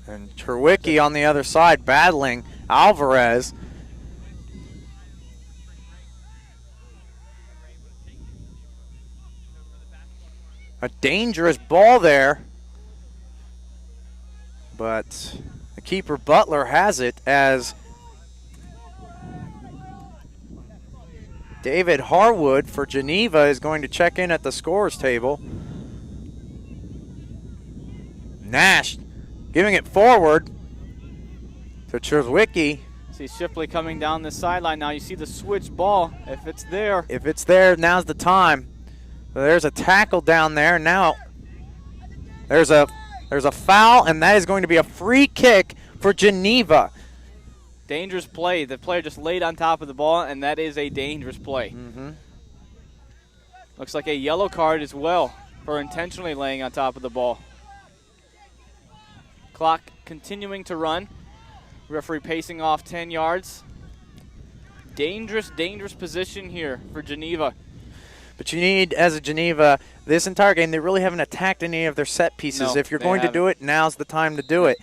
Speaker 1: And Terwicki on the other side battling Alvarez. A dangerous ball there. But the The keeper Butler has it as David Harwood for Geneva is going to check in at the scorer's table. Nash giving it forward to Czerwicki.
Speaker 3: See Shipley coming down the sideline now. You see the switch ball. If it's there.
Speaker 1: If it's there, now's the time. There's a tackle down there. Now there's a foul, and that is going to be a free kick for Geneva.
Speaker 3: Dangerous play. The player just laid on top of the ball, and that is a dangerous play. Looks like a yellow card as well for intentionally laying on top of the ball. Clock continuing to run. Referee pacing off 10 yards. Dangerous position here for Geneva.
Speaker 1: But you need, as a Geneva, this entire game, they really haven't attacked any of their set pieces.
Speaker 3: No,
Speaker 1: if you're
Speaker 3: they
Speaker 1: going to
Speaker 3: haven't.
Speaker 1: do it, now's the time to do it.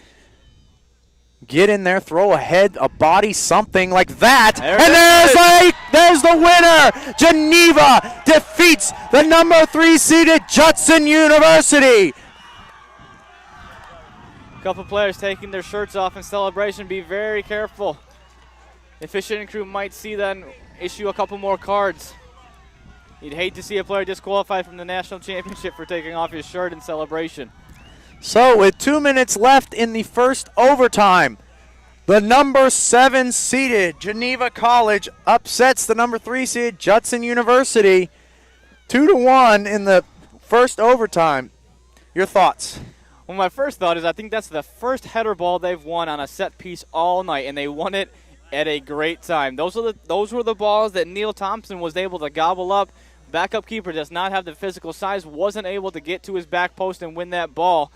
Speaker 1: Get in there, throw a head, a body, something like that. There's the winner. Geneva defeats the number 3 seeded Judson University.
Speaker 3: A couple players taking their shirts off in celebration. Be very careful. The officiating crew might see them issue a couple more cards. You'd hate to see a player disqualified from the national championship for taking off his shirt in celebration.
Speaker 1: So with 2 minutes left in the first overtime, the number 7 seeded Geneva College upsets the number 3 seeded Judson University 2-1 in the first overtime. Your thoughts?
Speaker 3: Well, my first thought is I think that's the first header ball they've won on a set piece all night, and they won it at a great time. Those were the balls that Neil Thompson was able to gobble up. Backup keeper does not have the physical size, wasn't able to get to his back post and win that ball.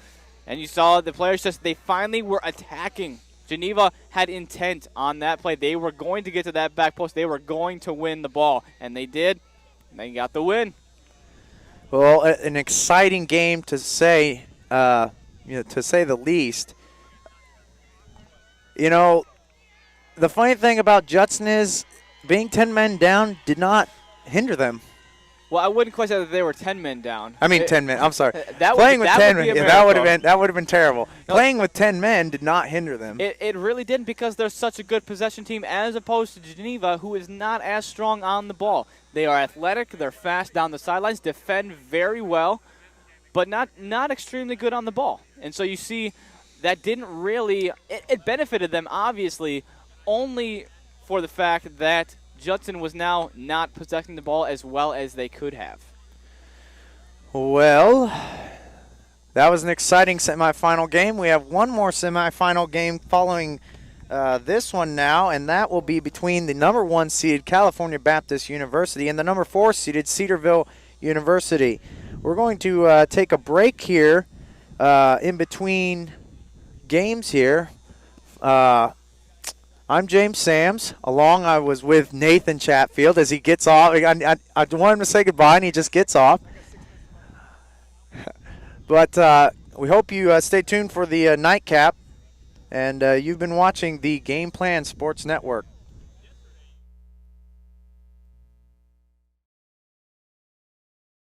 Speaker 3: And you saw the players they finally were attacking. Geneva had intent on that play. They were going to get to that back post. They were going to win the ball, and they did. And they got the win.
Speaker 1: Well, an exciting game to say, to say the least. You know, the funny thing about Judson is being 10 men down did not hinder them.
Speaker 3: Well, I wouldn't quite say that they were 10 men down.
Speaker 1: I mean, 10 men. I'm sorry.
Speaker 3: Playing
Speaker 1: with 10 men, that would have been terrible. No, playing with 10 men did not hinder them.
Speaker 3: It really didn't, because they're such a good possession team as opposed to Geneva, who is not as strong on the ball. They are athletic, they're fast down the sidelines, defend very well, but not extremely good on the ball. And so you see that didn't really it benefited them obviously only for the fact that Judson was now not possessing the ball as well as they could have.
Speaker 1: Well, that was an exciting semifinal game. We have one more semifinal game following this one now, and that will be between the number 1 seeded California Baptist University and the number 4 seeded Cedarville University. We're going to take a break here in between games here. I'm James Sams. I was with Nathan Chatfield as he gets off. I want him to say goodbye, and he just gets off. But we hope you stay tuned for the nightcap. And you've been watching the Game Plan Sports Network.